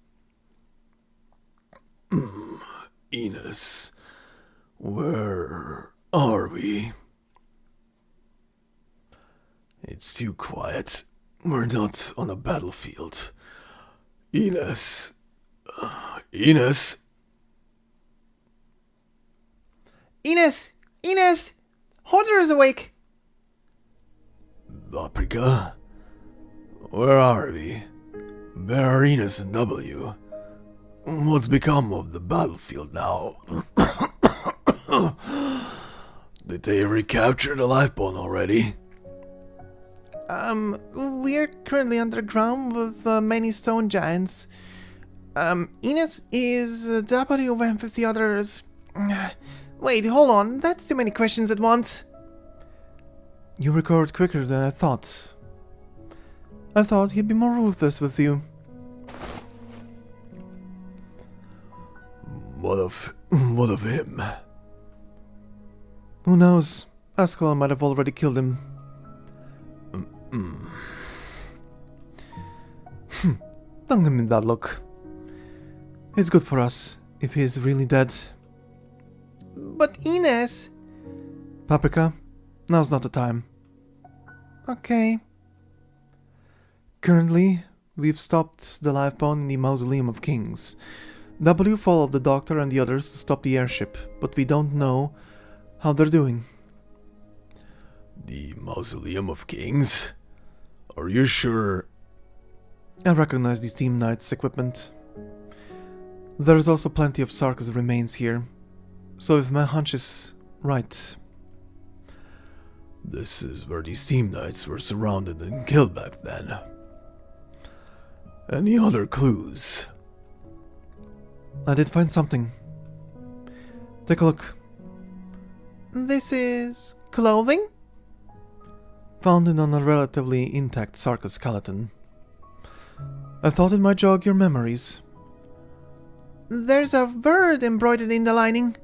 Ines, where are we? It's too quiet. We're not on a battlefield. Ines. Ines. Ines! Ines! Hodder is awake! Paprika? Where are we? Where are Ines and W? What's become of the battlefield now? Did they recapture the lifebone already? We're currently underground with many stone giants. Ines is W went with the others. Wait, hold on, that's too many questions at once. You recovered quicker than I thought. I thought he'd be more ruthless with you. What of him? Who knows? Ascalon might have already killed him. Don't give me that look. It's good for us, if he's really dead. But Ines... Paprika, now's not the time. Okay. Currently, we've stopped the lifebone in the Mausoleum of Kings. W followed the doctor and the others to stop the airship, but we don't know how they're doing. The Mausoleum of Kings? Are you sure? I recognize the Steam Knight's equipment. There's also plenty of Sarkas remains here, so if my hunch is right... This is where the Steam Knights were surrounded and killed back then. Any other clues? I did find something. Take a look. This is... clothing? Found it on a relatively intact Sarka skeleton. I thought it might jog your memories. There's a bird embroidered in the lining.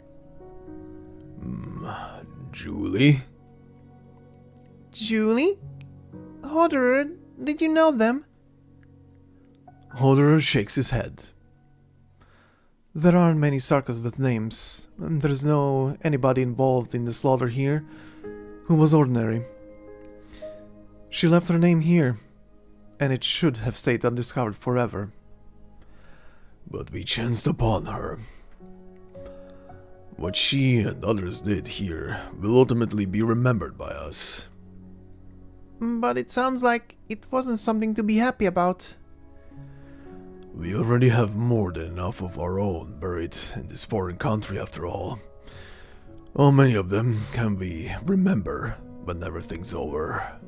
Julie? Julie? Hodderer, did you know them? Hodderer shakes his head. There aren't many Sarkas with names, and there's no anybody involved in the slaughter here who was ordinary. She left her name here, and it should have stayed undiscovered forever. But we chanced upon her. What she and others did here will ultimately be remembered by us. But it sounds like it wasn't something to be happy about. We already have more than enough of our own buried in this foreign country after all. How many of them can we remember when everything's over?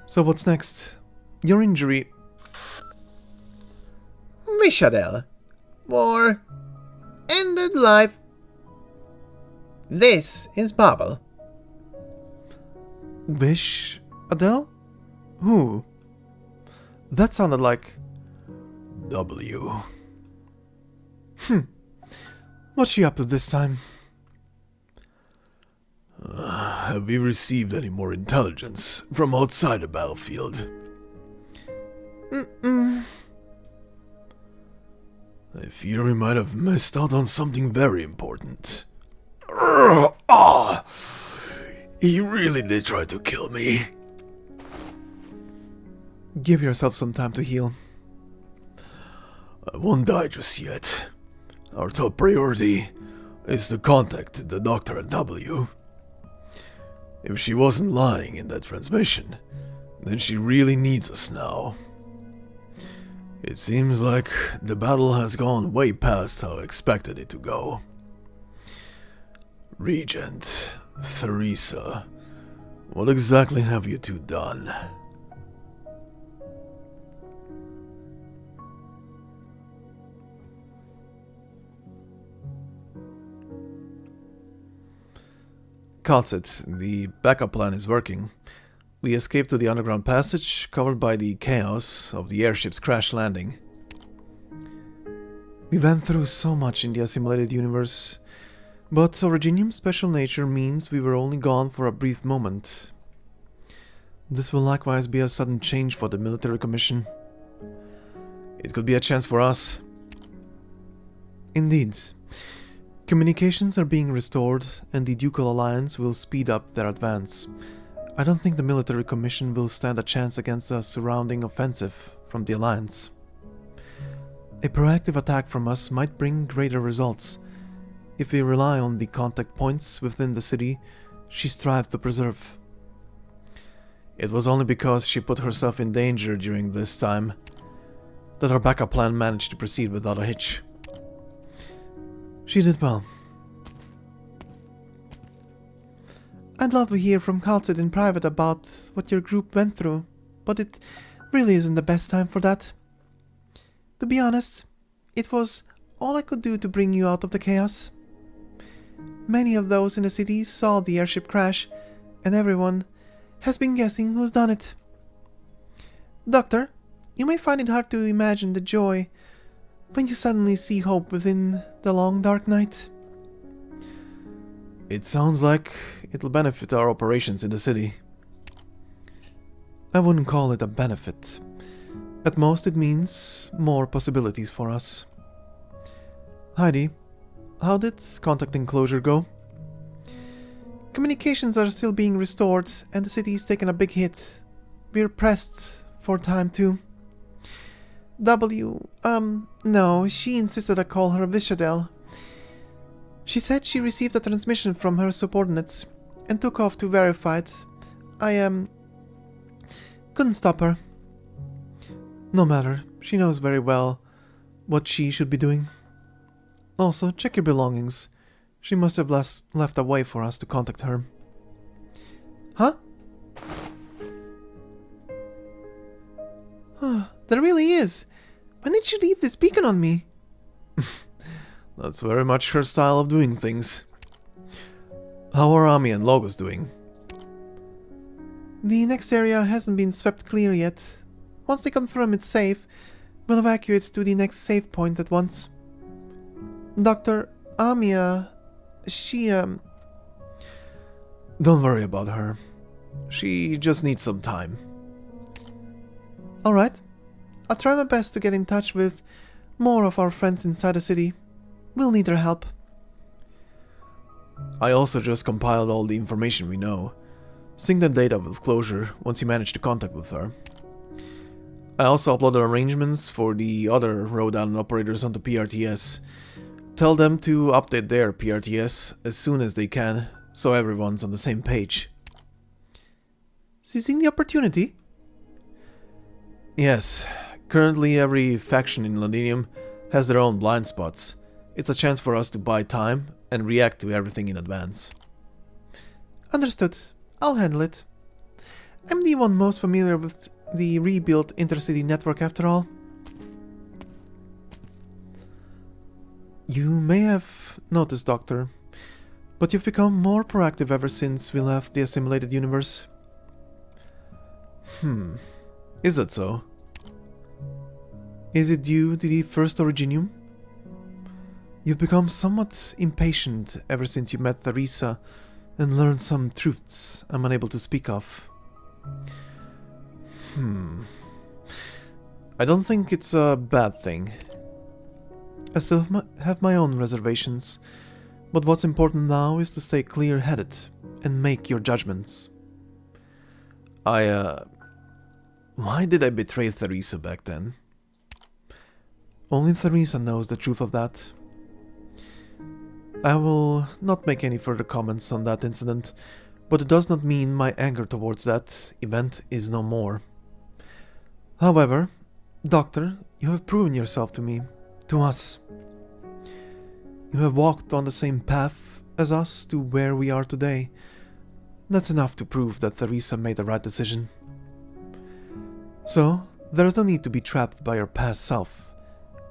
So what's next? Your injury... Vishadel. War. Ended life. This is Babel. Vish? Adele? Who? That sounded like... W. What's she up to this time? Have we received any more intelligence from outside the battlefield? Mm-mm. I fear we might have missed out on something very important. He really did try to kill me. Give yourself some time to heal. I won't die just yet. Our top priority is to contact the doctor at W. If she wasn't lying in that transmission, then she really needs us now. It seems like the battle has gone way past how I expected it to go. Regent, Theresa, what exactly have you two done? Calcit, the backup plan is working. We escaped to the underground passage, covered by the chaos of the airship's crash landing. We went through so much in the assimilated universe, but Originium's special nature means we were only gone for a brief moment. This will likewise be a sudden change for the military commission. It could be a chance for us. Indeed. Communications are being restored, and the Ducal Alliance will speed up their advance. I don't think the military commission will stand a chance against a surrounding offensive from the Alliance. A proactive attack from us might bring greater results. If we rely on the contact points within the city she strived to preserve. It was only because she put herself in danger during this time that our backup plan managed to proceed without a hitch. She did well. I'd love to hear from Calcit in private about what your group went through, but it really isn't the best time for that. To be honest, it was all I could do to bring you out of the chaos. Many of those in the city saw the airship crash, and everyone has been guessing who's done it. Doctor, you may find it hard to imagine the joy when you suddenly see hope within the long dark night. It sounds like it'll benefit our operations in the city. I wouldn't call it a benefit. At most it means more possibilities for us. Heidi, how did contact enclosure go? Communications are still being restored and the city's taken a big hit. We're pressed for time too. No, she insisted I call her Vishadel. She said she received a transmission from her subordinates and took off to verify it. I, couldn't stop her. No matter, she knows very well what she should be doing. Also, check your belongings. She must have left a way for us to contact her. Huh? There really is. When did she leave this beacon on me? That's very much her style of doing things. How are Amiya and Logos doing? The next area hasn't been swept clear yet. Once they confirm it's safe, we'll evacuate to the next save point at once. Dr. Amiya, she, Don't worry about her. She just needs some time. Alright. I'll try my best to get in touch with more of our friends inside the city. We'll need their help. I also just compiled all the information we know. Sync the data with Closure once you manage to contact with her. I also uploaded arrangements for the other Rhode Island operators onto PRTS. Tell them to update their PRTS as soon as they can, so everyone's on the same page. Seizing the opportunity? Yes, currently every faction in Londinium has their own blind spots. It's a chance for us to buy time and react to everything in advance. Understood. I'll handle it. I'm the one most familiar with the rebuilt intercity network after all. You may have noticed, Doctor, but you've become more proactive ever since we left the assimilated universe. Is that so? Is it due to the first Originium? You've become somewhat impatient ever since you met Theresa and learned some truths I'm unable to speak of. I don't think it's a bad thing. I still have my own reservations, but what's important now is to stay clear-headed and make your judgments. Why did I betray Theresa back then? Only Theresa knows the truth of that. I will not make any further comments on that incident, but it does not mean my anger towards that event is no more. However, Doctor, you have proven yourself to me, to us. You have walked on the same path as us to where we are today. That's enough to prove that Theresa made the right decision. So, there is no need to be trapped by your past self.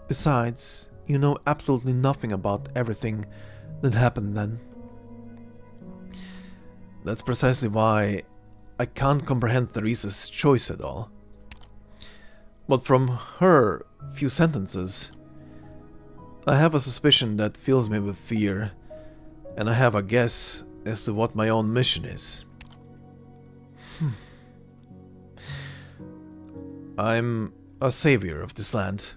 Besides, you know absolutely nothing about everything that happened then. That's precisely why I can't comprehend Theresa's choice at all. But from her few sentences, I have a suspicion that fills me with fear, and I have a guess as to what my own mission is. I'm a savior of this land.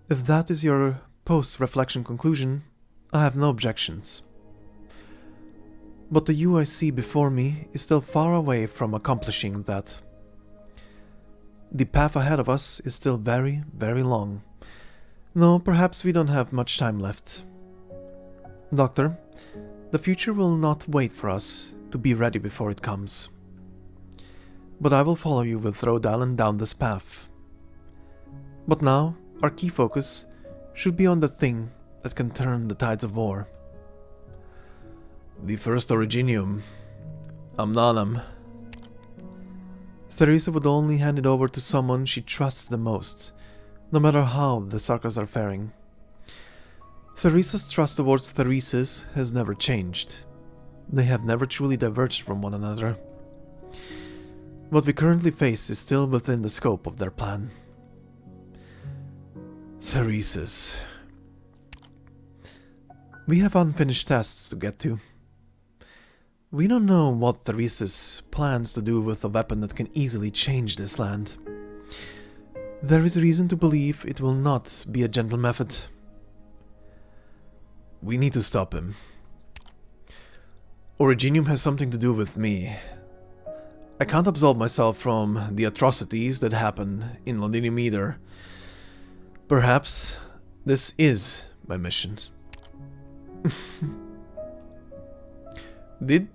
If that is your post-reflection conclusion, I have no objections. But the you I see before me is still far away from accomplishing that. The path ahead of us is still very, very long. No, perhaps we don't have much time left. Doctor, the future will not wait for us to be ready before it comes. But I will follow you with Rhode Island down this path. But now, our key focus should be on the thing that can turn the tides of war. The first Originium. Amnanam. Theresa would only hand it over to someone she trusts the most, no matter how the Sarkas are faring. Theresa's trust towards Theresa's has never changed. They have never truly diverged from one another. What we currently face is still within the scope of their plan. Theresa's. We have unfinished tasks to get to. We don't know what Theresa's plans to do with a weapon that can easily change this land. There is reason to believe it will not be a gentle method. We need to stop him. Originium has something to do with me. I can't absolve myself from the atrocities that happen in Londinium either. Perhaps this is my mission. Did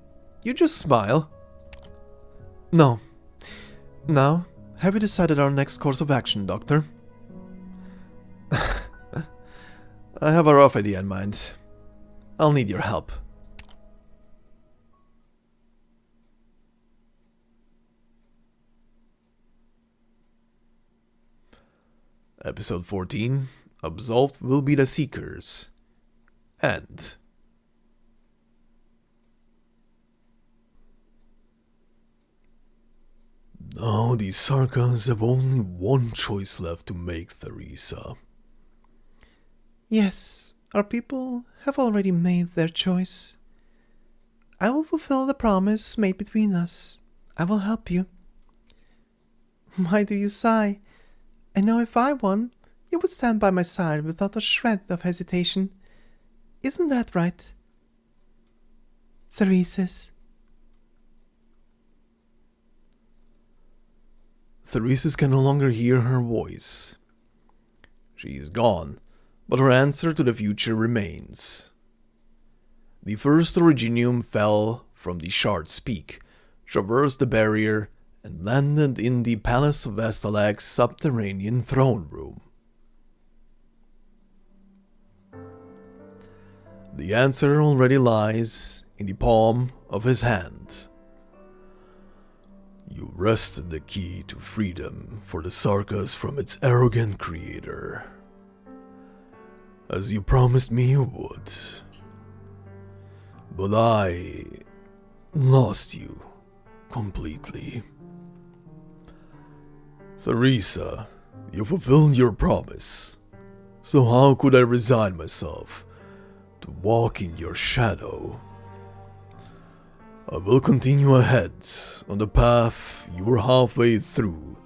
you just smile? No. Now, have you decided our next course of action, Doctor? I have a rough idea in mind. I'll need your help. Episode 14, Absolved will be the Seekers. End. Now the Sarkas have only one choice left to make, Theresa. Yes, our people have already made their choice. I will fulfill the promise made between us. I will help you. Why do you sigh? I know if I won, you would stand by my side without a shred of hesitation. Isn't that right? Theresa's. Theresa can no longer hear her voice. She is gone, but her answer to the future remains. The first Originium fell from the Shard's Peak, traversed the barrier, and landed in the Palace of Vestalag's subterranean throne room. The answer already lies in the palm of his hand. You wrested the key to freedom for the Sarkas from its arrogant creator, as you promised me you would. But I lost you completely. Theresa, you fulfilled your promise, so how could I resign myself to walk in your shadow? I will continue ahead on the path you were halfway through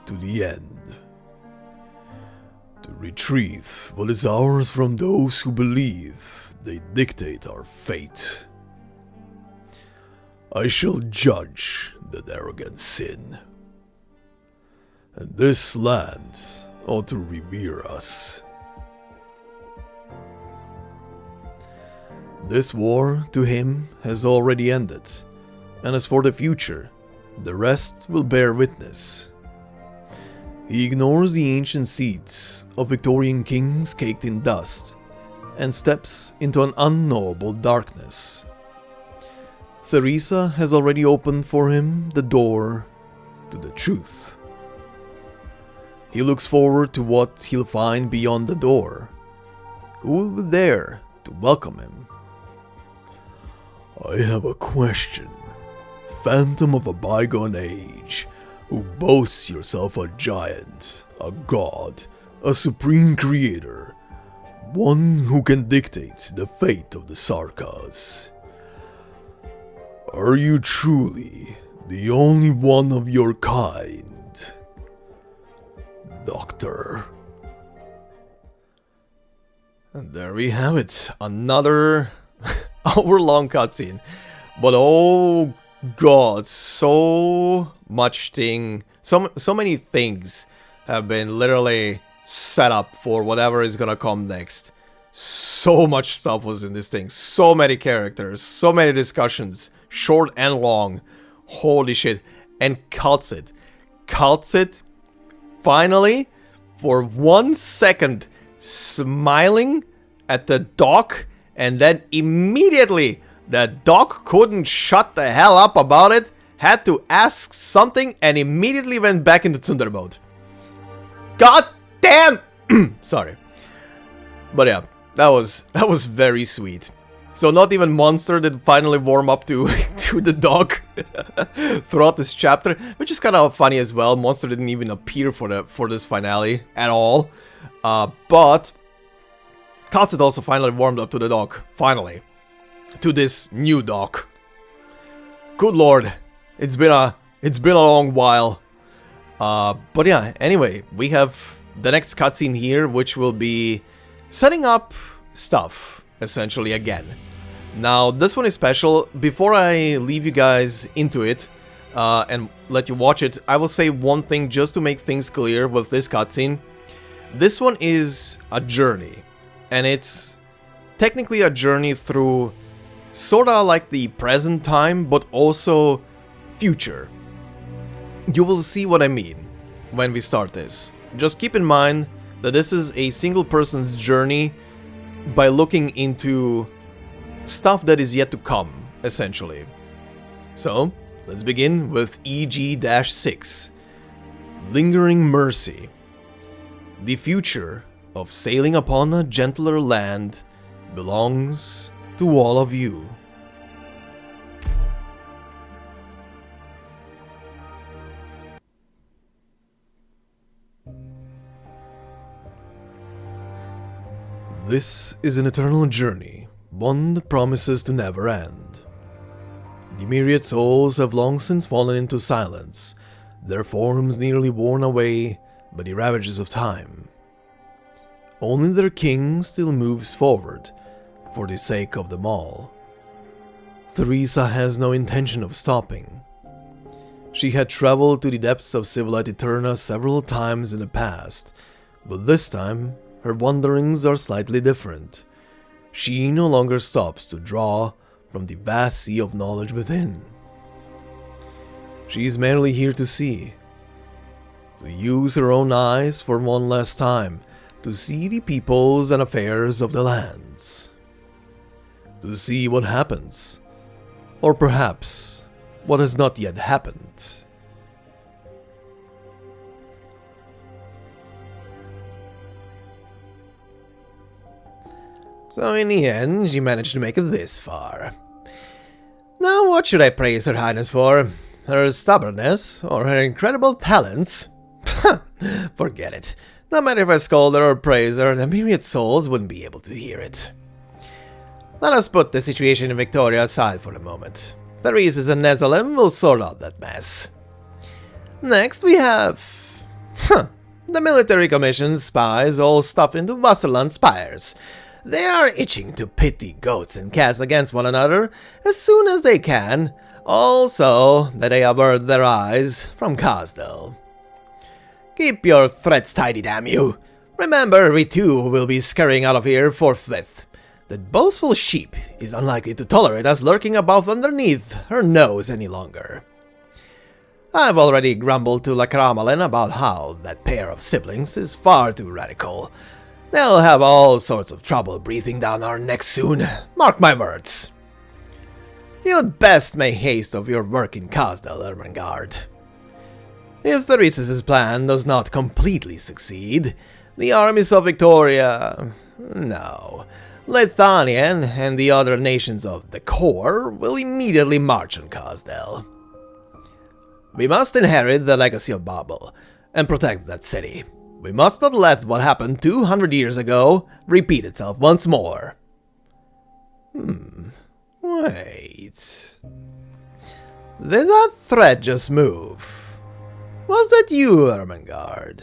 to the end, to retrieve what is ours from those who believe they dictate our fate. I shall judge that arrogant sin, and this land ought to revere us. This war, to him, has already ended, and as for the future, the rest will bear witness. He ignores the ancient seat of Victorian kings caked in dust, and steps into an unknowable darkness. Theresa has already opened for him the door to the truth. He looks forward to what he'll find beyond the door. Who will be there to welcome him? I have a question. Phantom of a bygone age, who boasts yourself a giant, a god, a supreme creator, one who can dictate the fate of the Sarkas. Are you truly the only one of your kind, Doctor? And there we have it, another hour-long cutscene. But oh god, so many things have been literally set up for whatever is gonna come next. So much stuff was in this thing, so many characters, so many discussions, short and long. Holy shit. And Kaltzit finally, for 1 second, smiling at the doc, and then immediately the doc couldn't shut the hell up about it, had to ask something, and immediately went back into Tsundere mode. God damn! Sorry. But yeah, that was very sweet. So not even Monster did finally warm up to to the dog throughout this chapter, which is kind of funny as well. Monster didn't even appear for this finale at all. But Kaltzit also finally warmed up to the dog. Finally, to this new dog. Good lord, it's been a long while. But yeah, anyway, we have the next cutscene here, which will be setting up stuff, essentially, again. Now, this one is special. Before I leave you guys into it, and let you watch it, I will say one thing just to make things clear with this cutscene. This one is a journey, and it's technically a journey through sorta like the present time, but also future. You will see what I mean when we start this. Just keep in mind that this is a single person's journey by looking into stuff that is yet to come, essentially. So, let's begin with EG-6. Lingering Mercy. The future of sailing upon a gentler land belongs to all of you. This is an eternal journey, one that promises to never end. The myriad souls have long since fallen into silence, their forms nearly worn away by the ravages of time. Only their king still moves forward, for the sake of them all. Theresa has no intention of stopping. She had traveled to the depths of civilized Terra several times in the past, but this time her wanderings are slightly different. She no longer stops to draw from the vast sea of knowledge within. She is merely here to see, to use her own eyes for one last time, to see the peoples and affairs of the lands, to see what happens, or perhaps what has not yet happened. So in the end, she managed to make it this far. Now what should I praise Her Highness for? Her stubbornness, or her incredible talents? Forget it. No matter if I scold her or praise her, the myriad souls wouldn't be able to hear it. Let us put the situation in Victoria aside for a moment. Theresa and Nezalim will sort out that mess. Next we have... the military commission's spies all stuffed into Wasserland spires. They are itching to pit the goats and cats against one another as soon as they can, also that they avert their eyes from Casdell. Keep your threats tidy, damn you. Remember, we too will be scurrying out of here forthwith. That boastful sheep is unlikely to tolerate us lurking about underneath her nose any longer. I've already grumbled to Lacramalin about how that pair of siblings is far too radical. They'll have all sorts of trouble breathing down our necks soon, mark my words. You'd best make haste of your work in Casdell, Ermengarde. If Theresa's plan does not completely succeed, the armies of Victoria... no... Lithanian and the other nations of the core will immediately march on Casdell. We must inherit the legacy of Babel and protect that city. We must not let what happened 200 years ago repeat itself once more. Wait. Did that thread just move? Was that you, Ermengarde?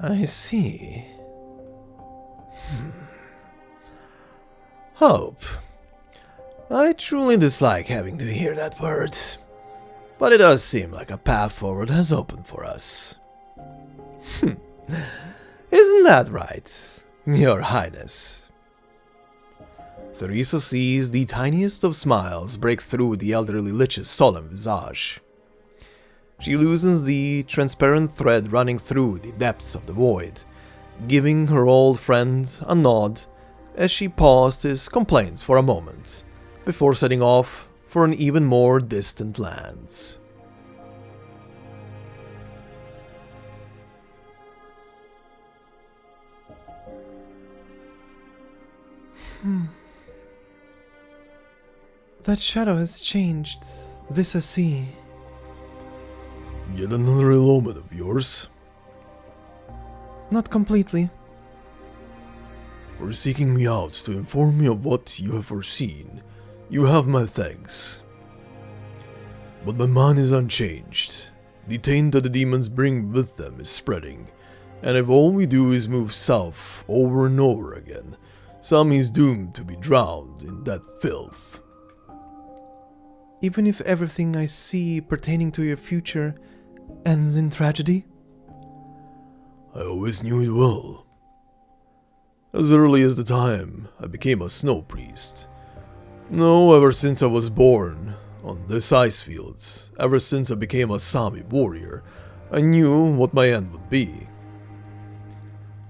I see. Hope. I truly dislike having to hear that word, but it does seem like a path forward has opened for us. Isn't that right, Your Highness? Theresa sees the tiniest of smiles break through the elderly lich's solemn visage. She loosens the transparent thread running through the depths of the void, giving her old friend a nod as she paused his complaints for a moment, before setting off for an even more distant lands. That shadow has changed. This I see. Yet another ill omen of yours. Not completely. For seeking me out to inform me of what you have foreseen, you have my thanks. But my mind is unchanged. The taint that the demons bring with them is spreading, and if all we do is move south over and over again, some is doomed to be drowned in that filth. Even if everything I see pertaining to your future ends in tragedy? I always knew it well. As early as the time I became a snow priest. No, ever since I was born on this ice field, ever since I became a Sami warrior, I knew what my end would be.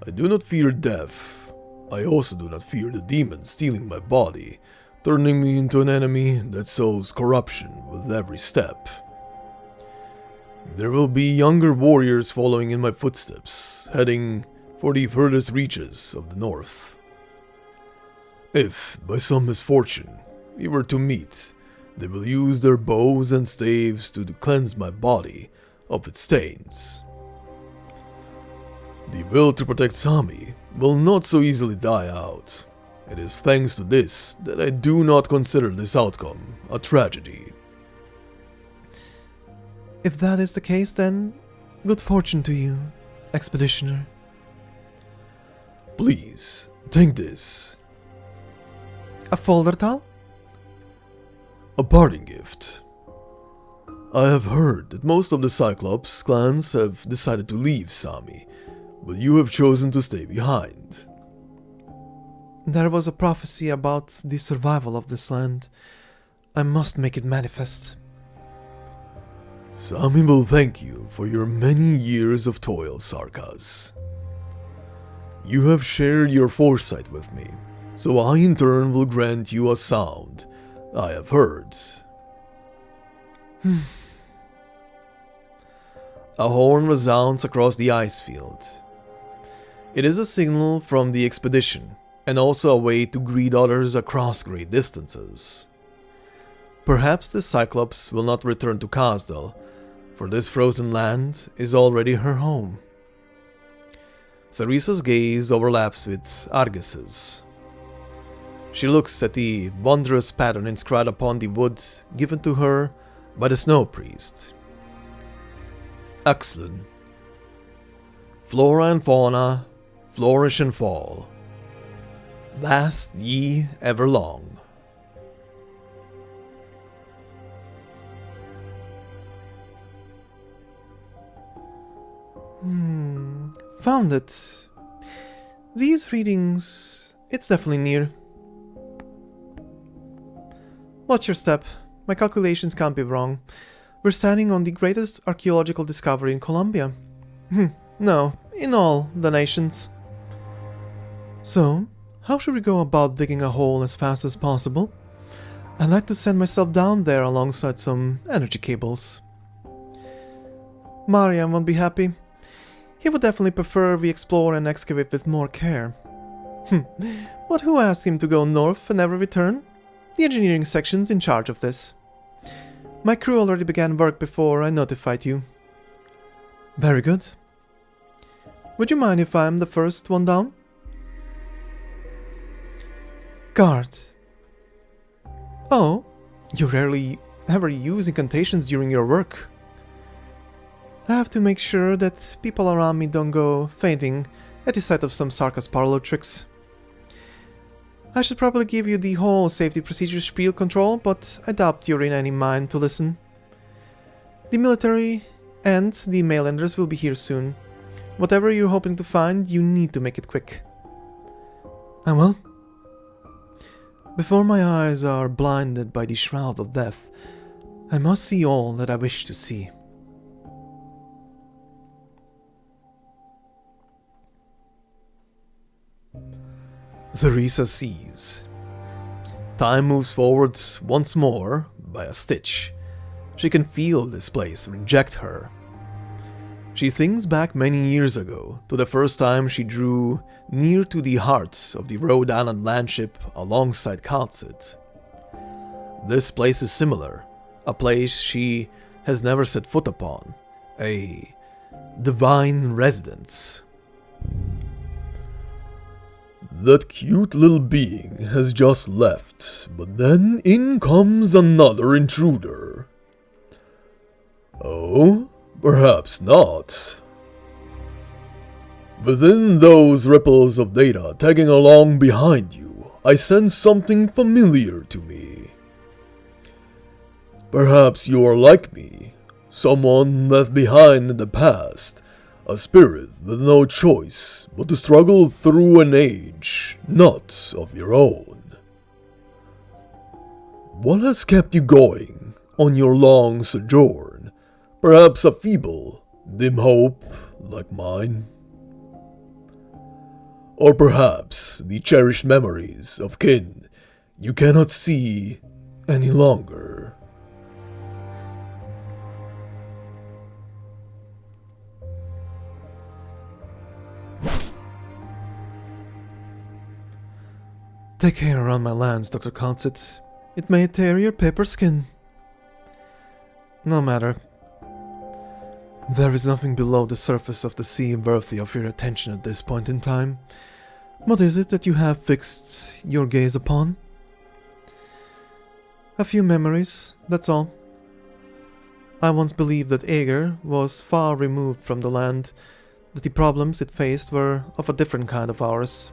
I do not fear death. I also do not fear the demons stealing my body, turning me into an enemy that sows corruption with every step. There will be younger warriors following in my footsteps, heading for the furthest reaches of the north. If, by some misfortune, we were to meet, they will use their bows and staves to cleanse my body of its stains. The will to protect Sami will not so easily die out. It is thanks to this that I do not consider this outcome a tragedy. If that is the case, then good fortune to you, Expeditioner. Please, take this. A foldertal? A parting gift. I have heard that most of the Cyclops clans have decided to leave Sami, but you have chosen to stay behind. There was a prophecy about the survival of this land. I must make it manifest. Sami will thank you for your many years of toil, Sarkas. You have shared your foresight with me, so I in turn will grant you a sound I have heard. A horn resounds across the ice field. It is a signal from the expedition, and also a way to greet others across great distances. Perhaps the Cyclops will not return to Kazdal, for this frozen land is already her home. Theresa's gaze overlaps with Argus's. She looks at the wondrous pattern inscribed upon the wood given to her by the Snow Priest. Uxlan. Flora and fauna flourish and fall. Last ye ever long. Found it. These readings, it's definitely near. Watch your step. My calculations can't be wrong. We're standing on the greatest archaeological discovery in Colombia. No, in all the nations. So, how should we go about digging a hole as fast as possible? I'd like to send myself down there alongside some energy cables. Marian won't be happy. He would definitely prefer we explore and excavate with more care. But who asked him to go north and never return? The engineering section's in charge of this. My crew already began work before I notified you. Very good. Would you mind if I'm the first one down? Guard. Oh, you rarely ever use incantations during your work. I have to make sure that people around me don't go fainting at the sight of some Sarkas parlor tricks. I should probably give you the whole safety procedure spiel, Control, but I doubt you're in any mind to listen. The military and the mainlanders will be here soon. Whatever you're hoping to find, you need to make it quick. I will. Before my eyes are blinded by the shroud of death, I must see all that I wish to see. Theresa sees. Time moves forward once more by a stitch. She can feel this place reject her. She thinks back many years ago to the first time she drew near to the heart of the Rhodes Island landship alongside Kaltsit. This place is similar, a place she has never set foot upon, a divine residence. That cute little being has just left, but then in comes another intruder. Oh, perhaps not. Within those ripples of data tagging along behind you, I sense something familiar to me. Perhaps you are like me, someone left behind in the past, a spirit with no choice but to struggle through an age not of your own. What has kept you going on your long sojourn? Perhaps a feeble, dim hope like mine? Or perhaps the cherished memories of kin you cannot see any longer? Take care around my lands, Dr. Kaltsit. It may tear your paper skin. No matter. There is nothing below the surface of the sea worthy of your attention at this point in time. What is it that you have fixed your gaze upon? A few memories, that's all. I once believed that Aegir was far removed from the land, that the problems it faced were of a different kind of ours.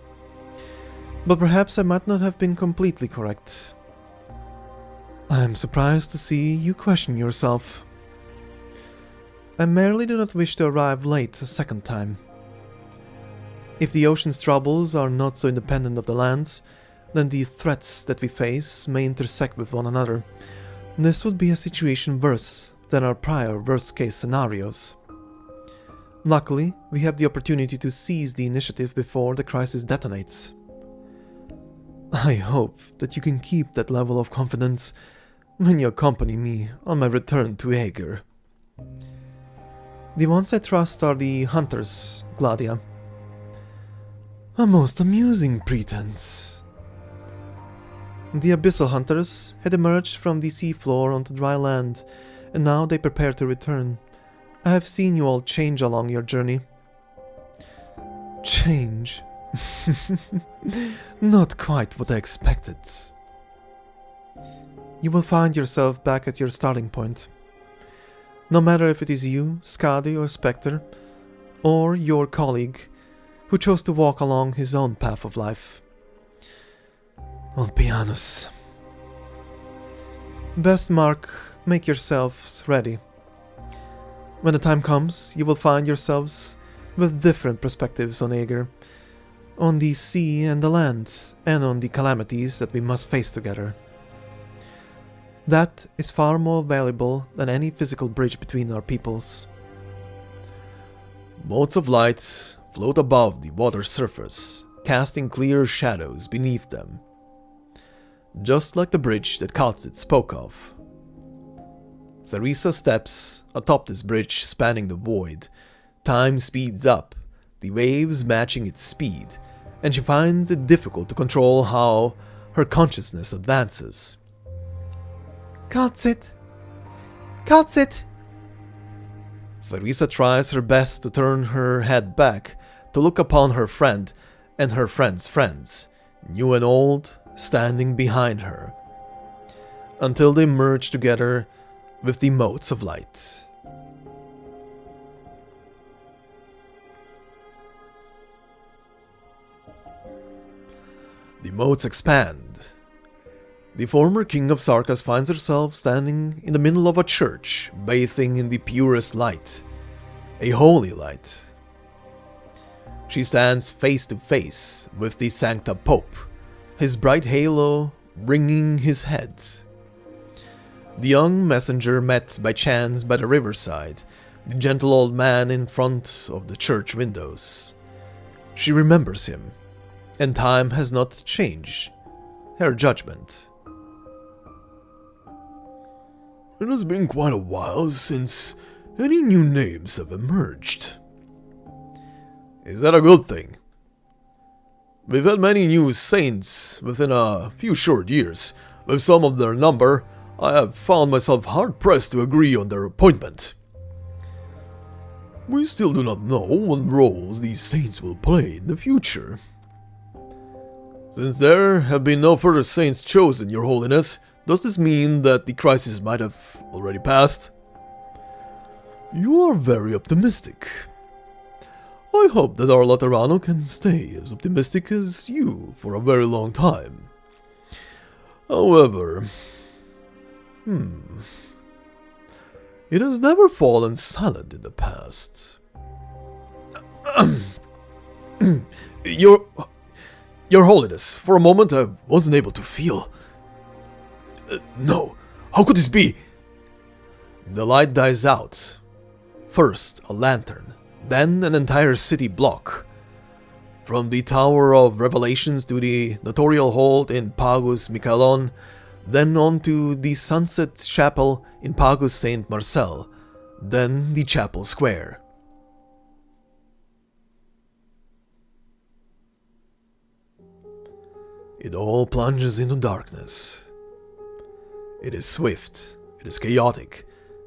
But perhaps I might not have been completely correct. I am surprised to see you question yourself. I merely do not wish to arrive late a second time. If the ocean's troubles are not so independent of the lands, then the threats that we face may intersect with one another. This would be a situation worse than our prior worst-case scenarios. Luckily, we have the opportunity to seize the initiative before the crisis detonates. I hope that you can keep that level of confidence when you accompany me on my return to Aegir. The ones I trust are the hunters, Gladia. A most amusing pretense. The abyssal hunters had emerged from the seafloor onto dry land, and now they prepare to return. I have seen you all change along your journey. Change? Not quite what I expected. You will find yourself back at your starting point. No matter if it is you, Skadi or Spectre, or your colleague, who chose to walk along his own path of life. Olpianus. Best make yourselves ready. When the time comes, you will find yourselves with different perspectives on Aegir, on the sea and the land, and on the calamities that we must face together. That is far more valuable than any physical bridge between our peoples. Motes of light float above the water surface, casting clear shadows beneath them. Just like the bridge that Kotsit spoke of. Theresa steps atop this bridge spanning the void. Time speeds up, the waves matching its speed, and she finds it difficult to control how her consciousness advances. Kotsit! Kotsit! Theresa tries her best to turn her head back to look upon her friend and her friend's friends, new and old, standing behind her, until they merge together with the motes of light. The motes expand. The former king of Sarkas finds herself standing in the middle of a church, bathing in the purest light, a holy light. She stands face to face with the Sancta Pope, his bright halo ringing his head. The young messenger met by chance by the riverside, the gentle old man in front of the church windows. She remembers him, and time has not changed her judgment. It has been quite a while since any new names have emerged. Is that a good thing? We've had many new saints within a few short years. With some of their number, I have found myself hard-pressed to agree on their appointment. We still do not know what roles these saints will play in the future. Since there have been no further saints chosen, Your Holiness, does this mean that the crisis might have already passed? You are very optimistic. I hope that our Laterano can stay as optimistic as you for a very long time. However, it has never fallen silent in the past. Your Holiness, for a moment I wasn't able to feel. No, how could this be? The light dies out. First a lantern, then an entire city block. From the Tower of Revelations to the Notorial Hold in Pagus Mikalon, then on to the Sunset Chapel in Pagus Saint Marcel, then the Chapel Square. It all plunges into darkness. It is swift, it is chaotic,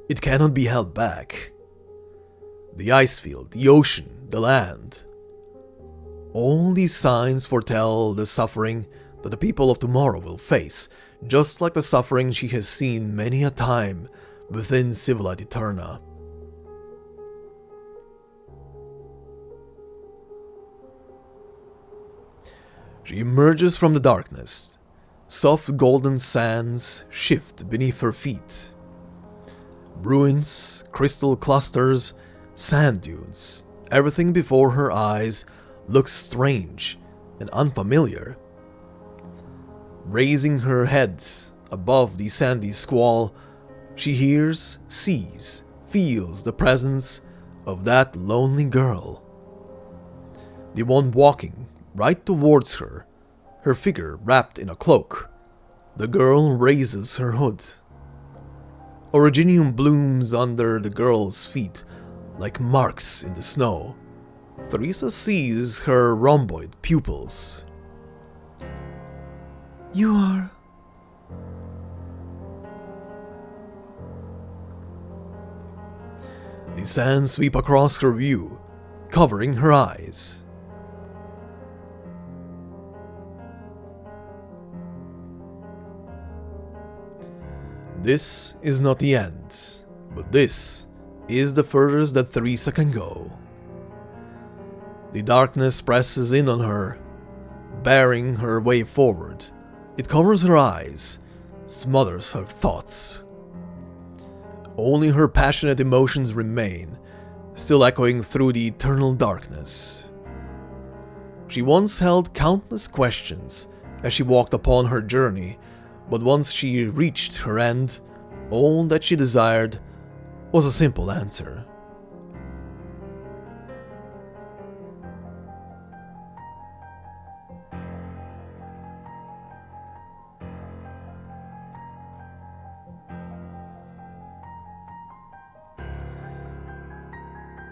it cannot be held back. the ice field, the ocean, the land. All these signs foretell the suffering that the people of tomorrow will face, just like the suffering she has seen many a time within civilized Eterna. She emerges from the darkness. Soft golden sands shift beneath her feet. Ruins, crystal clusters, sand dunes, everything before her eyes looks strange and unfamiliar. Raising her head above the sandy squall, she hears, sees, feels the presence of that lonely girl. The one walking right towards her, her figure wrapped in a cloak. The girl raises her hood. Originium blooms under the girl's feet like marks in the snow. Theresa sees her rhomboid pupils. You are... The sands sweep across her view, covering her eyes. This is not the end, but this is the furthest that Theresa can go. The darkness presses in on her, barring her way forward. It covers her eyes, smothers her thoughts. Only her passionate emotions remain, still echoing through the eternal darkness. She once held countless questions as she walked upon her journey, but once she reached her end, all that she desired was a simple answer.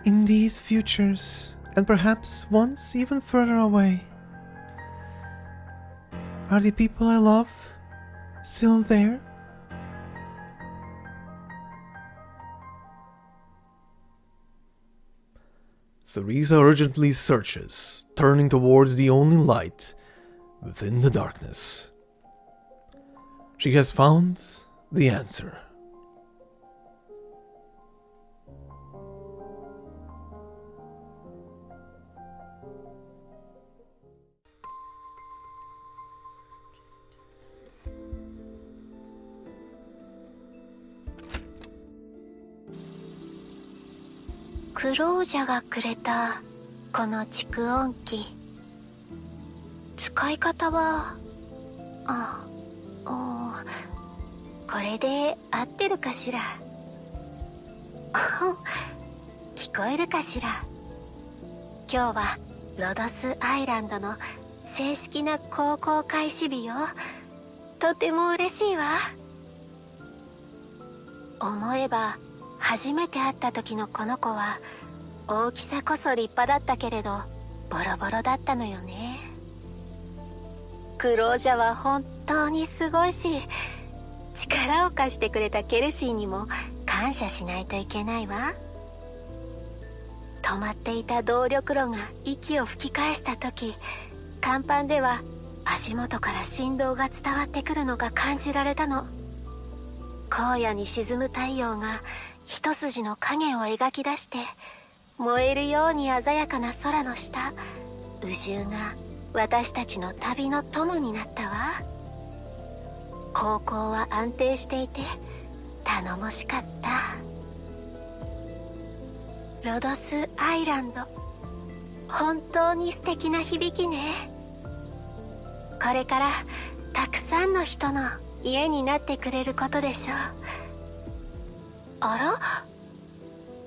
In these futures, and perhaps once even further away, are the people I love still there? Theresa urgently searches, turning towards the only light within the darkness. She has found the answer.クロージャがくれたこの蓄音機、使い方はこれで合ってるかしら。聞こえるかしら。今日はロドスアイランドの正式な航行開始日よ。とても嬉しいわ。思えば初めて会った時のこの子は大きさこそ立派だったけれどボロボロだったのよね。クロージャは本当にすごいし、力を貸してくれたケルシーにも感謝しないといけないわ。止まっていた動力炉が息を吹き返した時、甲板では足元から振動が伝わってくるのが感じられたの。荒野に沈む太陽が一筋の影を描き出して、燃えるように鮮やかな空の下、宇宙が私たちの旅の友になったわ。航行は安定していて頼もしかった。ロドスアイランド、本当に素敵な響きね。これからたくさんの人の家になってくれることでしょう。あら、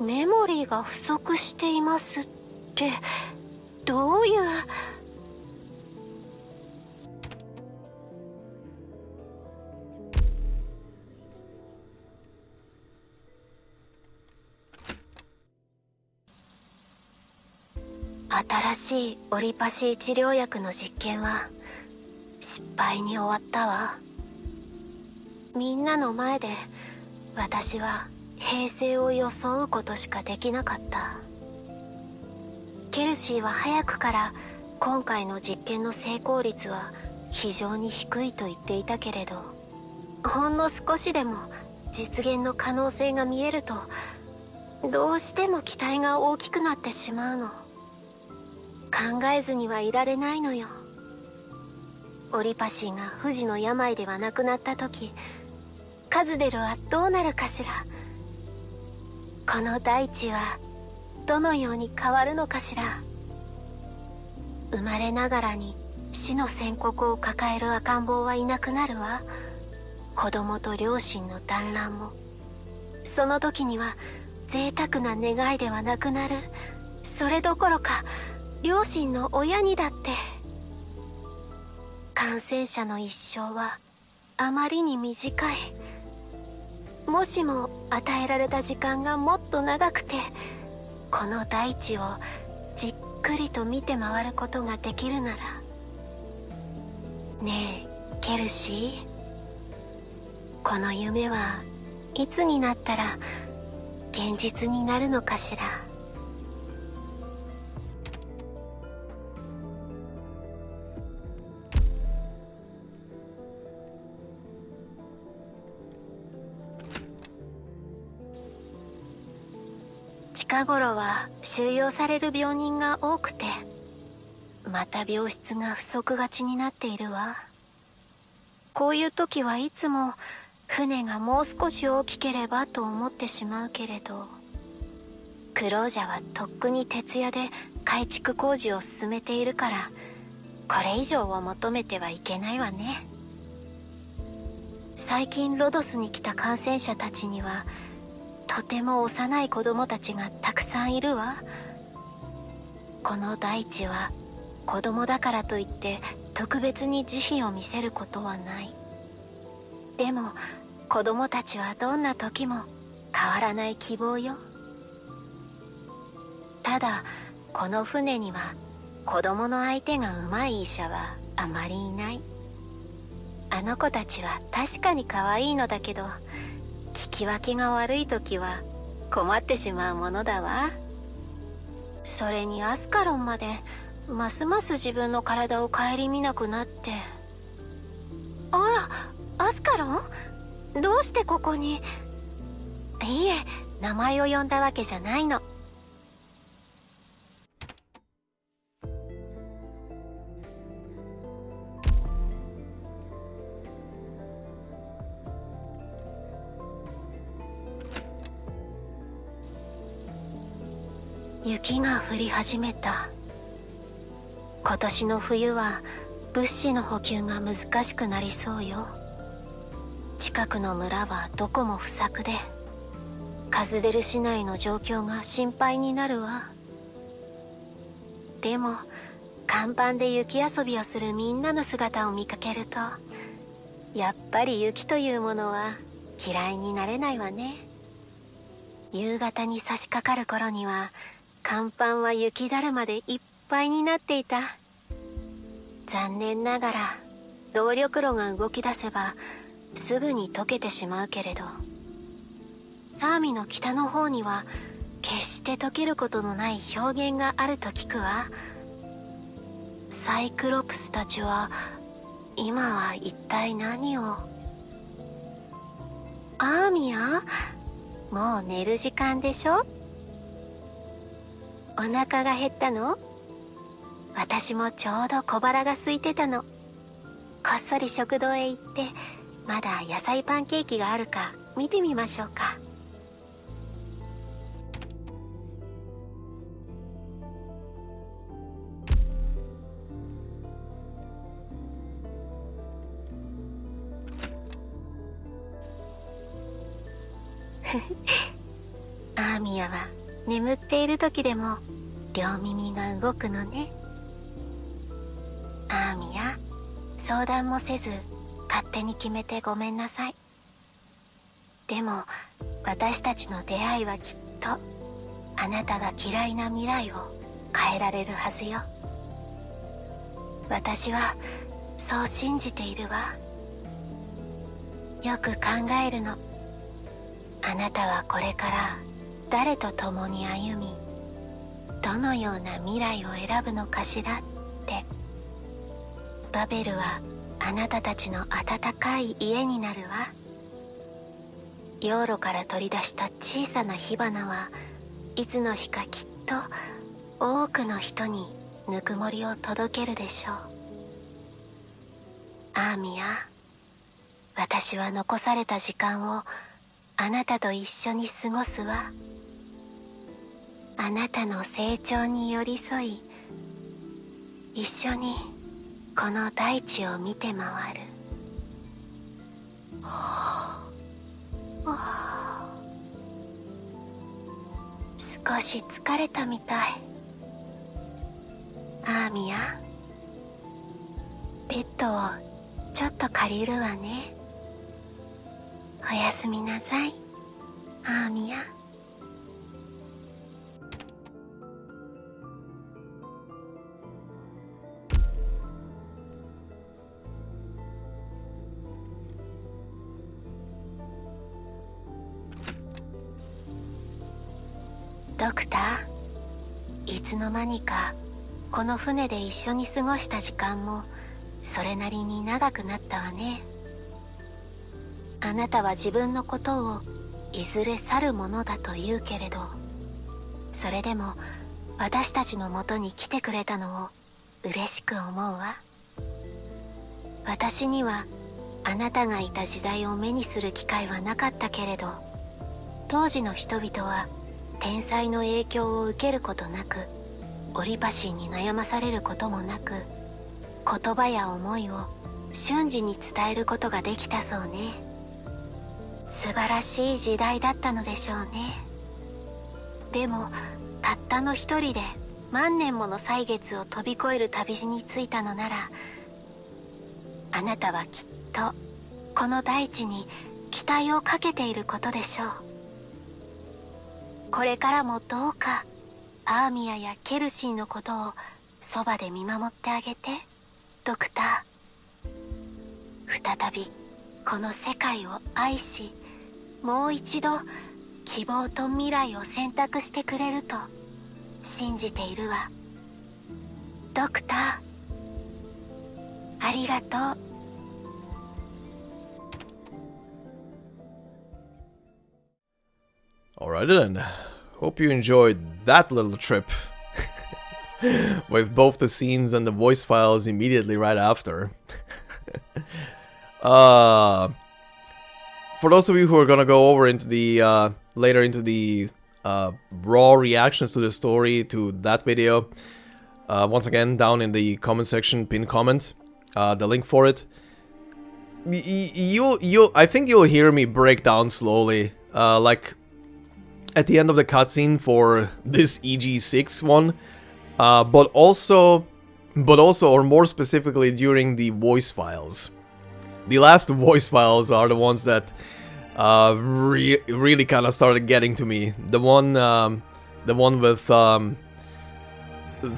メモリーが不足していますってどういう。新しいオリパシー治療薬の実験は失敗に終わったわ。みんなの前で私は平静を装うことしかできなかった。ケルシーは早くから今回の実験の成功率は非常に低いと言っていたけれど、ほんの少しでも実現の可能性が見えるとどうしても期待が大きくなってしまうの。考えずにはいられないのよ。オリパシーが不治の病ではなくなった時、カズデルはどうなるかしら。この大地はどのように変わるのかしら。生まれながらに死の宣告を抱える赤ん坊はいなくなるわ。子供と両親の団らんも。その時には贅沢な願いではなくなる。それどころか両親の親にだって。感染者の一生はあまりに短い。もしも与えられた時間がもっと長くて、この大地をじっくりと見て回ることができるなら。ねえ、ケルシー。この夢はいつになったら現実になるのかしら。近頃は収容される病人が多くて、また病室が不足がちになっているわ。こういう時はいつも船がもう少し大きければと思ってしまうけれど、クロージャはとっくに徹夜で改築工事を進めているから、これ以上を求めてはいけないわね。最近ロドスに来た感染者たちにはとても幼い子供たちがたくさんいるわ。この大地は子供だからといって特別に慈悲を見せることはない。でも子供たちはどんな時も変わらない希望よ。ただこの船には子供の相手がうまい医者はあまりいない。あの子たちは確かに可愛いのだけど、聞き分けが悪い時は困ってしまうものだわ。それにアスカロンまでますます自分の体を顧みなくなって。あら、アスカロン？どうしてここに？いいえ、名前を呼んだわけじゃないの。雪が降り始めた。今年の冬は物資の補給が難しくなりそうよ。近くの村はどこも不作で、カズデル市内の状況が心配になるわ。でも甲板で雪遊びをするみんなの姿を見かけると、やっぱり雪というものは嫌いになれないわね。夕方に差し掛かる頃には甲板は雪だるまでいっぱいになっていた。残念ながら動力炉が動き出せばすぐに溶けてしまうけれど、サーミの北の方には決して溶けることのない表現があると聞くわ。サイクロプスたちは今は一体何を。アーミヤ、もう寝る時間でしょ。お腹が減ったの？私もちょうど小腹が空いてたの。こっそり食堂へ行って、まだ野菜パンケーキがあるか見てみましょうか。アーミヤは眠っている時でも両耳が動くのね。アーミヤ、相談もせず勝手に決めてごめんなさい。でも私たちの出会いはきっとあなたが嫌いな未来を変えられるはずよ。私はそう信じているわ。よく考えるの。あなたはこれから誰と共に歩み、どのような未来を選ぶのかしらって。バベルはあなたたちの温かい家になるわ。養路から取り出した小さな火花はいつの日かきっと多くの人にぬくもりを届けるでしょう。アーミヤ、私は残された時間をあなたと一緒に過ごすわ。あなたの成長に寄り添い、一緒にこの大地を見て回る。少し疲れたみたい。アーミヤ、ベッドをちょっと借りるわね。おやすみなさい、アーミヤ。ドクター、いつの間にかこの船で一緒に過ごした時間もそれなりに長くなったわね。あなたは自分のことをいずれ去るものだと言うけれど、それでも私たちのもとに来てくれたのを嬉しく思うわ。私にはあなたがいた時代を目にする機会はなかったけれど、当時の人々は天災の影響を受けることなく、オリパシーに悩まされることもなく、言葉や思いを瞬時に伝えることができたそうね。素晴らしい時代だったのでしょうね。でもたったの一人で万年もの歳月を飛び越える旅路に着いたのなら、あなたはきっとこの大地に期待をかけていることでしょう。これからもどうかアーミヤやケルシーのことをそばで見守ってあげて、ドクター。再びこの世界を愛し、もう一度希望と未来を選択してくれると信じているわ。ドクター、ありがとう。Alright then, hope you enjoyed that little trip with both the scenes and the voice files immediately right after. For those of you who are gonna go over into the later into the raw reactions to the story, to that video, once again down in the comment section, pin comment, the link for it. I think you'll hear me break down slowly, like at the end of the cutscene for this EG6 one, but also, or more specifically, during the voice files. The last voice files are the ones that really kind of started getting to me. The one with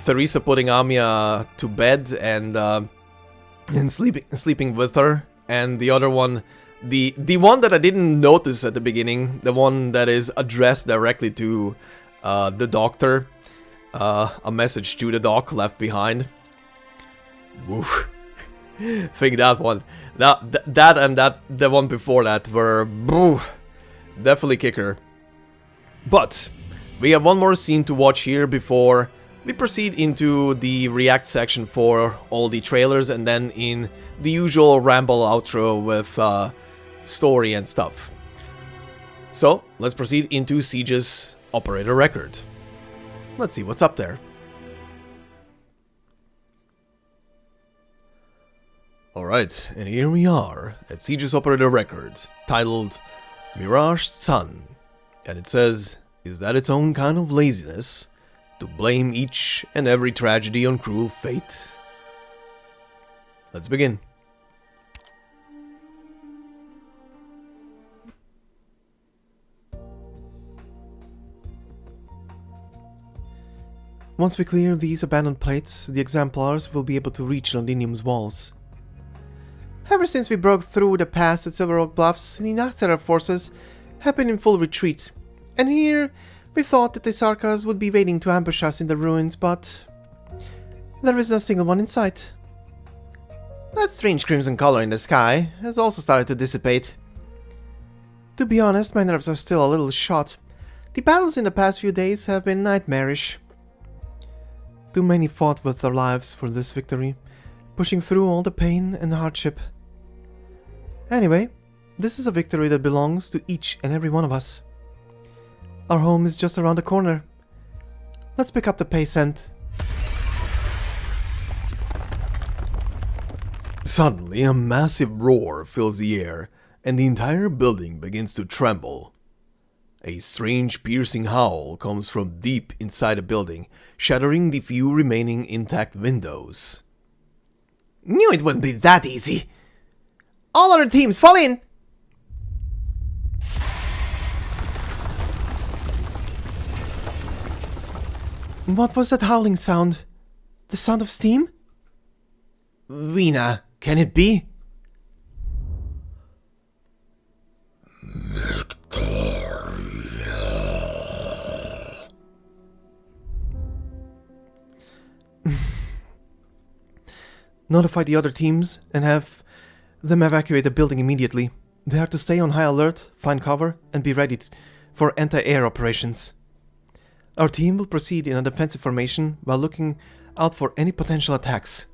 Theresa putting Amiya to bed and sleeping with her, and the other one. The one that I didn't notice at the beginning, the one that is addressed directly to the doctor, a message to the doc left behind. Oof. Think that one, that and the one before that were definitely kicker. But we have one more scene to watch here before we proceed into the react section for all the trailers, and then in the usual ramble outro with story and stuff. So, let's proceed into Siege's operator record. Let's see what's up there. Alright, and here we are at Siege's operator record, titled Mirage Sun. And it says, is that its own kind of laziness? To blame each and every tragedy on cruel fate? Let's begin. Once we clear these abandoned plates, the exemplars will be able to reach Londinium's walls. Ever since we broke through the pass at Silver Oak Bluffs, the Terra forces have been in full retreat, and here we thought that the Sarkas would be waiting to ambush us in the ruins, but there isn't a single one in sight. That strange crimson color in the sky has also started to dissipate. To be honest, my nerves are still a little shot. The battles in the past few days have been nightmarish. Too many fought with their lives for this victory, pushing through all the pain and hardship. Anyway, this is a victory that belongs to each and every one of us. Our home is just around the corner. Let's pick up the pace and... Suddenly, a massive roar fills the air, and the entire building begins to tremble. A strange piercing howl comes from deep inside the building, shattering the few remaining intact windows. Knew it wouldn't be that easy! All other teams, fall in! What was that howling sound? The sound of steam? Weena, can it be? Notify the other teams and have them evacuate the building immediately. They are to stay on high alert, find cover, and be ready for anti-air operations. Our team will proceed in a defensive formation while looking out for any potential attacks.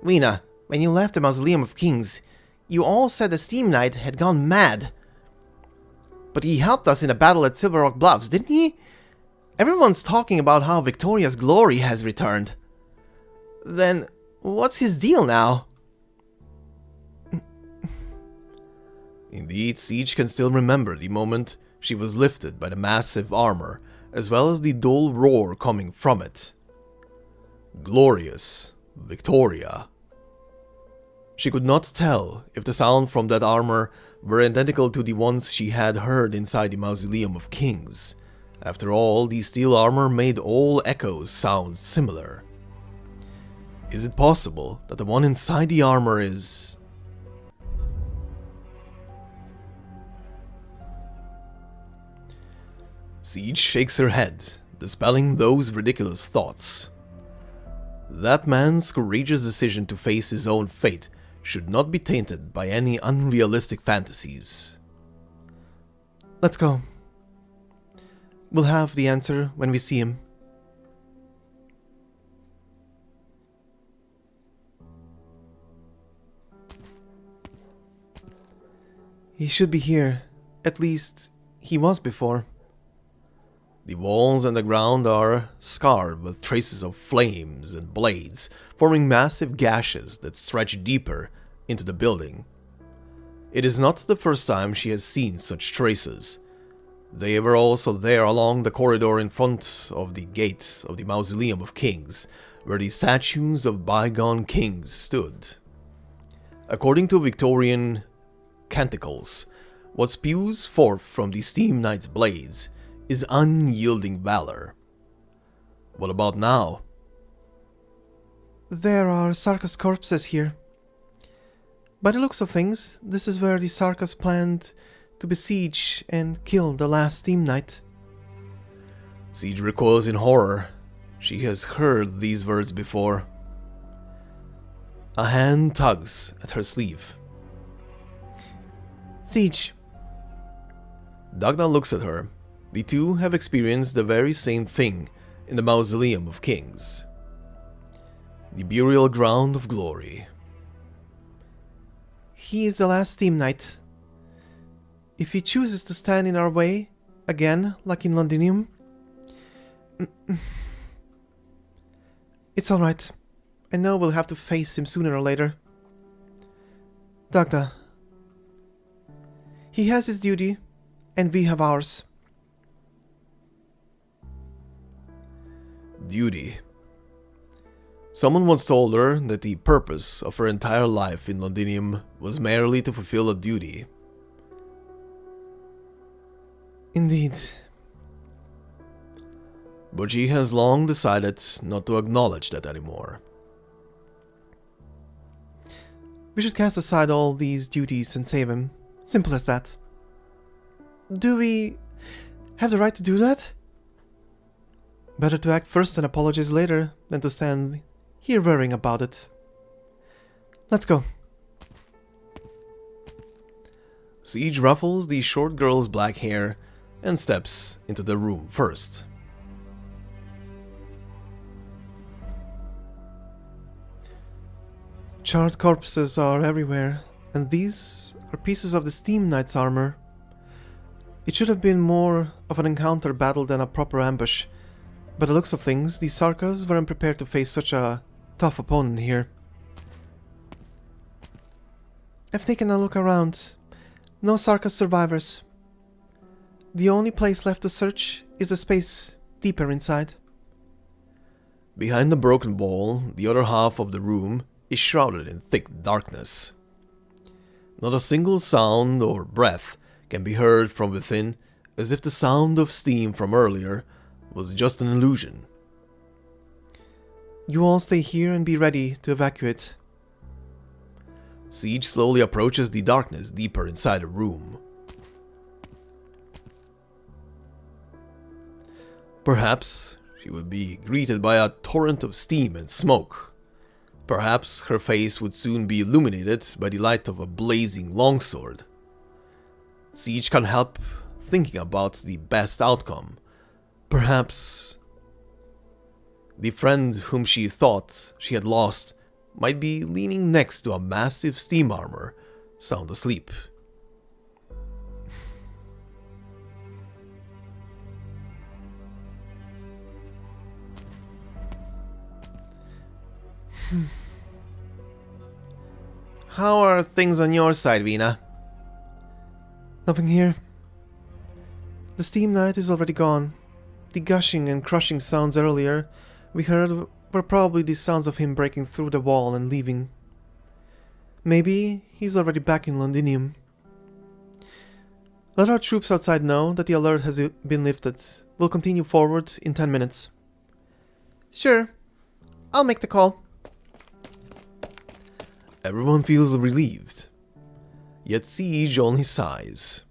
Weena, when you left the Mausoleum of Kings, you all said the Steam Knight had gone mad. But he helped us in a battle at Silver Rock Bluffs, didn't he? Everyone's talking about how Victoria's glory has returned. Then, what's his deal now? Indeed, Siege can still remember the moment she was lifted by the massive armor, as well as the dull roar coming from it. Glorious Victoria. She could not tell if the sound from that armor were identical to the ones she had heard inside the Mausoleum of Kings. After all, the steel armor made all echoes sound similar. Is it possible that the one inside the armor is... Siege shakes her head, dispelling those ridiculous thoughts. That man's courageous decision to face his own fate should not be tainted by any unrealistic fantasies. Let's go. We'll have the answer when we see him. He should be here. At least, he was before. The walls and the ground are scarred with traces of flames and blades, forming massive gashes that stretch deeper into the building. It is not the first time she has seen such traces. They were also there along the corridor in front of the gate of the Mausoleum of Kings, where the statues of bygone kings stood. According to Victorian canticles, what spews forth from the Steam Knight's blades is unyielding valor. What about now? There are Sarkas corpses here. By the looks of things, this is where the Sarkas planned to besiege and kill the last Steam Knight. Siege recoils in horror. She has heard these words before. A hand tugs at her sleeve. Siege. Dagda looks at her. The two have experienced the very same thing in the Mausoleum of Kings. The burial ground of glory. He is the last Steam Knight. If he chooses to stand in our way, again, like in Londinium... It's alright. I know we'll have to face him sooner or later. Dagda. He has his duty, and we have ours. Duty. Someone once told her that the purpose of her entire life in Londinium was merely to fulfill a duty. Indeed. But she has long decided not to acknowledge that anymore. We should cast aside all these duties and save him. Simple as that. Do we have the right to do that? Better to act first and apologize later than to stand here worrying about it. Let's go. Siege ruffles the short girl's black hair and steps into the room first. Charred corpses are everywhere, and these are pieces of the Steam Knight's armor. It should have been more of an encounter battle than a proper ambush. By the looks of things, the Sarkas weren't prepared to face such a tough opponent here. I've taken a look around. No Sarkas survivors. The only place left to search is the space deeper inside. Behind the broken wall, the other half of the room is shrouded in thick darkness. Not a single sound or breath can be heard from within, as if the sound of steam from earlier was just an illusion. You all stay here and be ready to evacuate. Siege slowly approaches the darkness deeper inside the room. Perhaps she would be greeted by a torrent of steam and smoke. Perhaps her face would soon be illuminated by the light of a blazing longsword. Siege can't help thinking about the best outcome. Perhaps the friend whom she thought she had lost might be leaning next to a massive steam armor, sound asleep. How are things on your side, Vina? Nothing here. The Steam Knight is already gone. The gushing and crushing sounds earlier we heard were probably the sounds of him breaking through the wall and leaving. Maybe he's already back in Londinium. Let our troops outside know that the alert has been lifted. We'll continue forward in 10 minutes. Sure. I'll make the call. Everyone feels relieved. Yet Siege only sighs.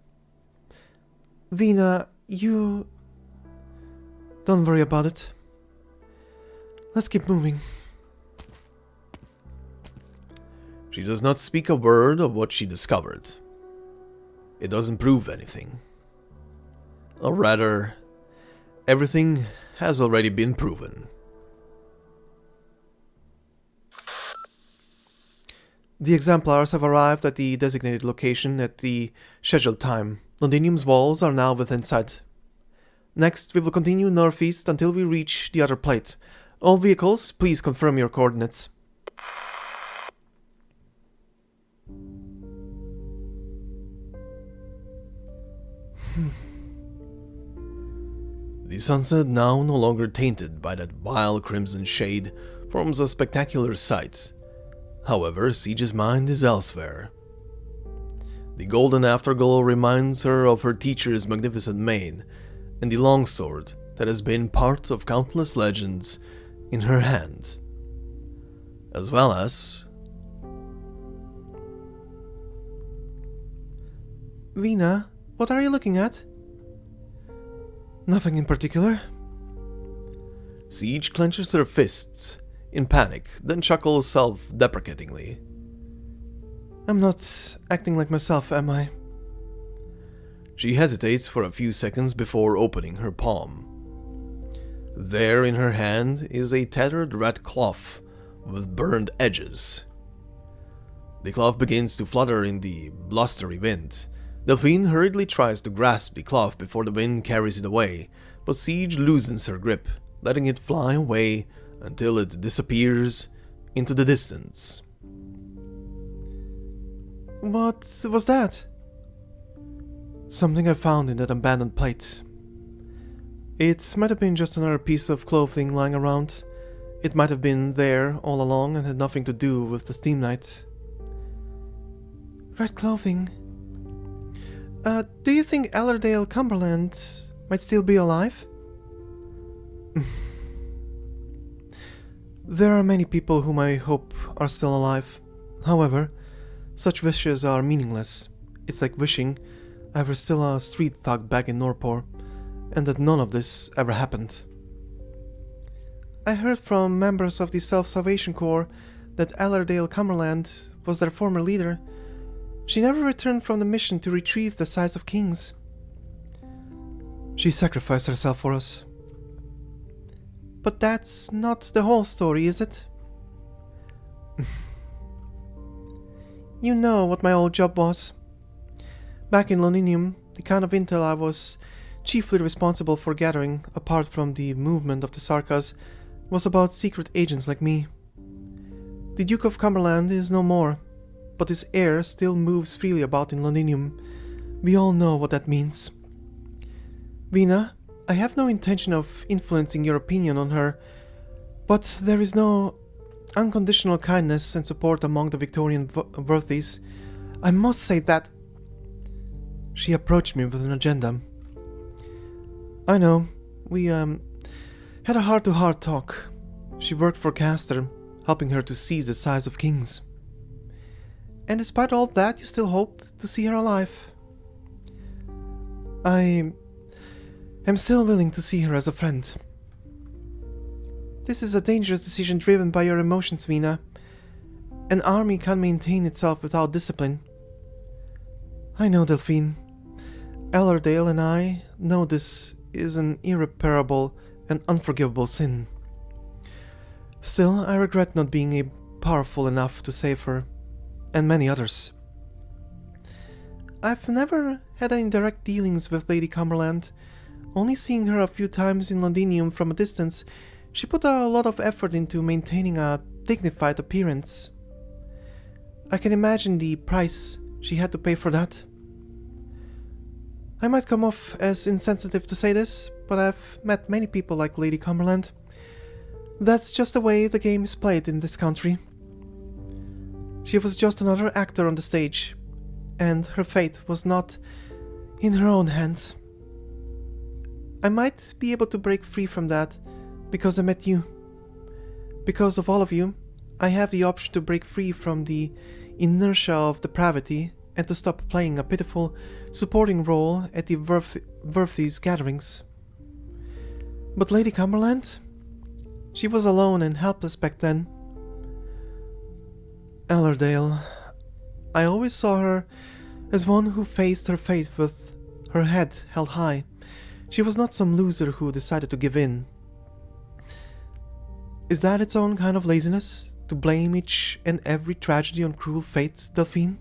Vina, you... Don't worry about it. Let's keep moving. She does not speak a word of what she discovered. It doesn't prove anything. Or rather, everything has already been proven. The exemplars have arrived at the designated location at the scheduled time. Londinium's walls are now within sight. Next, we will continue northeast until we reach the other plate. All vehicles, please confirm your coordinates. The sunset, now no longer tainted by that vile crimson shade, forms a spectacular sight. However, Siege's mind is elsewhere. The golden afterglow reminds her of her teacher's magnificent mane, and the longsword that has been part of countless legends in her hand, as well as... Vina, what are you looking at? Nothing in particular. Siege clenches her fists in panic, then chuckles self-deprecatingly. I'm not acting like myself, am I? She hesitates for a few seconds before opening her palm. There in her hand is a tattered red cloth with burned edges. The cloth begins to flutter in the blustery wind. Delphine hurriedly tries to grasp the cloth before the wind carries it away, but Siege loosens her grip, letting it fly away until it disappears into the distance. What was that? Something I found in that abandoned plate. It might have been just another piece of clothing lying around. It might have been there all along and had nothing to do with the Steam Knight. Red clothing. Do you think Allerdale Cumberland might still be alive? There are many people whom I hope are still alive. However, such wishes are meaningless. It's like wishing, I was still a street thug back in Norpor, and that none of this ever happened. I heard from members of the Self-Salvation Corps that Allerdale Cumberland was their former leader. She never returned from the mission to retrieve the Size of Kings. She sacrificed herself for us. But that's not the whole story, is it? You know what my old job was. Back in Londinium, the kind of intel I was chiefly responsible for gathering, apart from the movement of the Sarkas, was about secret agents like me. The Duke of Cumberland is no more, but his heir still moves freely about in Londinium. We all know what that means. Vina, I have no intention of influencing your opinion on her, but there is no unconditional kindness and support among the Victorian worthies. I must say that... She approached me with an agenda. I know, we had a heart-to-heart talk. She worked for Castor, helping her to seize the Size of Kings. And despite all that, you still hope to see her alive. I am still willing to see her as a friend. This is a dangerous decision driven by your emotions, Vina. An army can't maintain itself without discipline. I know, Delphine. Allerdale and I know this is an irreparable and unforgivable sin. Still, I regret not being powerful enough to save her, and many others. I've never had any direct dealings with Lady Cumberland. Only seeing her a few times in Londinium from a distance, she put a lot of effort into maintaining a dignified appearance. I can imagine the price she had to pay for that. I might come off as insensitive to say this, but I've met many people like Lady Cumberland. That's just the way the game is played in this country. She was just another actor on the stage, and her fate was not in her own hands. I might be able to break free from that because I met you. Because of all of you, I have the option to break free from the inertia of depravity and to stop playing a pitiful supporting role at the worthies' gatherings. But Lady Cumberland? She was alone and helpless back then. Allerdale, I always saw her as one who faced her fate with her head held high. She was not some loser who decided to give in. Is that its own kind of laziness, to blame each and every tragedy on cruel fate, Delphine?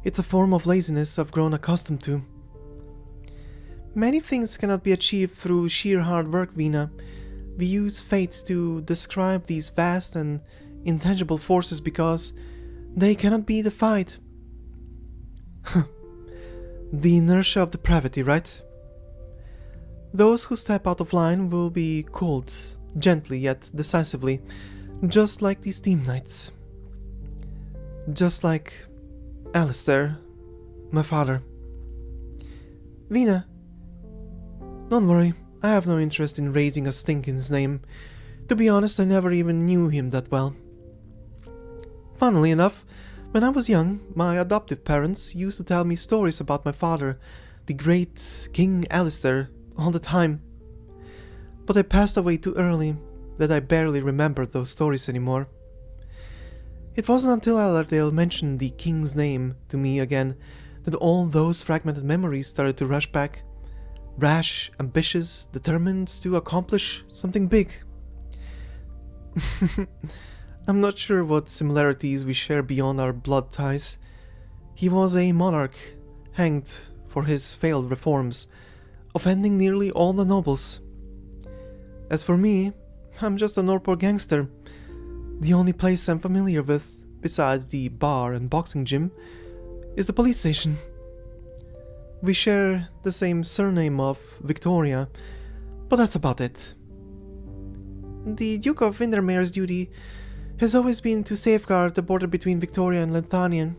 It's a form of laziness I've grown accustomed to. Many things cannot be achieved through sheer hard work, Vina. We use fate to describe these vast and intangible forces because they cannot be defied. The inertia of depravity, right? Those who step out of line will be called, gently yet decisively, just like these Steam Knights. Just like Alistair, my father. Vina, don't worry, I have no interest in raising a stink in his name. To be honest, I never even knew him that well. Funnily enough, when I was young, my adoptive parents used to tell me stories about my father, the great King Alistair, all the time. But I passed away too early that I barely remembered those stories anymore. It wasn't until Allerdale mentioned the king's name to me again that all those fragmented memories started to rush back. Rash, ambitious, determined to accomplish something big. I'm not sure what similarities we share beyond our blood ties. He was a monarch, hanged for his failed reforms, offending nearly all the nobles. As for me, I'm just a Norpor gangster. The only place I'm familiar with, besides the bar and boxing gym, is the police station. We share the same surname of Victoria, but that's about it. The Duke of Windermere's duty has always been to safeguard the border between Victoria and Londinium.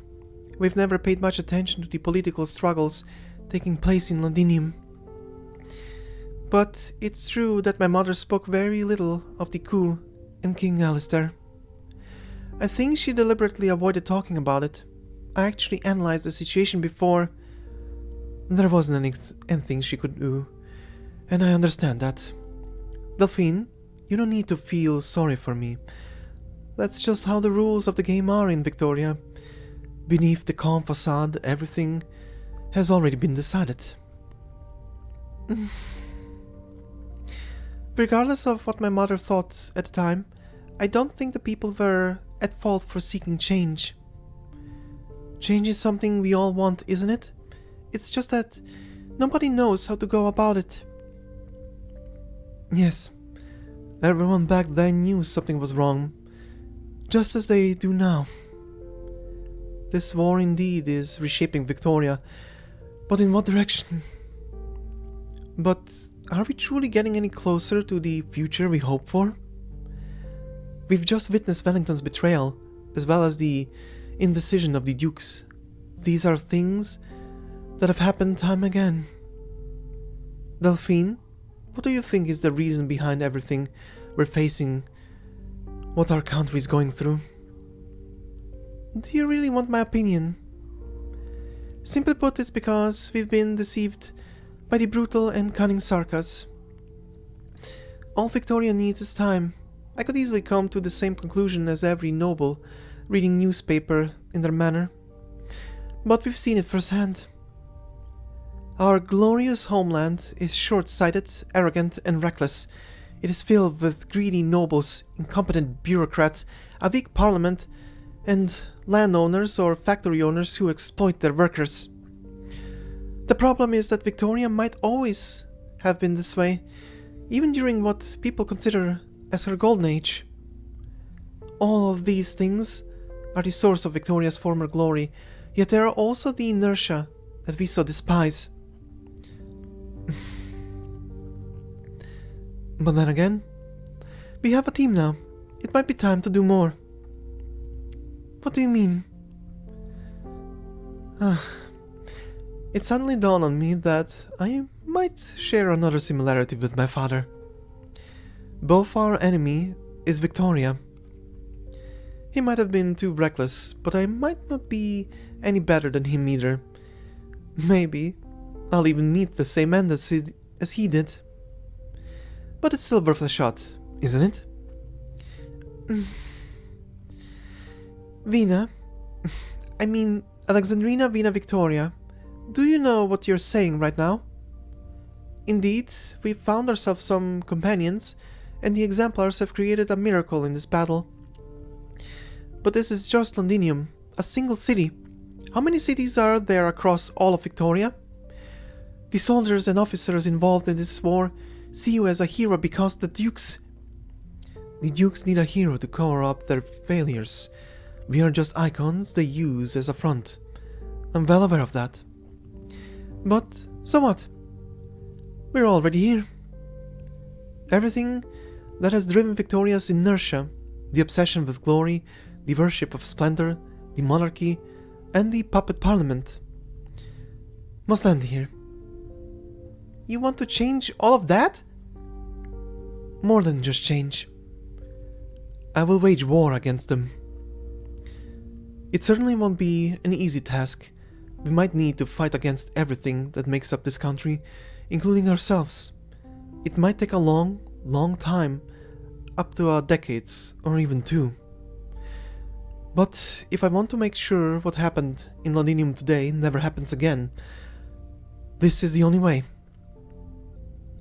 We've never paid much attention to the political struggles taking place in Londinium. But it's true that my mother spoke very little of the coup and King Alistair. I think she deliberately avoided talking about it. I actually analyzed the situation before There wasn't anything she could do, and I understand that. Delphine, you don't need to feel sorry for me. That's just how the rules of the game are in Victoria. Beneath the calm facade, everything has already been decided. Regardless of what my mother thought at the time, I don't think the people were at fault for seeking change. Change is something we all want, isn't it? It's just that nobody knows how to go about it. Yes, everyone back then knew something was wrong, just as they do now. This war indeed is reshaping Victoria, but in what direction? But are we truly getting any closer to the future we hope for? We've just witnessed Wellington's betrayal, as well as the indecision of the Dukes. These are things that have happened time again. Delphine, what do you think is the reason behind everything we're facing, what our country is going through? Do you really want my opinion? Simply put, it's because we've been deceived by the brutal and cunning Sarkas. All Victoria needs is time. I could easily come to the same conclusion as every noble reading newspaper in their manner. But we've seen it firsthand. Our glorious homeland is short-sighted, arrogant, and reckless. It is filled with greedy nobles, incompetent bureaucrats, a weak parliament, and landowners or factory owners who exploit their workers. The problem is that Victoria might always have been this way, even during what people consider as her golden age. All of these things are the source of Victoria's former glory, yet they are also the inertia that we so despise. But then again, we have a team now. It might be time to do more. What do you mean? It suddenly dawned on me that I might share another similarity with my father. Both our enemy is Victoria. He might have been too reckless, but I might not be any better than him either. Maybe I'll even meet the same end as he did. But it's still worth a shot, isn't it? Vina, I mean Alexandrina Vina Victoria, do you know what you're saying right now? Indeed, we've found ourselves some companions, and the Exemplars have created a miracle in this battle. But this is just Londinium, a single city. How many cities are there across all of Victoria? The soldiers and officers involved in this war see you as a hero because the Dukes need a hero to cover up their failures. We are just icons they use as a front. I'm well aware of that. But so what? We're already here. Everything that has driven Victoria's inertia, the obsession with glory, the worship of splendor, the monarchy, and the puppet parliament, must end here. You want to change all of that? More than just change. I will wage war against them. It certainly won't be an easy task. We might need to fight against everything that makes up this country, including ourselves. It might take a long, long time, up to a decade or even 2. But if I want to make sure what happened in Londinium today never happens again, this is the only way.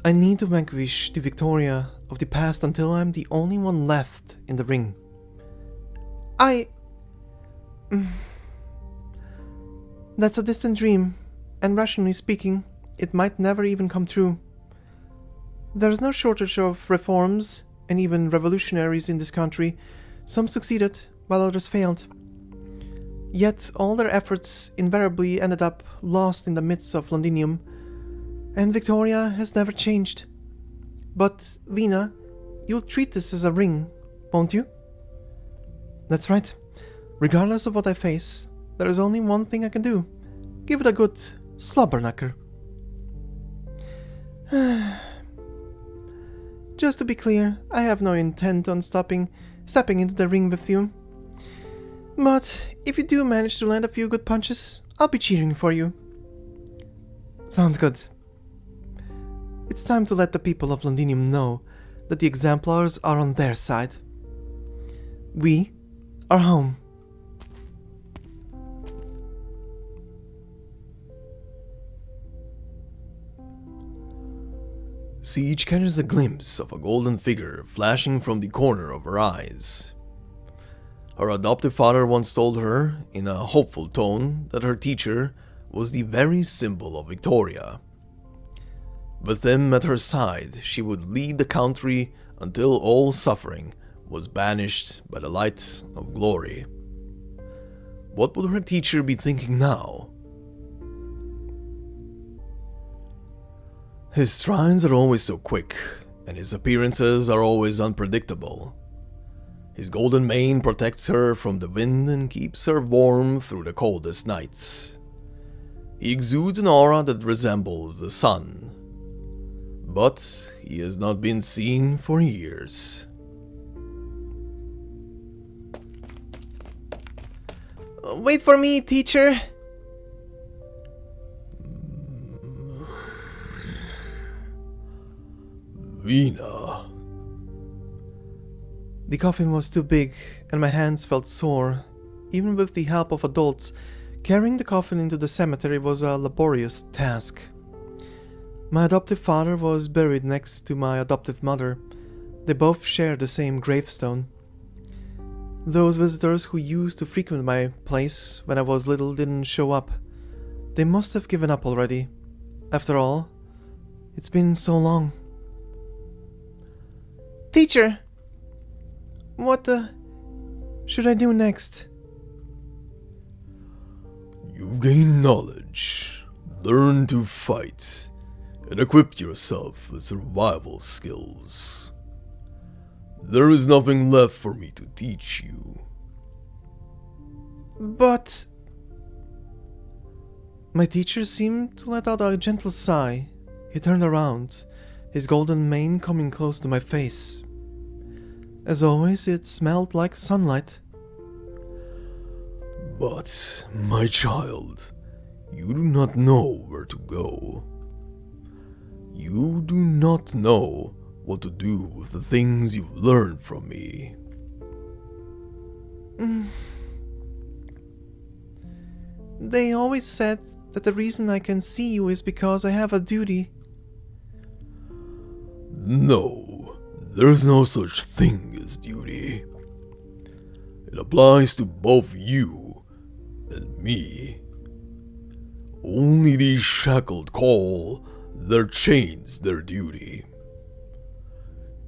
I need to vanquish the Victoria of the past until I'm the only one left in the ring. That's a distant dream, and rationally speaking, it might never even come true. There's no shortage of reforms and even revolutionaries in this country. Some succeeded, while others failed. Yet all their efforts invariably ended up lost in the midst of Londinium, and Victoria has never changed. But, Vina, you'll treat this as a ring, won't you? That's right. Regardless of what I face, there is only one thing I can do. Give it a good slobberknocker. Just to be clear, I have no intent on stepping into the ring with you. But if you do manage to land a few good punches, I'll be cheering for you. Sounds good. It's time to let the people of Londinium know that the Exemplars are on their side. We are home. Siege catches a glimpse of a golden figure flashing from the corner of her eyes. Her adoptive father once told her, in a hopeful tone, that her teacher was the very symbol of Victoria. With him at her side, she would lead the country until all suffering was banished by the light of glory. What would her teacher be thinking now? His strides are always so quick, and his appearances are always unpredictable. His golden mane protects her from the wind and keeps her warm through the coldest nights. He exudes an aura that resembles the sun, but he has not been seen for years. Wait for me, teacher! Vina. The coffin was too big, and my hands felt sore. Even with the help of adults, carrying the coffin into the cemetery was a laborious task. My adoptive father was buried next to my adoptive mother. They both shared the same gravestone. Those visitors who used to frequent my place when I was little didn't show up. They must have given up already. After all, it's been so long. Teacher! What should I do next? You've gained knowledge, learn to fight, and equip yourself with survival skills. There is nothing left for me to teach you. But... My teacher seemed to let out a gentle sigh. He turned around, his golden mane coming close to my face. As always, it smelled like sunlight. But, my child, you do not know where to go. You do not know what to do with the things you've learned from me. They always said that the reason I can see you is because I have a duty. No, there's no such thing as duty. It applies to both you and me. Only the shackled call their chains their duty.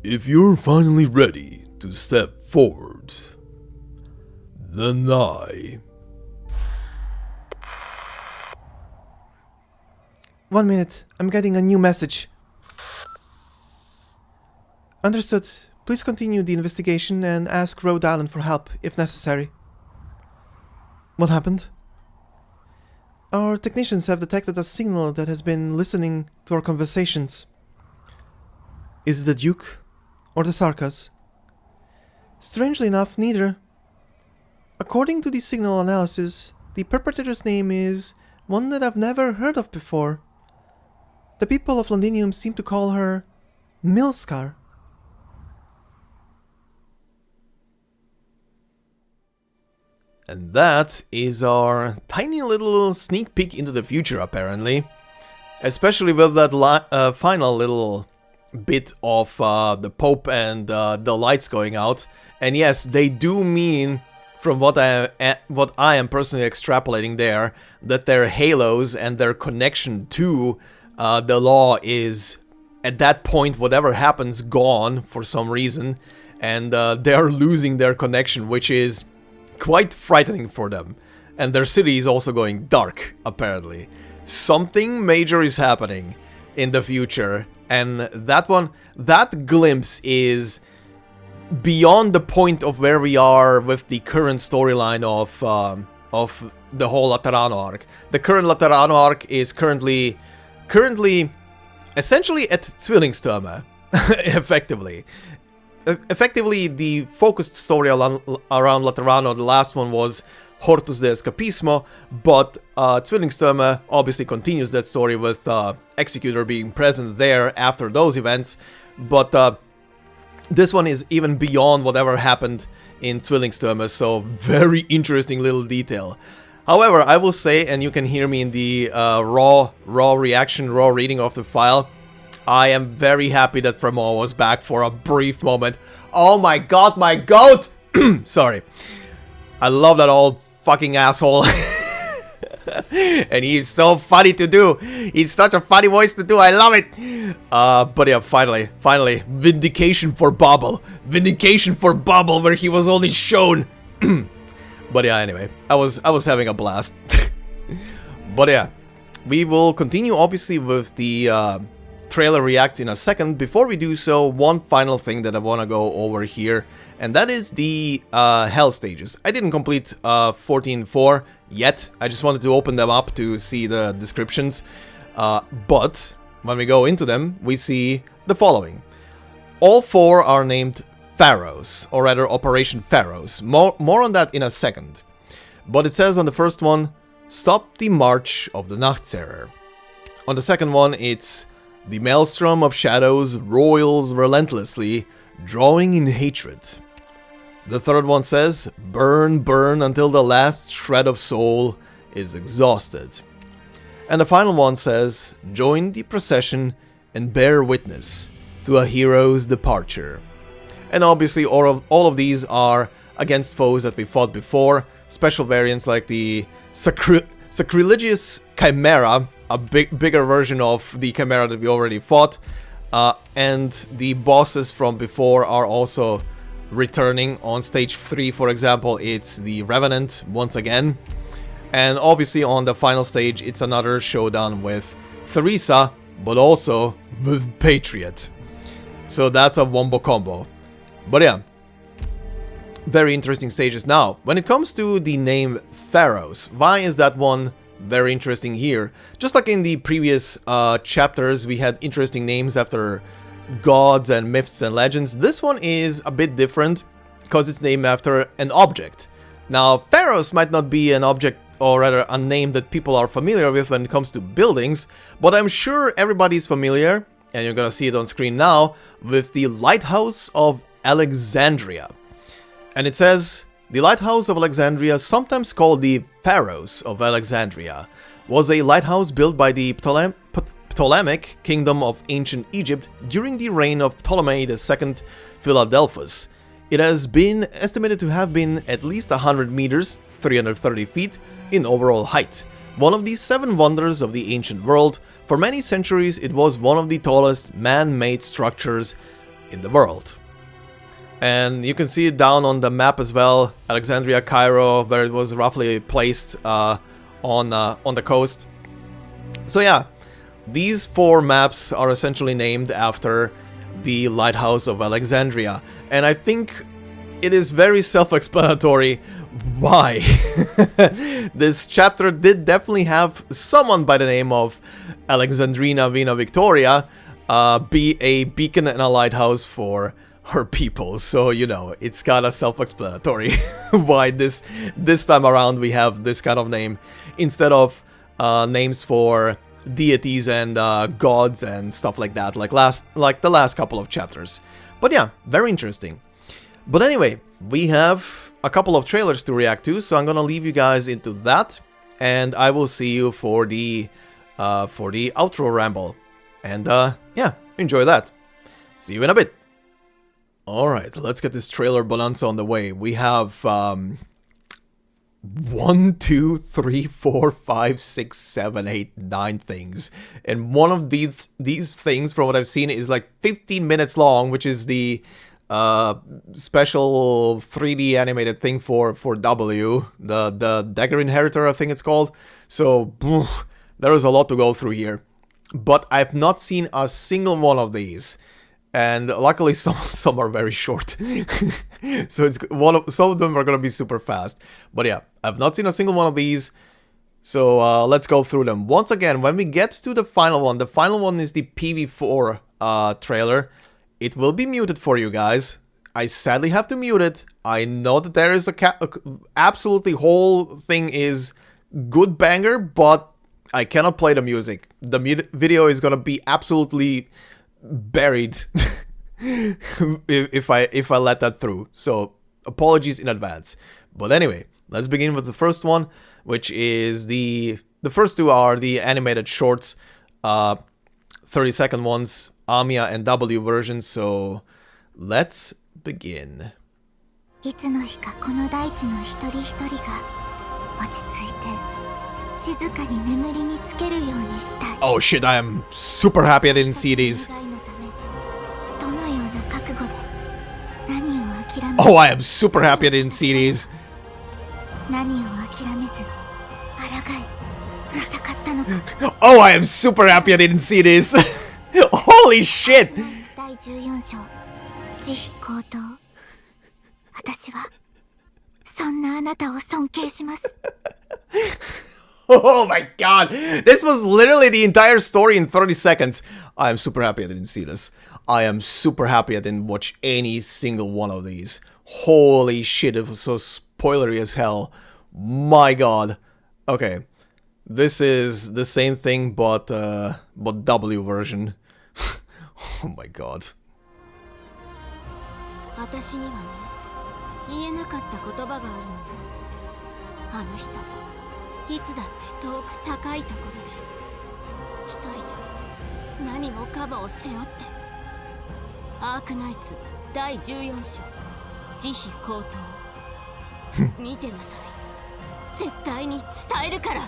If you're finally ready to step forward, then I... 1 minute, I'm getting a new message. Understood. Please continue the investigation and ask Rhodes Island for help, if necessary. What happened? Our technicians have detected a signal that has been listening to our conversations. Is it the Duke or the Sarkas? Strangely enough, neither. According to the signal analysis, the perpetrator's name is one that I've never heard of before. The people of Londinium seem to call her Milskar. And that is our tiny little sneak peek into the future, apparently. Especially with that final little bit of the Pope and the lights going out. And yes, they do mean, from what I am personally extrapolating there, that their halos and their connection to the law is, at that point, whatever happens, gone for some reason. And they're losing their connection, which is quite frightening for them. And their city is also going dark, apparently. Something major is happening in the future, and that glimpse is beyond the point of where we are with the current storyline of the whole Laterano arc. The current Laterano arc is currently essentially at Zwillingstürme, effectively. Effectively, the focused story around Laterano, the last one, was Hortus de Escapismo, but Zwillingstürme obviously continues that story with Executor being present there after those events, but this one is even beyond whatever happened in Zwillingstürme, so very interesting little detail. However, I will say, and you can hear me in the raw reaction, raw reading of the file, I am very happy that Fremont was back for a brief moment. Oh my god, my goat! Sorry. I love that old fucking asshole. And he's so funny to do. He's such a funny voice to do. I love it. But yeah, finally. Vindication for Bobble. Vindication for Bobble, where he was only shown. But yeah, anyway. I was having a blast. But yeah. We will continue, obviously, with the trailer react in a second. Before we do so, one final thing that I want to go over here, and that is the hell stages. I didn't complete 14.4 yet. I just wanted to open them up to see the descriptions. But when we go into them, we see the following. All 4 are named Pharaohs, or rather Operation Pharaohs. More on that in a second. But it says on the first one, stop the march of the Nachtseher. On the second one, it's the maelstrom of shadows roils relentlessly, drawing in hatred. The third one says, burn, burn until the last shred of soul is exhausted. And the final one says, join the procession and bear witness to a hero's departure. And obviously all of these are against foes that we fought before, special variants like the Sacrilegious Chimera, a bigger version of the Chimera that we already fought, and the bosses from before are also returning. On stage 3, for example, it's the Revenant once again, and obviously on the final stage it's another showdown with Theresa, but also with Patriot. So that's a wombo combo. But yeah, very interesting stages. Now, when it comes to the name Pharaohs, why is that one very interesting here? Just like in the previous chapters, we had interesting names after gods and myths and legends. This one is a bit different because it's named after an object. Now, Pharaohs might not be an object, or rather a name that people are familiar with when it comes to buildings, but I'm sure everybody's familiar, and you're gonna see it on screen now, with the Lighthouse of Alexandria. And it says, the Lighthouse of Alexandria, sometimes called the Pharaohs of Alexandria, was a lighthouse built by the Ptolemaic kingdom of ancient Egypt during the reign of Ptolemy II Philadelphus. It has been estimated to have been at least 100 meters, 330 feet, in overall height. One of the 7 wonders of the ancient world, for many centuries it was one of the tallest man-made structures in the world. And you can see it down on the map as well, Alexandria, Cairo, where it was roughly placed on the coast. So yeah, these 4 maps are essentially named after the Lighthouse of Alexandria. And I think it is very self-explanatory why. This chapter did definitely have someone by the name of Alexandrina Vina Victoria be a beacon and a lighthouse for her people, so you know, it's kind of self-explanatory why this time around we have this kind of name instead of names for deities and gods and stuff like that, like the last couple of chapters. But yeah, very interesting. But anyway, we have a couple of trailers to react to, so I'm gonna leave you guys into that, and I will see you for the outro ramble. And yeah, enjoy that. See you in a bit. Alright, let's get this trailer bonanza on the way. We have 1, 2, 3, 4, 5, 6, 7, 8, 9 things. And one of these things, from what I've seen, is like 15 minutes long, which is the special 3D animated thing for W, the Dagger Inheritor, I think it's called. So, there is a lot to go through here. But I've not seen a single one of these. And luckily some are very short. So it's some of them are gonna be super fast. But yeah, I've not seen a single one of these. So let's go through them. Once again, when we get to the final one is the PV4 trailer. It will be muted for you guys. I sadly have to mute it. I know that there is absolutely whole thing is good banger, but I cannot play the music. The video is gonna be absolutely buried if I let that through. So apologies in advance. But anyway, let's begin with the first one, which is the first two are the animated shorts, 30-second ones, Amiya and W versions. So let's begin. いつの日かこの大地の一人一人が落ち着いて静かに眠りにつけるようにしたい。 Oh shit, I am super happy I didn't see these. どのような覚悟で何を諦め Oh, I am super happy I didn't see these. 何を諦めず抗い戦ったのか。 Oh, I am super happy I didn't see this. Holy shit. 第14章慈悲高等。私はそんなあなたを尊敬します。 Oh my god. This was literally the entire story in 30 seconds. I am super happy I didn't see this. I am super happy I didn't watch any single one of these. Holy shit, it was so spoilery as hell. My god. Okay. This is the same thing but W version. Oh my god. 私にはね、言えなかった言葉があるのよ。あの人、いつだって遠く高いところで一人で何もかもを背負って。アークナイツ第14章慈悲高等。見てなさい。絶対に伝えるから。あ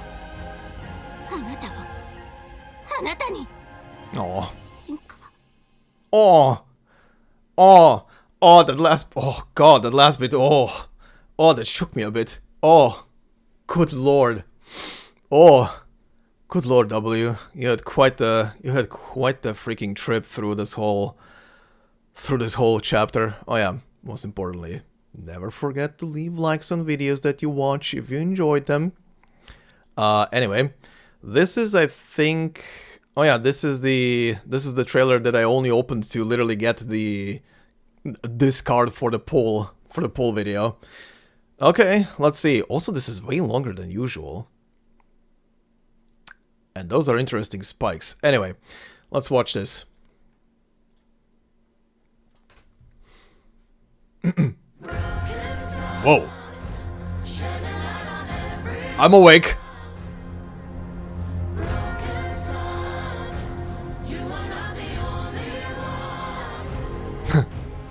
なたはあなたに。 Oh. Oh. Oh. Oh, that last... Oh, God, that last bit. Oh. Oh, that shook me a bit. Oh. Good lord. Oh. Good lord, W. You had quite the freaking trip through this whole chapter. Oh yeah, most importantly, never forget to leave likes on videos that you watch if you enjoyed them. Anyway, this is, I think... Oh yeah, this is the trailer that I only opened to literally get this card for the poll video. Okay, let's see. Also, this is way longer than usual. And those are interesting spikes. Anyway, let's watch this. Whoa. I'm awake.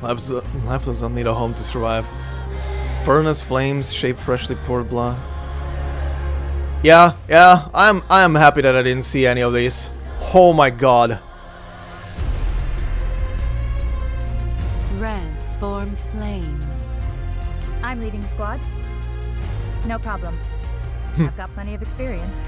Life doesn't need a home to survive. Furnace, flames, shape freshly poured blood. Yeah, I am happy that I didn't see any of these. Oh my god. Transform flame. I'm leading the squad. No problem. I've got plenty of experience.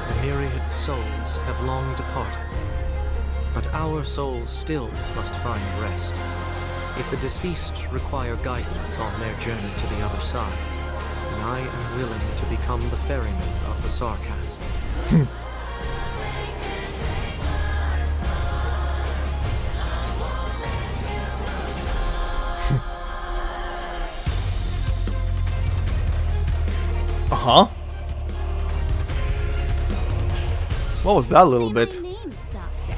The myriad souls have long departed, but our souls still must find rest. If the deceased require guidance on their journey to the other side, then I am willing to become the ferryman of the sarcasm. Uh-huh. What was that little bit? Name, Doctor.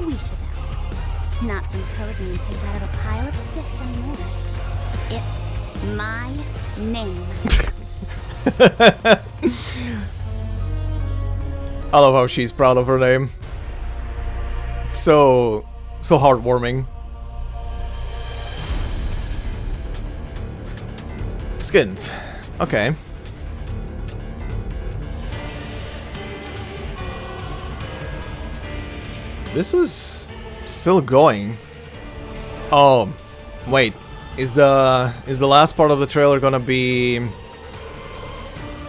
We should have. Not some code name picked out of a pile of sticks anymore. It's my name. I love how she's proud of her name. So heartwarming. Skins. Okay. This is still going. Oh, wait. Is the last part of the trailer gonna be?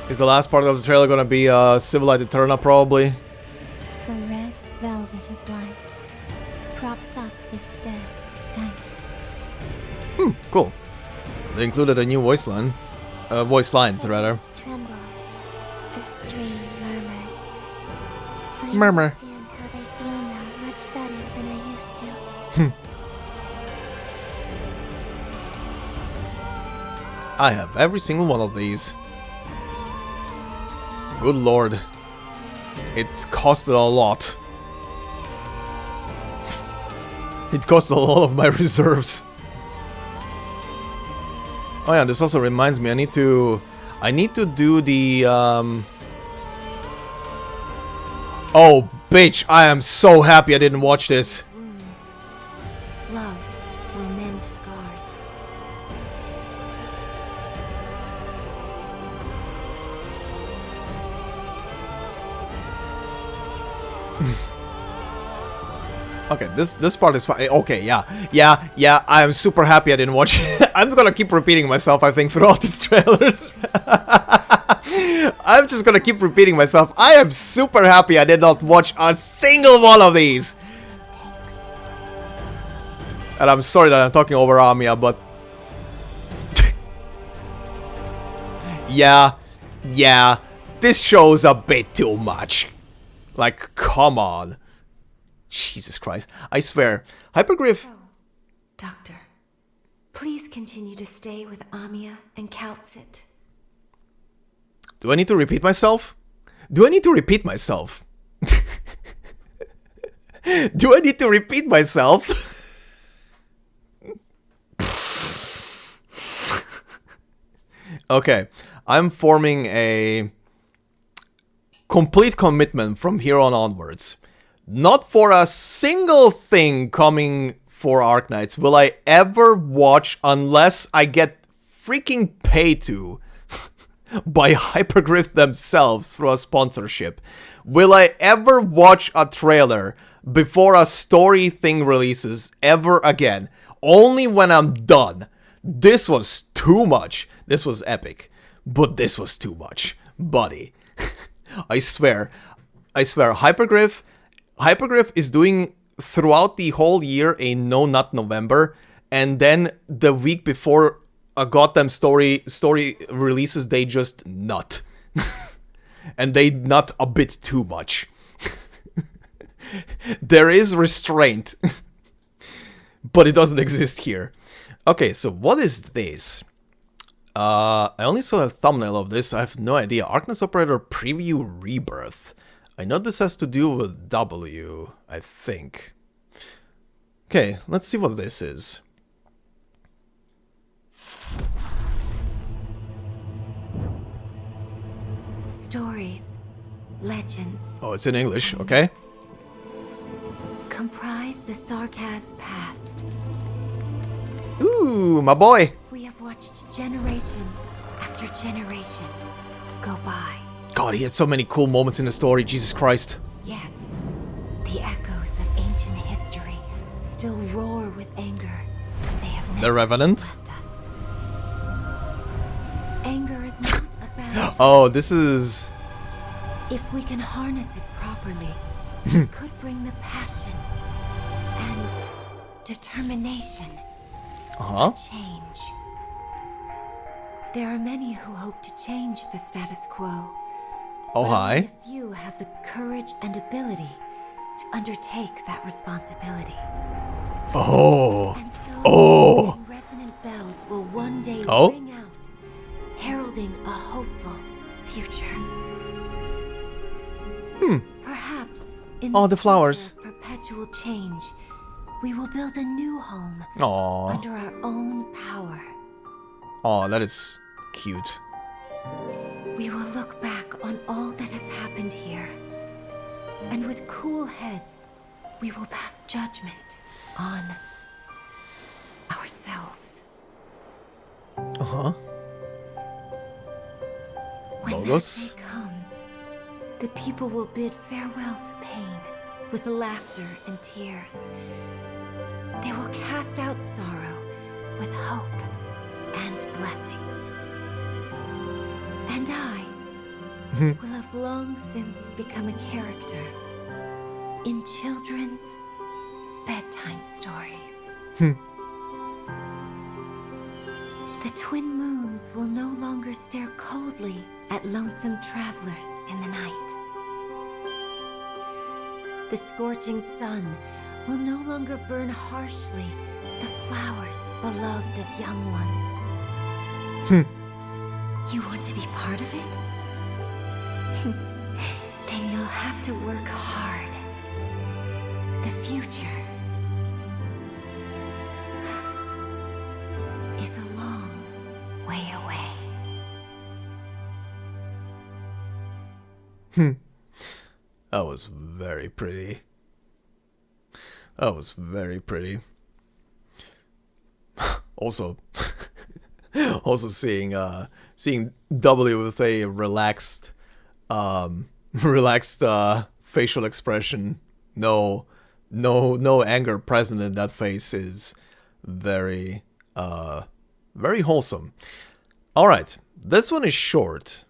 Is the last part of the trailer gonna be Civilized Terra probably? The red velvet of life props up this dead diamond. Cool. They included a new voice lines rather. trembles. The stream murmurs. I Murmur. understand how they feel now much better than I used to. I have every single one of these. Good lord. It costed a lot. It cost a lot of my reserves. Oh yeah, this also reminds me, I need to do the Oh bitch, I am so happy I didn't watch this. Wounds. Love will mend scars. Okay, this part is fine. Okay, yeah. I am super happy I didn't watch it. I'm gonna keep repeating myself, I think, throughout these trailers. I'm just gonna keep repeating myself. I am super happy I did not watch a single one of these. And I'm sorry that I'm talking over Amiya, but... yeah, this show's a bit too much. Like, come on. Jesus Christ. I swear. Hypergriff... So, Doctor, please continue to stay with Amiya and Calcit. Do I need to repeat myself? Do I need to repeat myself? Do I need to repeat myself? Okay, I'm forming a complete commitment from here on onwards. Not for a single thing coming for Arknights will I ever watch unless I get freaking paid to by Hypergriff themselves through a sponsorship. Will I ever watch a trailer before a story thing releases ever again? Only when I'm done. This was too much. This was epic. But this was too much. Buddy. I swear. Hypergriff is doing throughout the whole year a No Nut November, and then the week before a goddamn story releases, they just nut. And they nut a bit too much. There is restraint. But it doesn't exist here. Okay, so what is this? I only saw a thumbnail of this, I have no idea. Arknights Operator Preview Rebirth. I know this has to do with W, I think. Okay, let's see what this is. Stories, legends. Oh, it's in English, okay. Comprise the Sarkaz past. Ooh, my boy. We have watched generation after generation go by. God, he had so many cool moments in the story, Jesus Christ. Yet, the echoes of ancient history still roar with anger. They have The never Revenant? left us. Anger is not a bad Oh, this is... If we can harness it properly, it could bring the passion and determination Uh-huh. to change. There are many who hope to change the status quo. Oh, but hi. only a few have the courage and ability to undertake that responsibility. Oh. And so Oh. resonant bells will one day Oh. ring out, heralding a hopeful future. Perhaps in Oh, the flowers. future of perpetual change, we will build a new home Aw. under our own power. Oh, that is cute. We will look back on all that has happened here, and with cool heads, we will pass judgment on ourselves. Uh-huh. When Logos? that day comes, the people will bid farewell to pain with laughter and tears. They will cast out sorrow with hope and blessings. And I will have long since become a character in children's bedtime stories. The twin moons ones will no longer stare coldly at lonesome travelers in the night. The scorching sun will no longer burn harshly the flowers beloved of young ones. You want to be part of it? Then you'll have to work hard. The future is a long way away. That was very pretty. That was very pretty. Also, seeing W with a relaxed facial expression, no anger present in that face is very wholesome. All right, this one is short.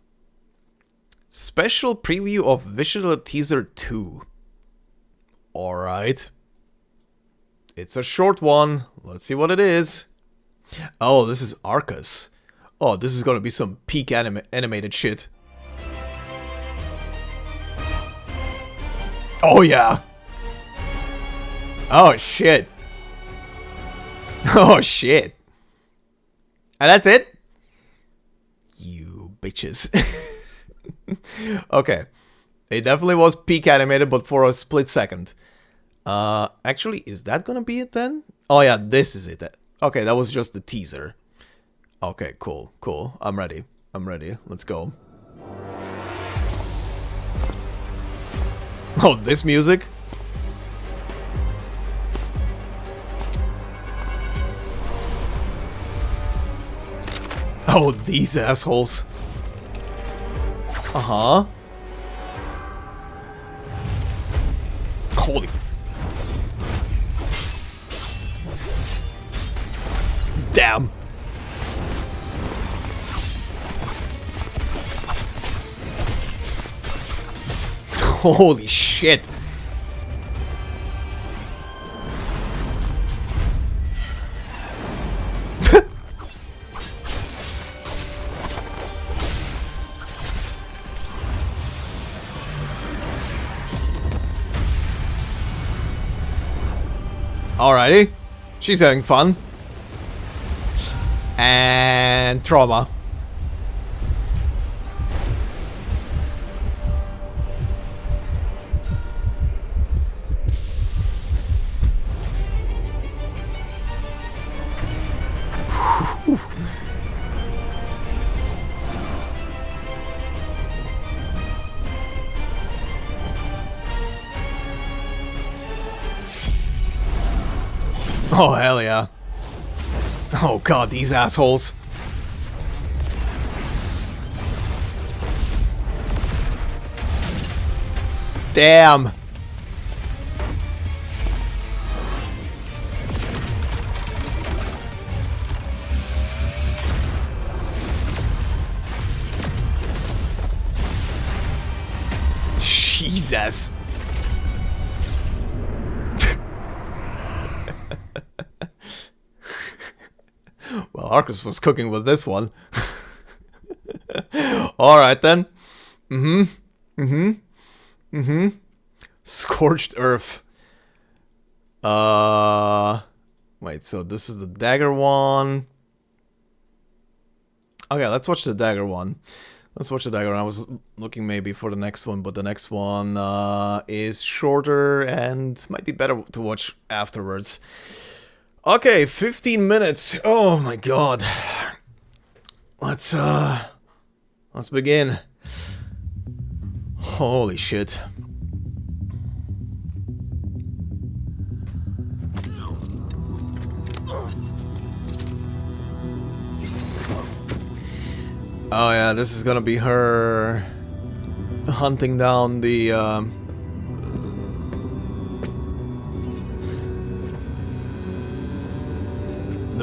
Special preview of Visual Teaser 2. All right. It's a short one. Let's see what it is. Oh, this is Arcus. Oh, this is gonna be some peak animated shit. Oh yeah. Oh shit. Oh shit. And that's it? You bitches. Okay. It definitely was peak animated, but for a split second. Actually, is that gonna be it then? Oh yeah, this is it. Okay, that was just the teaser. Okay, cool. I'm ready. Let's go. Oh, this music? Oh, these assholes. Uh-huh. Holy... Damn. Holy shit. Alrighty. She's having fun. And trauma. Oh, hell yeah. Oh god, these assholes. Damn. Jesus. Well, Arcus was cooking with this one. Alright then. Scorched Earth. Wait, so this is the dagger one. Okay, let's watch the dagger one. I was looking maybe for the next one, but the next one is shorter and might be better to watch afterwards. Okay, 15 minutes. Oh my god. Let's begin. Holy shit. Oh yeah, this is gonna be her hunting down the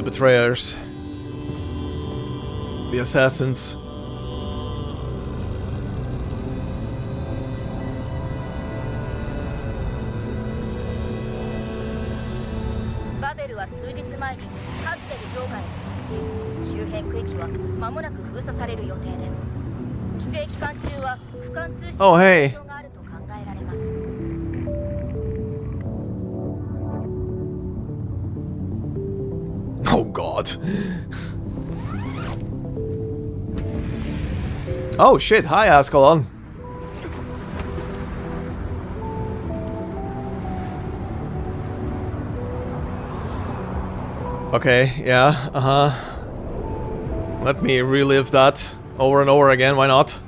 betrayers, the assassins. 辺区域は間もなく封鎖される予定です。規制期間中は区間通信 Oh, hey. があると考えられます。 Oh god. Oh shit, hi Ascalon. Okay, yeah, Let me relive that over and over again, why not?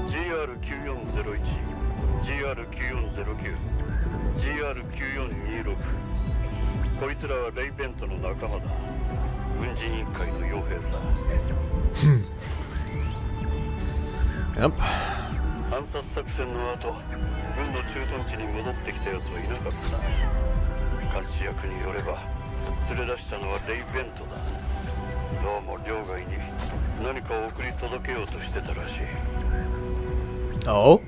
GR9409、GR9426、こいつらはレイベントの仲間だ。軍事委員会の傭兵さ。Yep. 暗殺作戦の後、軍の駐屯地に戻ってきた奴はいなかった。監視役によれば、連れ出したのはレイベントだ。どうも領外に何かを送り届けようとしてたらしい。Oh?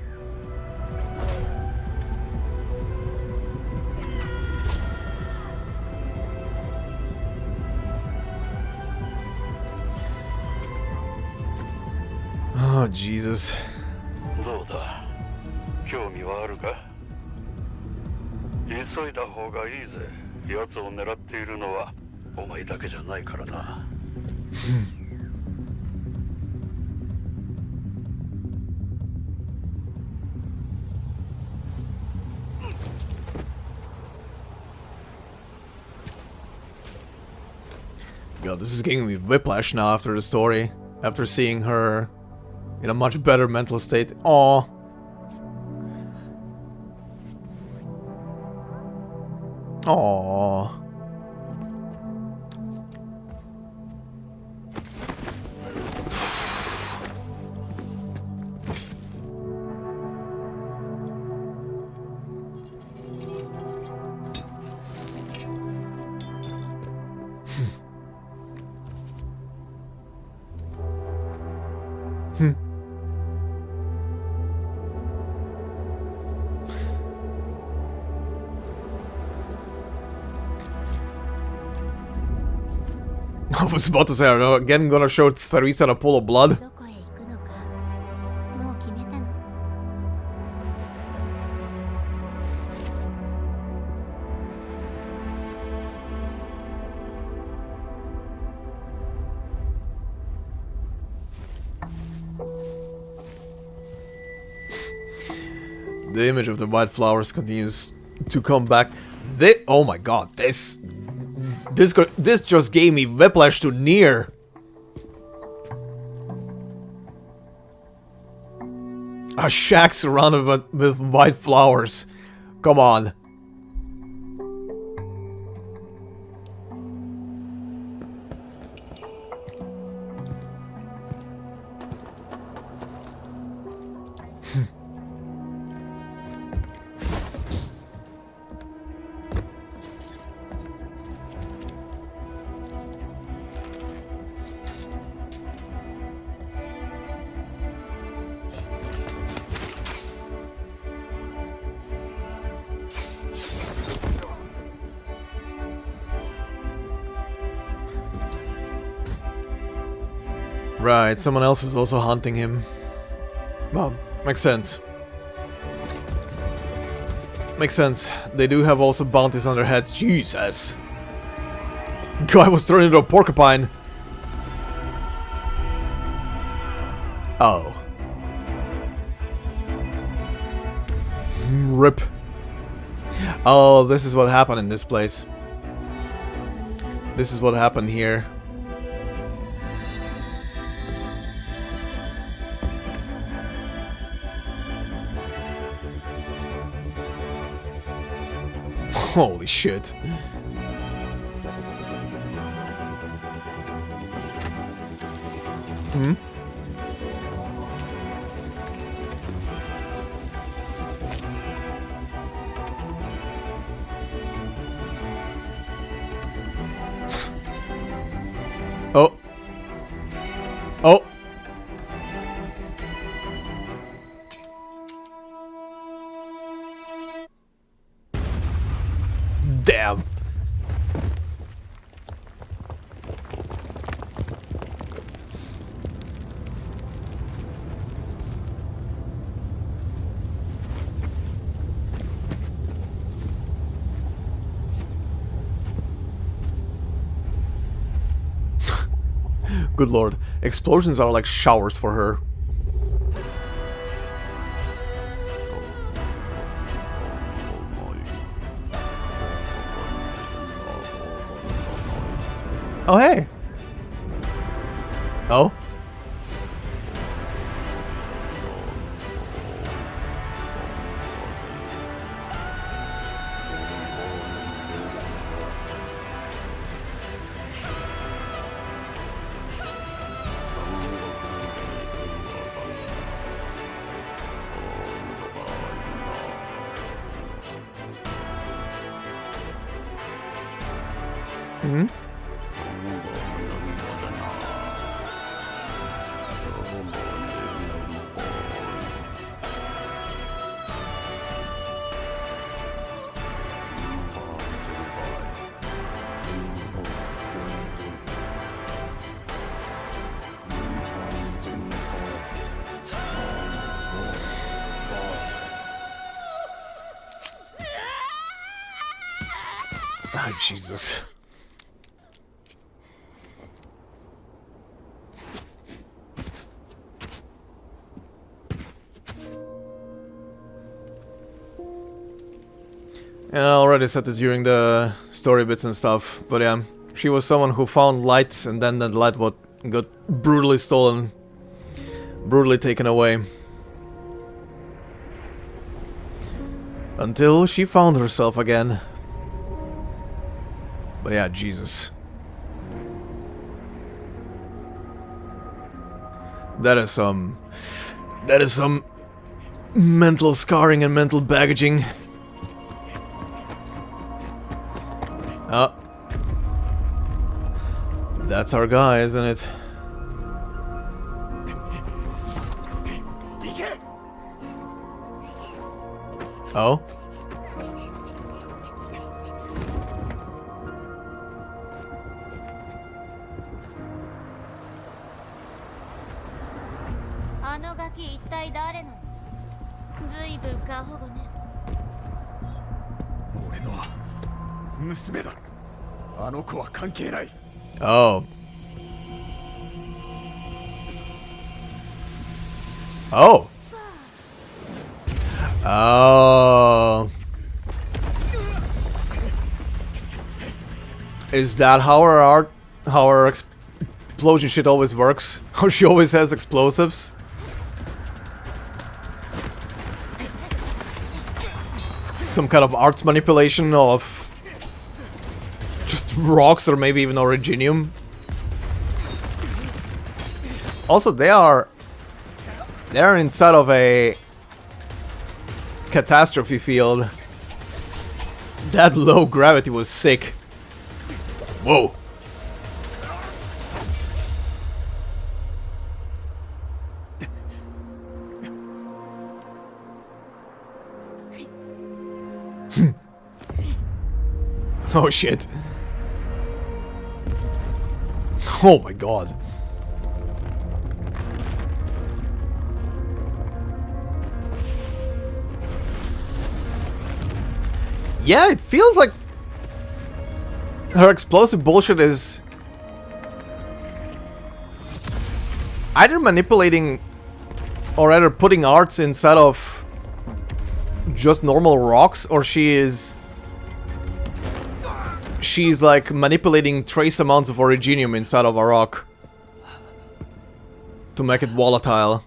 Oh, Jesus. どうだ？興味はあるか？急いだ方がいいぜ。奴を狙っているのはお前だけじゃないからな。God, this is giving me whiplash now after the story. After seeing her in a much better mental state. Aww. Aww. I was about to say, I'm again gonna show Theresa the pool of blood. どこへ行くのかもう決めたの？ The image of the white flowers continues to come back. Oh my god, this just gave me whiplash to near. A shack surrounded with white flowers. Come on. Right, someone else is also hunting him. Well, makes sense. Makes sense. They do have also bounties on their heads. Jesus! Guy was turned into a porcupine. Oh. Rip. Oh, this is what happened in this place. This is what happened here. Holy shit. Hmm? Damn. Good lord. Explosions are like showers for her. Oh, hey. Oh? Hmm? Oh, Jesus. Yeah, I already said this during the story bits and stuff, but yeah, she was someone who found light and then that light got brutally stolen, brutally taken away. Until she found herself again. But yeah, Jesus. That is some mental scarring and mental baggaging. Oh. That's our guy, isn't it? Oh? Oh. Oh. Oh. Is that how our explosion shit always works? How she always has explosives? Some kind of arts manipulation of just rocks or maybe even originium. Also, they're inside of a catastrophe field. That low gravity was sick. Whoa. Oh shit. Oh my god. Yeah, it feels like her explosive bullshit is either manipulating or rather putting arts inside of just normal rocks, or she's like manipulating trace amounts of originium inside of a rock to make it volatile.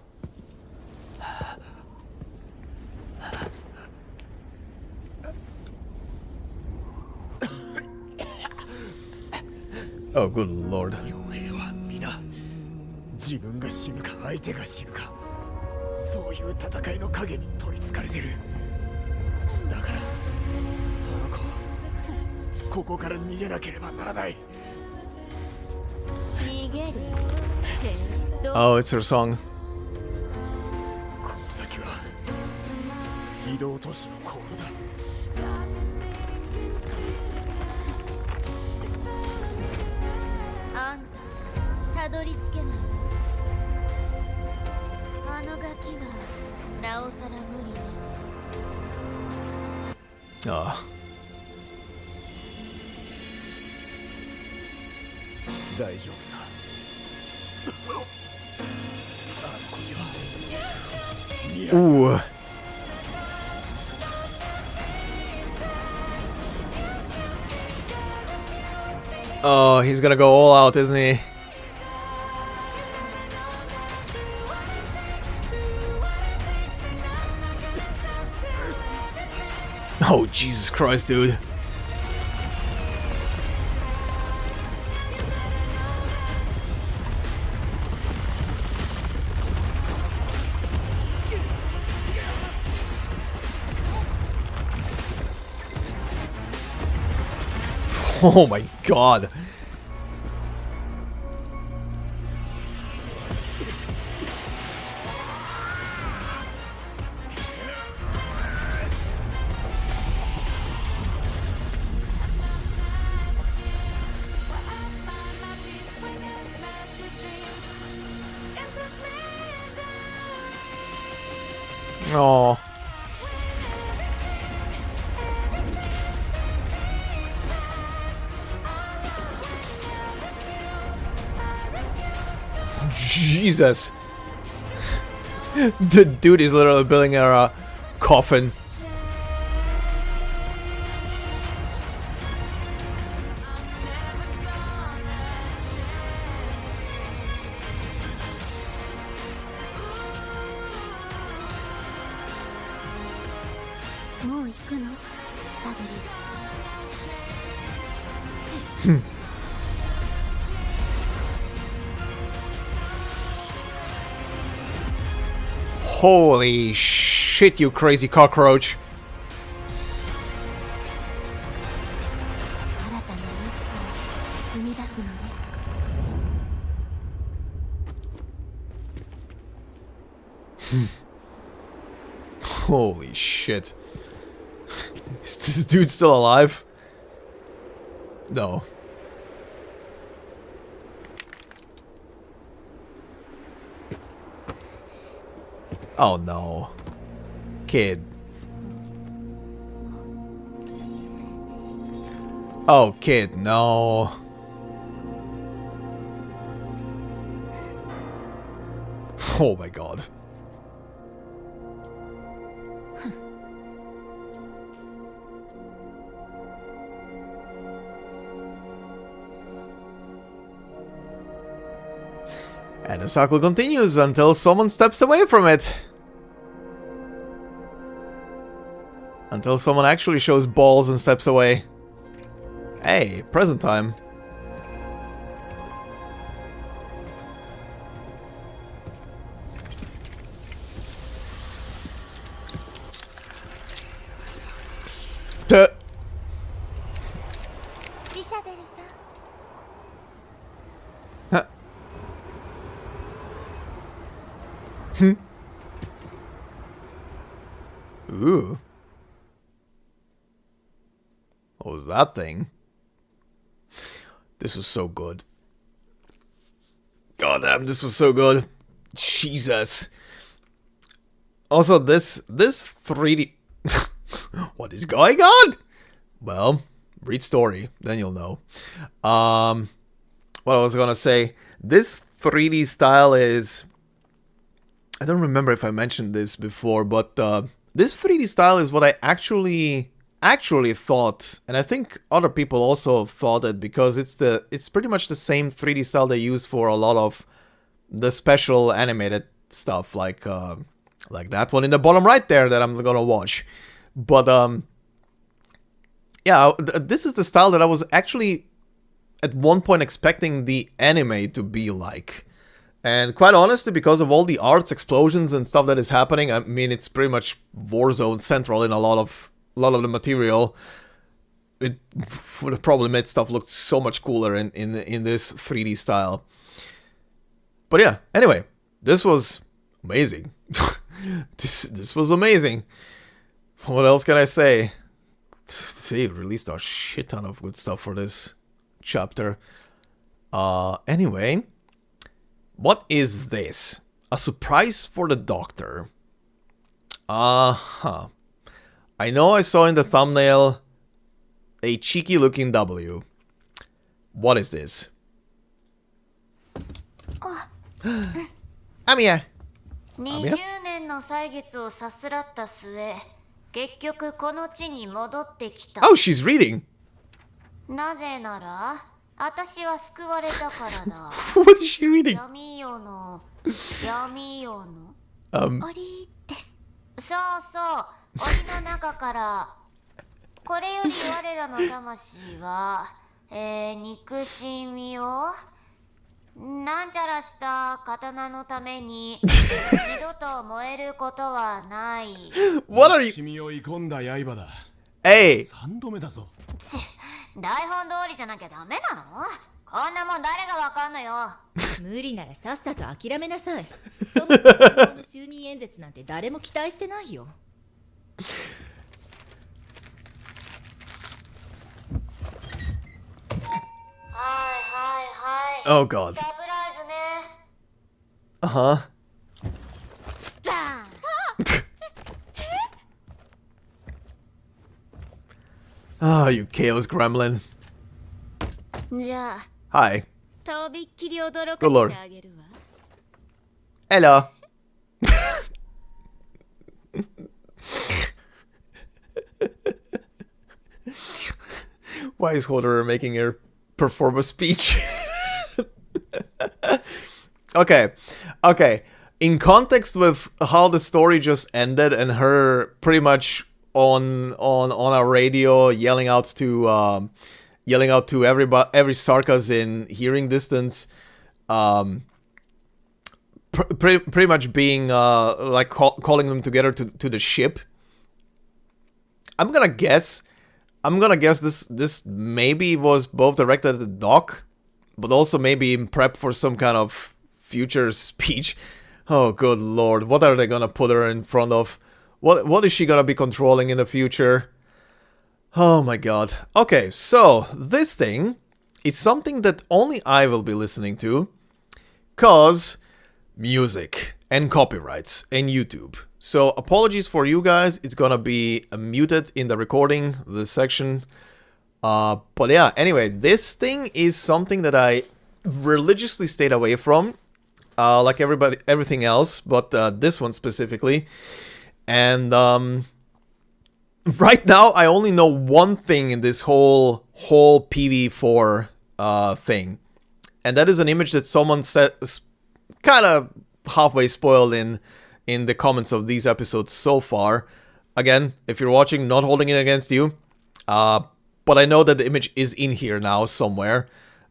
Oh, good lord. Oh, it's her song. たどり着けないらしい。あのガキはなおさら無理ね。Ah. 大丈夫さ。あここには Ooh. Oh, he's gonna go all out, isn't he? Oh, Jesus Christ, dude. Oh my god. Oh. Jesus. The dude is literally building a coffin. Holy shit, you crazy cockroach. Holy shit. Is this dude still alive? No. Oh no. Kid. Oh, kid, no. Oh my god. And the cycle continues until someone steps away from it. Until someone actually shows balls and steps away. Hey, present time. Duh. Huh. Ooh. What was that thing? This was so good. God damn, this was so good. Jesus. Also, this 3D... What is going on? Well, read story, then you'll know. What I was gonna say, this 3D style is... I don't remember if I mentioned this before, but this 3D style is what I actually thought, and I think other people also thought it, because it's pretty much the same 3D style they use for a lot of the special animated stuff, like that one in the bottom right there that I'm gonna watch. But yeah, this is the style that I was actually at one point expecting the anime to be like. And quite honestly, because of all the arts, explosions and stuff that is happening, I mean, it's pretty much Warzone central in a lot of the material. It would have probably made stuff look so much cooler in this 3D style. But yeah, anyway, this was amazing. this was amazing. What else can I say? They released a shit ton of good stuff for this chapter. Anyway, What is this? A surprise for the doctor. Uh-huh. I know I saw in the thumbnail a cheeky looking W. What is this? Amiya. 20年の歳月をさすらった末、結局この地に戻ってきた。 Oh, she's reading. なぜなら、私は救われたからだ。What is she reading? 闇夜の檻です。そうそう、檻の中から。これより我らの魂は、憎しみをなんちゃらした刀のために二度と燃えることはない。What are you? 君を射込んだ刃だ。Hey. 3度目だぞ。台本通りじゃなきゃダメなの？こんなもん誰がわかんのよ。無理ならさっさと諦めなさい。そもそもこの就任演説なんて誰も期待してないよ。はい。 Oh God. サプライズね。Uh-huh. ザーン Ah, you chaos gremlin. じゃあ、 Hi. とびっきり驚か Good lord. せてあげるわ。 Hello. Why is Holder making her perform a speech? Okay. In context with how the story just ended and her pretty much on our radio yelling out to everybody, every Sarkas in hearing distance, pretty much being like calling them together to the ship. I'm gonna guess this maybe was both directed at the doc, but also maybe in prep for some kind of future speech. Oh, good lord, what are they gonna put her in front of? What is she gonna be controlling in the future? Oh my god. Okay, so this thing is something that only I will be listening to, cause music and copyrights and YouTube. So apologies for you guys, it's gonna be muted in the recording, this section. But yeah, anyway, this thing is something that I religiously stayed away from, like everything else, but this one specifically. And right now I only know one thing in this whole PV4 thing, and that is an image that someone said kind of halfway spoiled in the comments of these episodes so far. Again, if you're watching, not holding it against you, but I know that the image is in here now somewhere,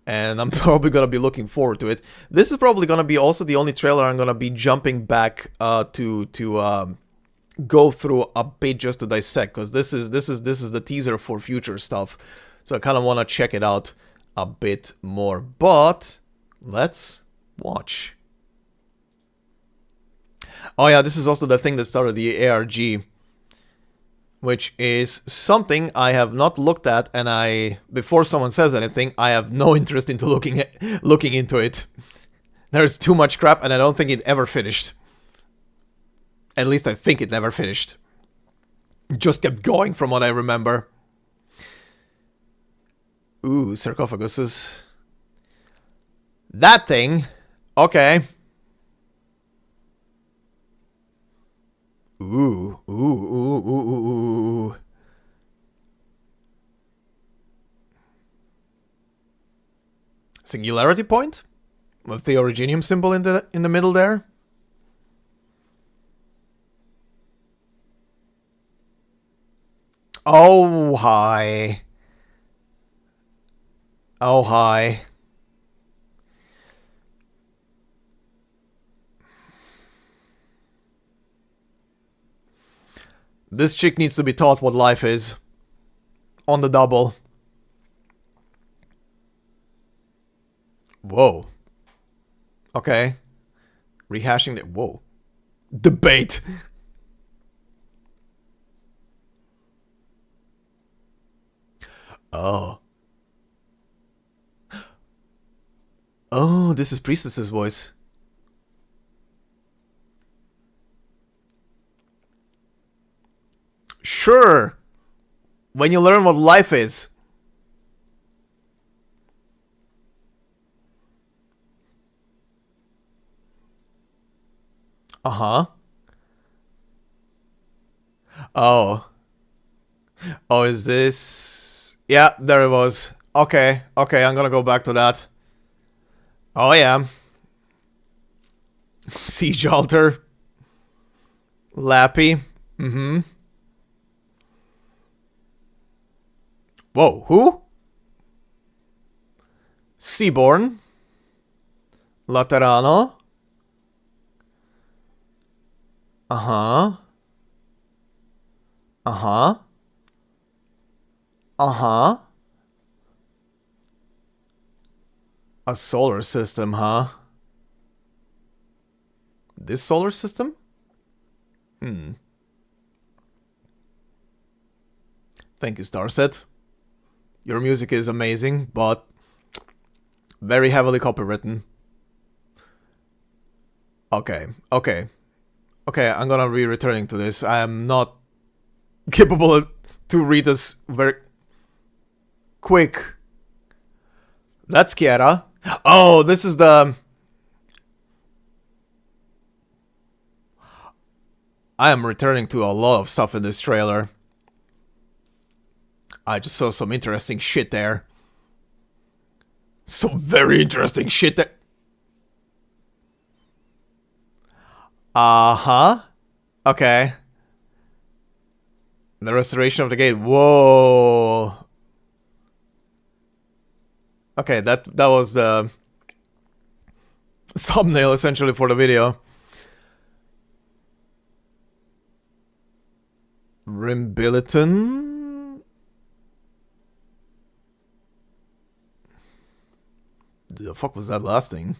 and I'm probably gonna be looking forward to it. This is probably gonna be also the only trailer I'm gonna be jumping back to go through a bit just to dissect, because this is the teaser for future stuff, so I kind of want to check it out a bit more. But let's watch. Oh yeah, this is also the thing that started the ARG, which is something I have not looked at, and before someone says anything, I have no interest into looking into it. There's too much crap, and I don't think it ever finished. At least I think it never finished. It just kept going from what I remember. Ooh, sarcophaguses. That thing. Okay. Ooh. Singularity point? With the Originium symbol in the middle there? Oh, hi. Oh, hi. This chick needs to be taught what life is. On the double. Whoa. Okay. Rehashing it. Whoa. Debate. Oh. Oh, this is Priestess's voice. Sure. When you learn what life is. Uh-huh. Oh. Oh, is this... Yeah, there it was. Okay, okay, I'm gonna go back to that. Oh, yeah. Siege altar. Lappy. Mm-hmm. Whoa, who? Seaborn. Laterano. Uh-huh. Uh-huh. Uh-huh. A solar system, huh? This solar system? Hmm. Thank you, Starset. Your music is amazing, but very heavily copywritten. Okay, okay. Okay, I'm gonna be returning to this. I am not capable to read this very quick. That's Kiera. Oh, this is the... I am returning to a lot of stuff in this trailer. I just saw some interesting shit there. Some very interesting shit there. Uh-huh. Okay. The restoration of the gate. Whoa. Okay, that was the thumbnail essentially for the video. Rimbiliton? The fuck was that last thing?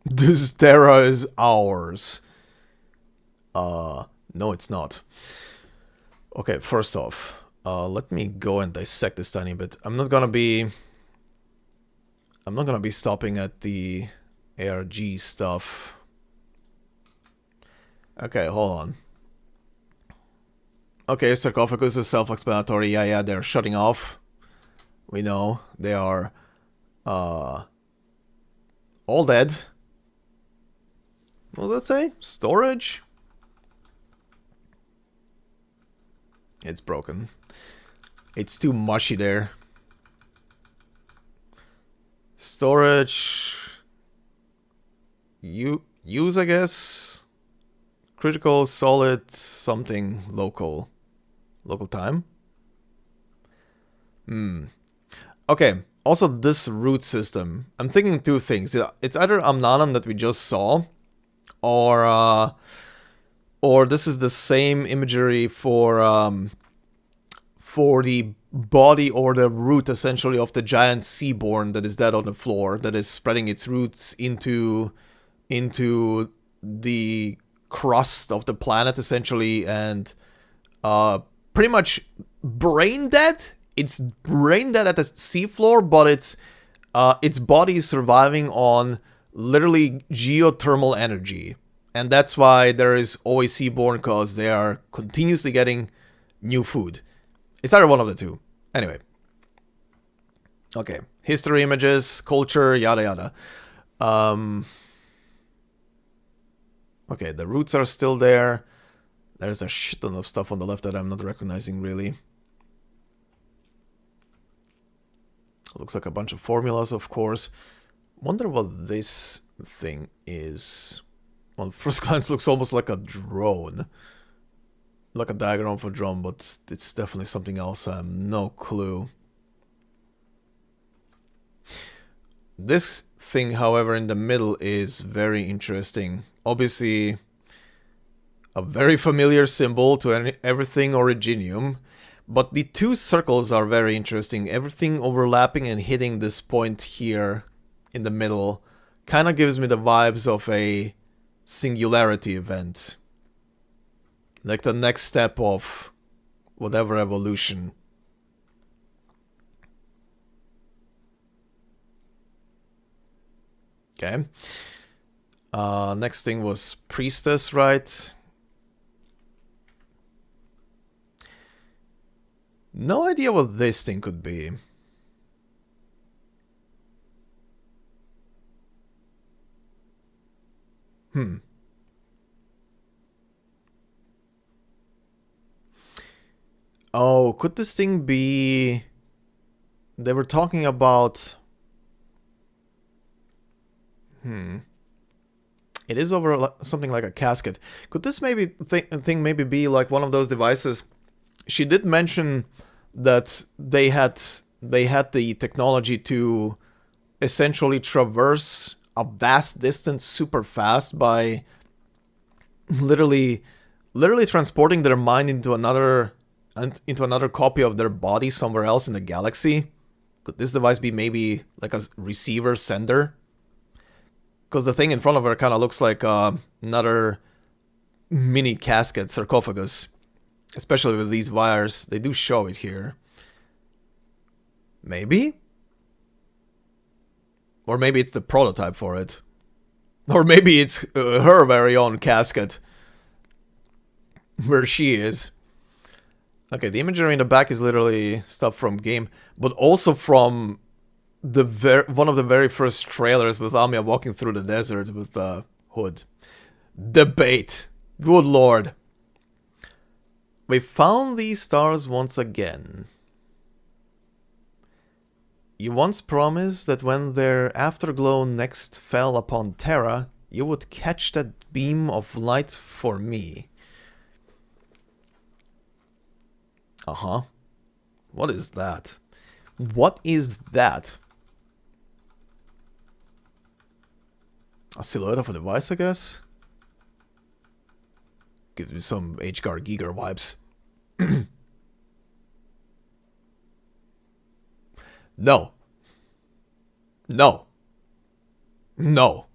This Terra is ours. No, it's not. Okay, first off, let me go and dissect this tiny bit. I'm not gonna be stopping at the ARG stuff. Okay, hold on. Okay, sarcophagus is self-explanatory. Yeah, they're shutting off. We know they are all dead. What does that say? Storage? It's broken. It's too mushy there. Storage. Use, I guess. Critical, solid, something local. Local time? Okay, also this root system. I'm thinking two things. It's either Amnanam that we just saw, or this is the same imagery for the body or the root essentially of the giant seaborn that is dead on the floor, that is spreading its roots into the crust of the planet essentially, and pretty much brain dead. It's brain dead at the seafloor, but its body is surviving on literally geothermal energy. And that's why there is always seaborn, because they are continuously getting new food. It's either one of the two. Anyway. Okay. History images, culture, yada yada. Okay, the roots are still there. There's a shit ton of stuff on the left that I'm not recognizing really. Looks like a bunch of formulas, of course. Wonder what this thing is. On first glance, looks almost like a drone. Like a diagram for a drone, but it's definitely something else. I have no clue. This thing, however, in the middle is very interesting. Obviously, a very familiar symbol to everything Originium. But the two circles are very interesting. Everything overlapping and hitting this point here in the middle kind of gives me the vibes of a singularity event. Like the next step of whatever evolution. Okay. Next thing was Priestess, right? No idea what this thing could be. Oh, could this thing be... They were talking about... It is over something like a casket. Could this maybe thing maybe be like one of those devices? She did mention that they had the technology to essentially traverse a vast distance super fast by literally transporting their mind into another copy of their body somewhere else in the galaxy. Could this device be maybe like a receiver sender? Because the thing in front of her kind of looks like another mini casket sarcophagus. Especially with these wires. They do show it here. Maybe? Or maybe it's the prototype for it. Or maybe it's her very own casket. Where she is. Okay, the imagery in the back is literally stuff from game. But also from... one of the very first trailers with Amiya walking through the desert with the hood. Debate. Good lord. We found these stars once again. You once promised that when their afterglow next fell upon Terra, you would catch that beam of light for me. Uh-huh. What is that? What is that? A silhouette of a device, I guess? Gives me some HGAR Giger vibes. No. No. No.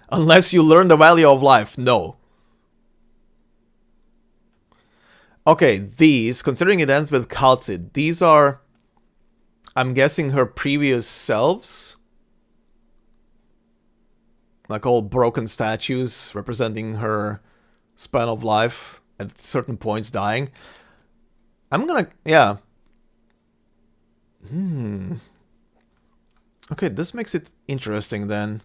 Unless you learn the value of life, no. Okay, these, considering it ends with Calcid, these are, I'm guessing, her previous selves. Like all broken statues representing her span of life at certain points dying. I'm gonna... yeah. Okay, this makes it interesting then.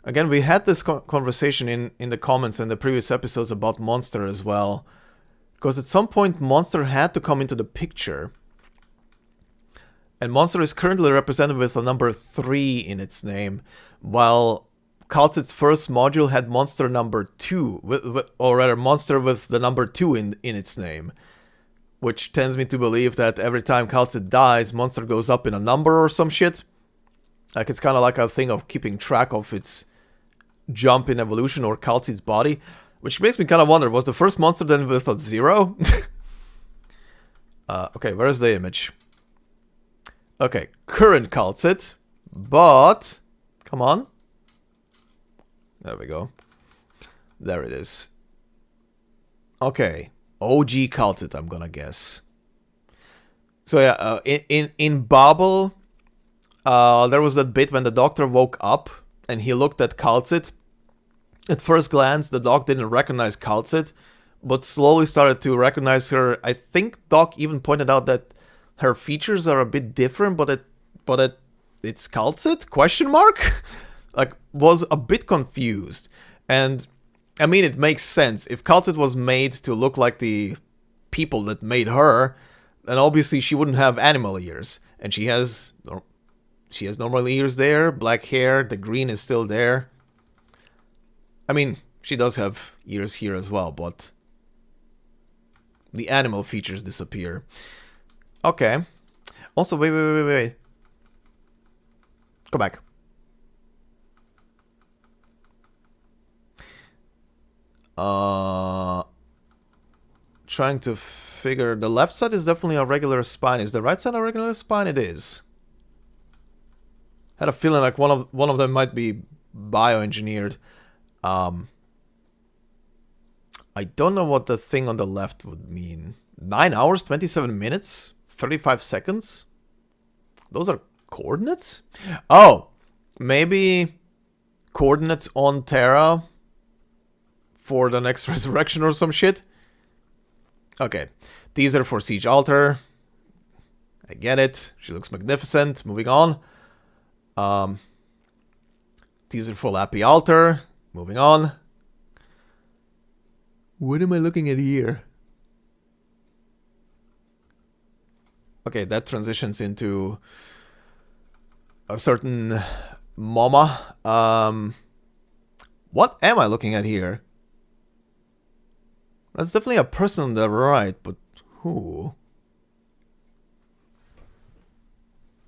Again, we had this conversation in the comments in the previous episodes about Monster as well. Because at some point Monster had to come into the picture. And Monster is currently represented with the number 3 in its name. While Calcid's first module had Monster number 2. Or rather, Monster with the number 2 in its name. Which tends me to believe that every time Calcid dies, Monster goes up in a number or some shit. Like it's kind of like a thing of keeping track of its jump in evolution or Calcid's body. Which makes me kind of wonder, was the first Monster then with a 0? Okay, where's the image? Okay, current Calcid, but... come on. There we go. There it is. Okay, OG Calcid, I'm gonna guess. So yeah, in Babel, there was that bit when the doctor woke up and he looked at Calcid. At first glance, the doc didn't recognize Calcid, but slowly started to recognize her. I think Doc even pointed out that her features are a bit different, but it's Calcid? Question mark? Like, was a bit confused. And, I mean, it makes sense. If Calcid was made to look like the people that made her, then obviously she wouldn't have animal ears. And she has normal ears there, black hair, the green is still there. I mean, she does have ears here as well, but the animal features disappear. Okay. Also, wait. Go back. Trying to figure... the left side is definitely a regular spine. Is the right side a regular spine? It is. Had a feeling like one of them might be bioengineered. I don't know what the thing on the left would mean. 9 hours, 27 minutes, 35 seconds? Those are coordinates? Oh, maybe coordinates on Terra for the next resurrection or some shit? Okay, teaser for Siege Altar. I get it. She looks magnificent. Moving on. Teaser for Happy Altar. Moving on. What am I looking at here? Okay, that transitions into a certain mama. What am I looking at here? That's definitely a person on the right, but who?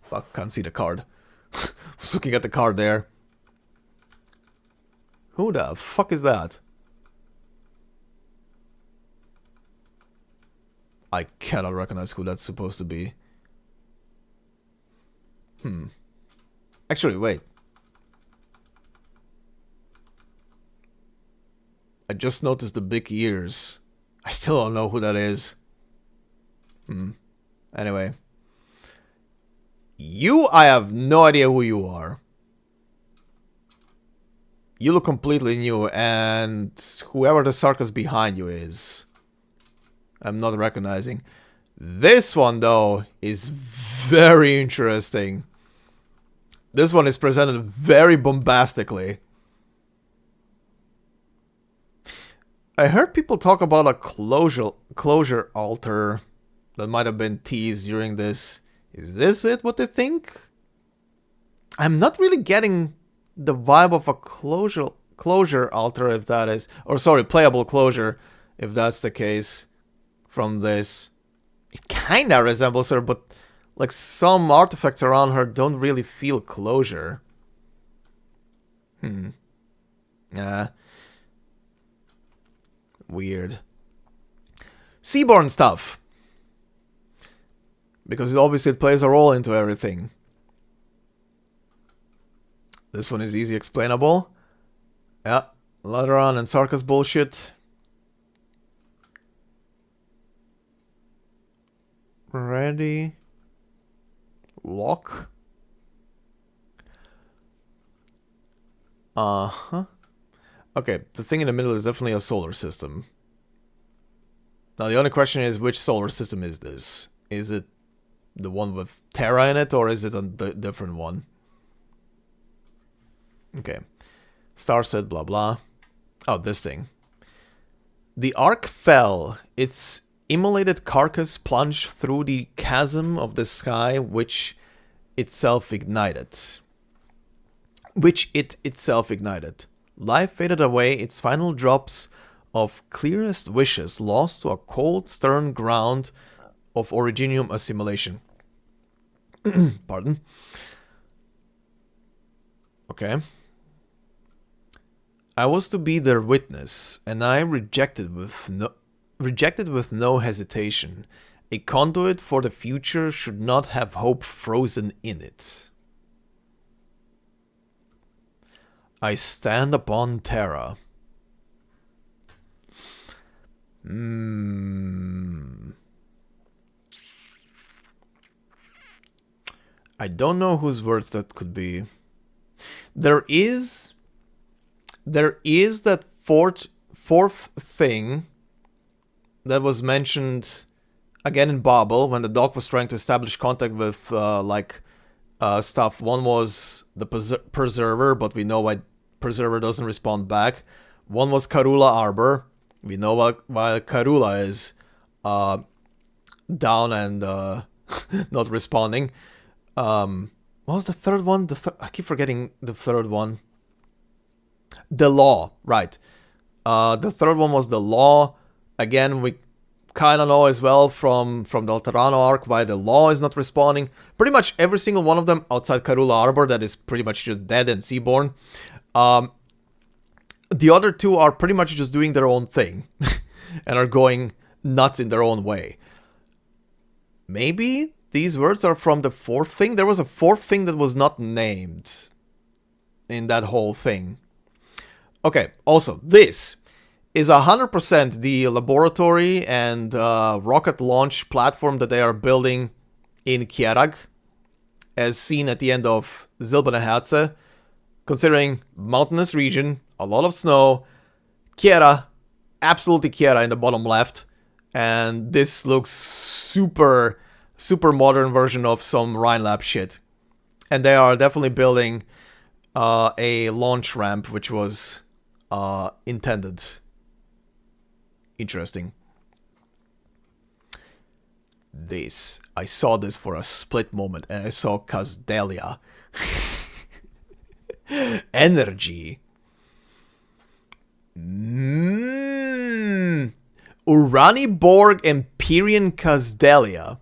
Fuck, can't see the card. I was looking at the card there. Who the fuck is that? I cannot recognize who that's supposed to be. Actually, wait. I just noticed the big ears. I still don't know who that is. Anyway. I have no idea who you are. You look completely new, and whoever the circus behind you is, I'm not recognizing. This one, though, is very interesting. This one is presented very bombastically. I heard people talk about a closure altar that might have been teased during this. Is this it, what they think? I'm not really getting the vibe of a closure altar, if that is... Or sorry, playable closure, if that's the case, from this. It kinda resembles her, but like some artifacts around her don't really feel closure. Weird. Seaborn stuff. Because it plays a role into everything. This one is easy explainable. Yeah, Lateran and Sarkis bullshit. Ready. Lock. Okay, the thing in the middle is definitely a solar system. Now the only question is, which solar system is this? Is it the one with Terra in it, or is it a different one? Okay. Star said blah blah. Oh, this thing. The Ark fell. Its immolated carcass plunged through the chasm of the sky, which it itself ignited. Life faded away, its final drops of clearest wishes lost to a cold, stern ground of originium assimilation. Pardon. Okay. I was to be their witness, and I rejected with no hesitation. A conduit for the future should not have hope frozen in it. I stand upon Terra. I don't know whose words that could be. There is that fourth thing that was mentioned again in Babel when the dog was trying to establish contact with stuff. One was the Preserver, but we know why Preserver doesn't respond back. One was Karula Arbor. We know why Karula is down and not responding. What was the third one? I keep forgetting the third one. The Law, right. The third one was the Law. Again, we kind of know as well from the Alterano arc why the Law is not responding. Pretty much every single one of them outside Karula Arbor that is pretty much just dead and Seaborn. The other two are pretty much just doing their own thing and are going nuts in their own way. Maybe these words are from the fourth thing? There was a fourth thing that was not named in that whole thing. Okay, also, this is 100% the laboratory and rocket launch platform that they are building in Kjerag, as seen at the end of Zilbenehatze. Considering mountainous region, a lot of snow, Kjera, absolutely Kjera in the bottom left, and this looks super super modern version of some Rhinelab shit. And they are definitely building a launch ramp, which was intended. Interesting. This. I saw this for a split moment, and I saw Casdelia. Energy. Uraniborg Empyrean Casdelia.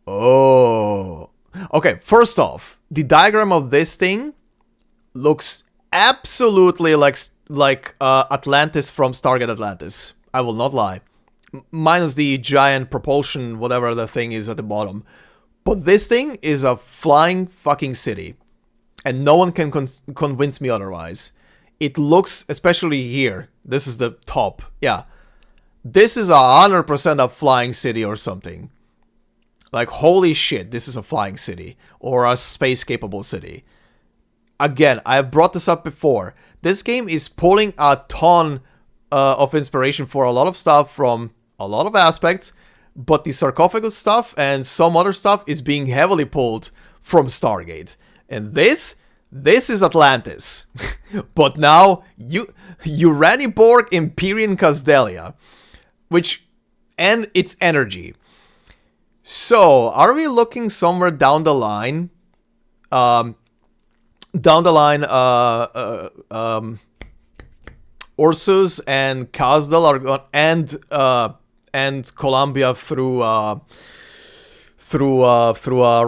Oh. Okay, first off, the diagram of this thing looks absolutely like Atlantis from Stargate Atlantis. I will not lie. Minus the giant propulsion, whatever the thing is at the bottom. But this thing is a flying fucking city. And no one can convince me otherwise. It looks, especially here, this is the top. Yeah. This is 100% a flying city or something. Like, holy shit, this is a flying city. Or a space-capable city. Again, I have brought this up before. This game is pulling a ton of inspiration for a lot of stuff from a lot of aspects, but the sarcophagus stuff and some other stuff is being heavily pulled from Stargate. And this is Atlantis. But now, Uraniborg Empyrean Casdelia, and its energy. So, are we looking somewhere down the line? Ursus and Kazdal are going, and Columbia through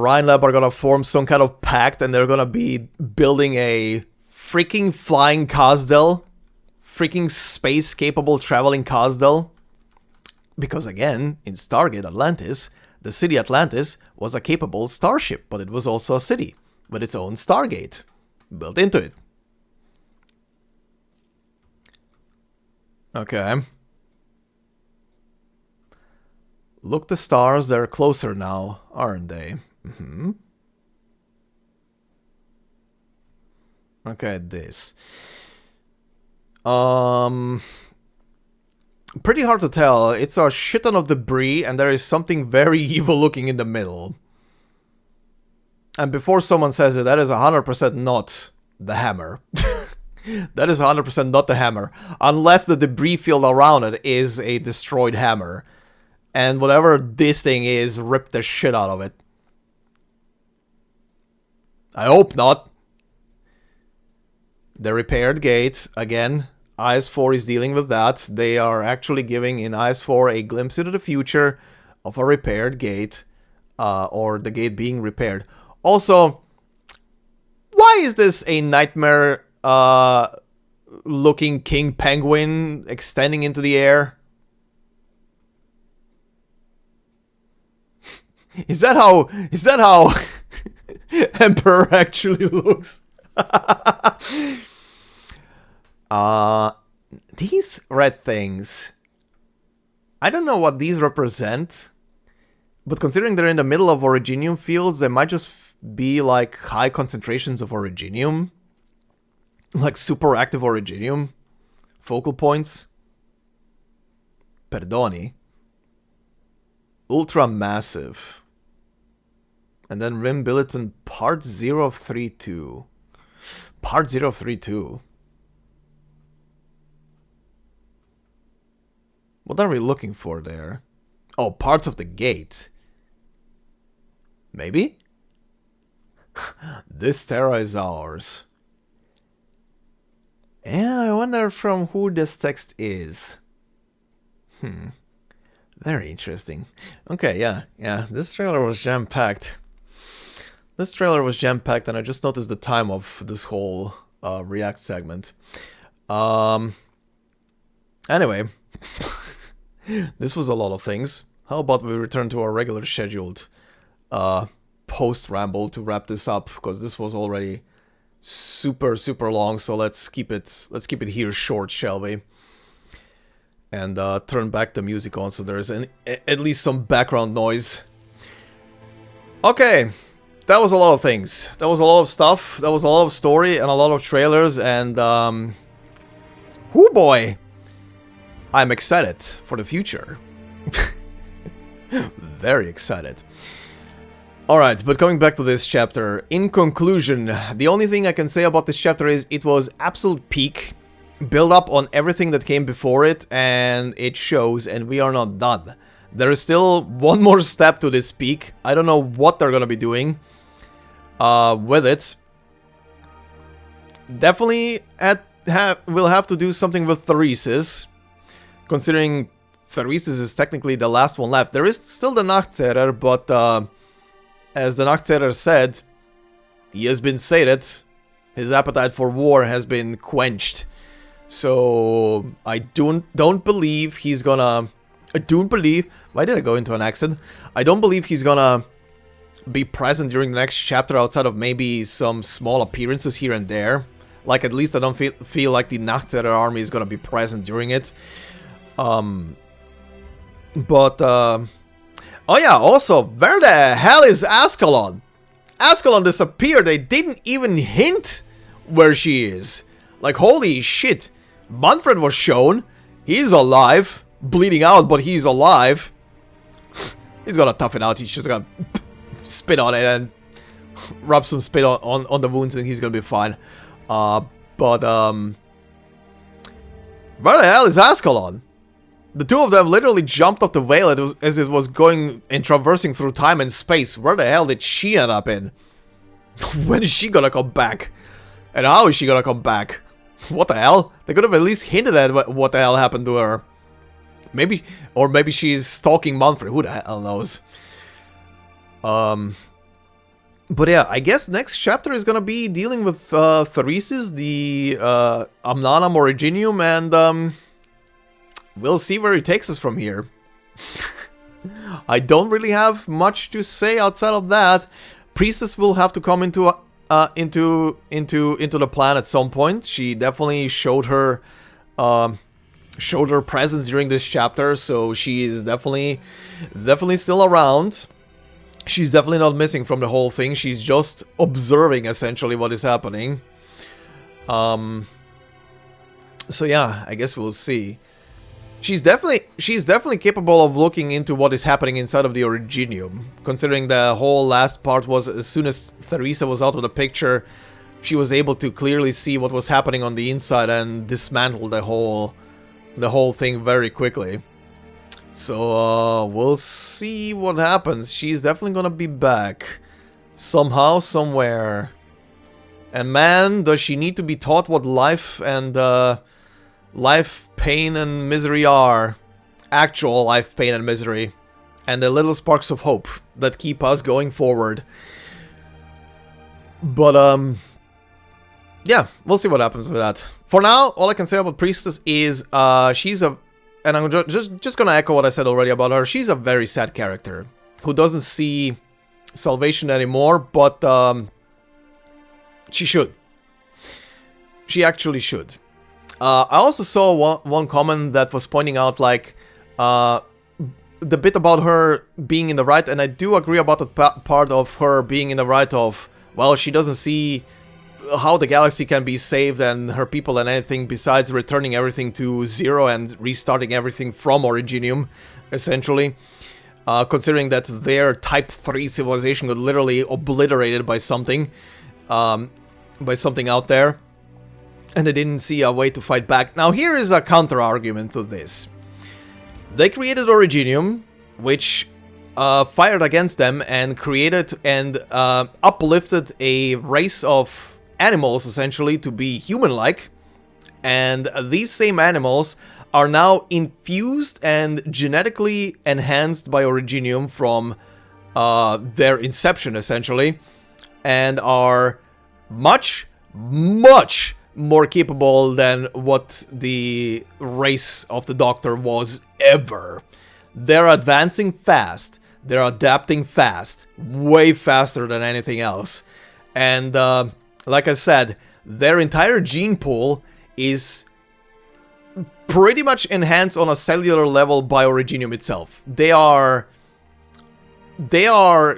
Rhinelab are gonna form some kind of pact, and they're gonna be building a freaking flying Kazdal, freaking space-capable traveling Kazdal. Because again, in Stargate Atlantis, the city Atlantis was a capable starship, but it was also a city with its own Stargate built into it. Okay. Look, the stars, they're closer now, aren't they? Mm-hmm. Okay, this. Pretty hard to tell. It's a shit ton of debris, and there is something very evil looking in the middle. And before someone says it, that is 100% not the hammer. That is 100% not the hammer. Unless the debris field around it is a destroyed hammer. And whatever this thing is, ripped the shit out of it. I hope not. The repaired gate, again, IS-4 is dealing with that. They are actually giving in IS-4 a glimpse into the future of a repaired gate. Or the gate being repaired. Also, why is this a nightmare looking king penguin extending into the air? Is that how Emperor actually looks? These red things, I don't know what these represent, but considering they're in the middle of originium fields, they might just be like high concentrations of originium. Like super active originium. Focal points. Perdoni. Ultra massive. And then Rim Billiton Part 032. Part 032. What are we looking for there? Oh, parts of the gate. Maybe? This Terra is ours. Yeah, I wonder from who this text is. Very interesting. Okay, yeah. This trailer was jam-packed. And I just noticed the time of this whole React segment. Anyway. This was a lot of things. How about we return to our regular scheduled post-ramble to wrap this up, because this was already super long, so let's keep it here short, shall we? And turn back the music on so there's at least some background noise. Okay, that was a lot of things. That was a lot of stuff. That was a lot of story and a lot of trailers, and whoo boy! I'm excited for the future. Very excited. Alright, but coming back to this chapter, in conclusion, the only thing I can say about this chapter is it was absolute peak, build up on everything that came before it, and it shows, and we are not done. There is still one more step to this peak. I don't know what they're gonna be doing with it. Definitely we'll have to do something with Theresa's, considering Theresa's is technically the last one left. There is still the Nachtzehrer, but as the Nachtzehrer said, he has been sated. His appetite for war has been quenched. So I don't believe he's gonna. I don't believe. Why did I go into an accent? I don't believe he's gonna be present during the next chapter outside of maybe some small appearances here and there. Like, at least I don't feel like the Nachtzehrer army is gonna be present during it. Oh yeah, also, where the hell is Ascalon? Ascalon disappeared. They didn't even hint where she is. Like, holy shit. Manfred was shown. He's alive. Bleeding out, but he's alive. He's gonna tough it out. He's just gonna spit on it and rub some spit on the wounds and he's gonna be fine. Where the hell is Ascalon? The two of them literally jumped off the veil as it was going and traversing through time and space. Where the hell did she end up in? When is she gonna come back? And how is she gonna come back? What the hell? They could have at least hinted at what the hell happened to her. Maybe, or maybe she's stalking Manfred. Who the hell knows? But yeah, I guess next chapter is gonna be dealing with Theresa's, the Amnanam Originium, and we'll see where it takes us from here. I don't really have much to say outside of that. Priestess will have to come into the plan at some point. She definitely showed her presence during this chapter, so she is definitely still around. She's definitely not missing from the whole thing. She's just observing essentially what is happening. So yeah, I guess we'll see. She's definitely capable of looking into what is happening inside of the Originium, considering the whole last part was as soon as Theresa was out of the picture, she was able to clearly see what was happening on the inside and dismantle the whole thing very quickly. So we'll see what happens. She's definitely gonna be back somehow, somewhere. And man, does she need to be taught what life and life, pain, and misery are. Actual life, pain, and misery. And the little sparks of hope that keep us going forward. But, yeah, we'll see what happens with that. For now, all I can say about Priestess is, she's a... And I'm just gonna echo what I said already about her. She's a very sad character. Who doesn't see salvation anymore, but, she should. She actually should. I also saw one comment that was pointing out, like, the bit about her being in the right, and I do agree about the part of her being in the right of, well, she doesn't see how the galaxy can be saved and her people and anything besides returning everything to zero and restarting everything from Originium, essentially. Considering that their Type 3 civilization got literally obliterated by something out there. And they didn't see a way to fight back. Now here is a counter-argument to this. They created Originium, which fired against them and created and uplifted a race of animals, essentially, to be human-like. And these same animals are now infused and genetically enhanced by Originium from their inception, essentially. And are much more capable than what the race of the Doctor was ever. They're advancing fast. They're adapting fast. Way faster than anything else. And, like I said, their entire gene pool is pretty much enhanced on a cellular level by Originium itself. They are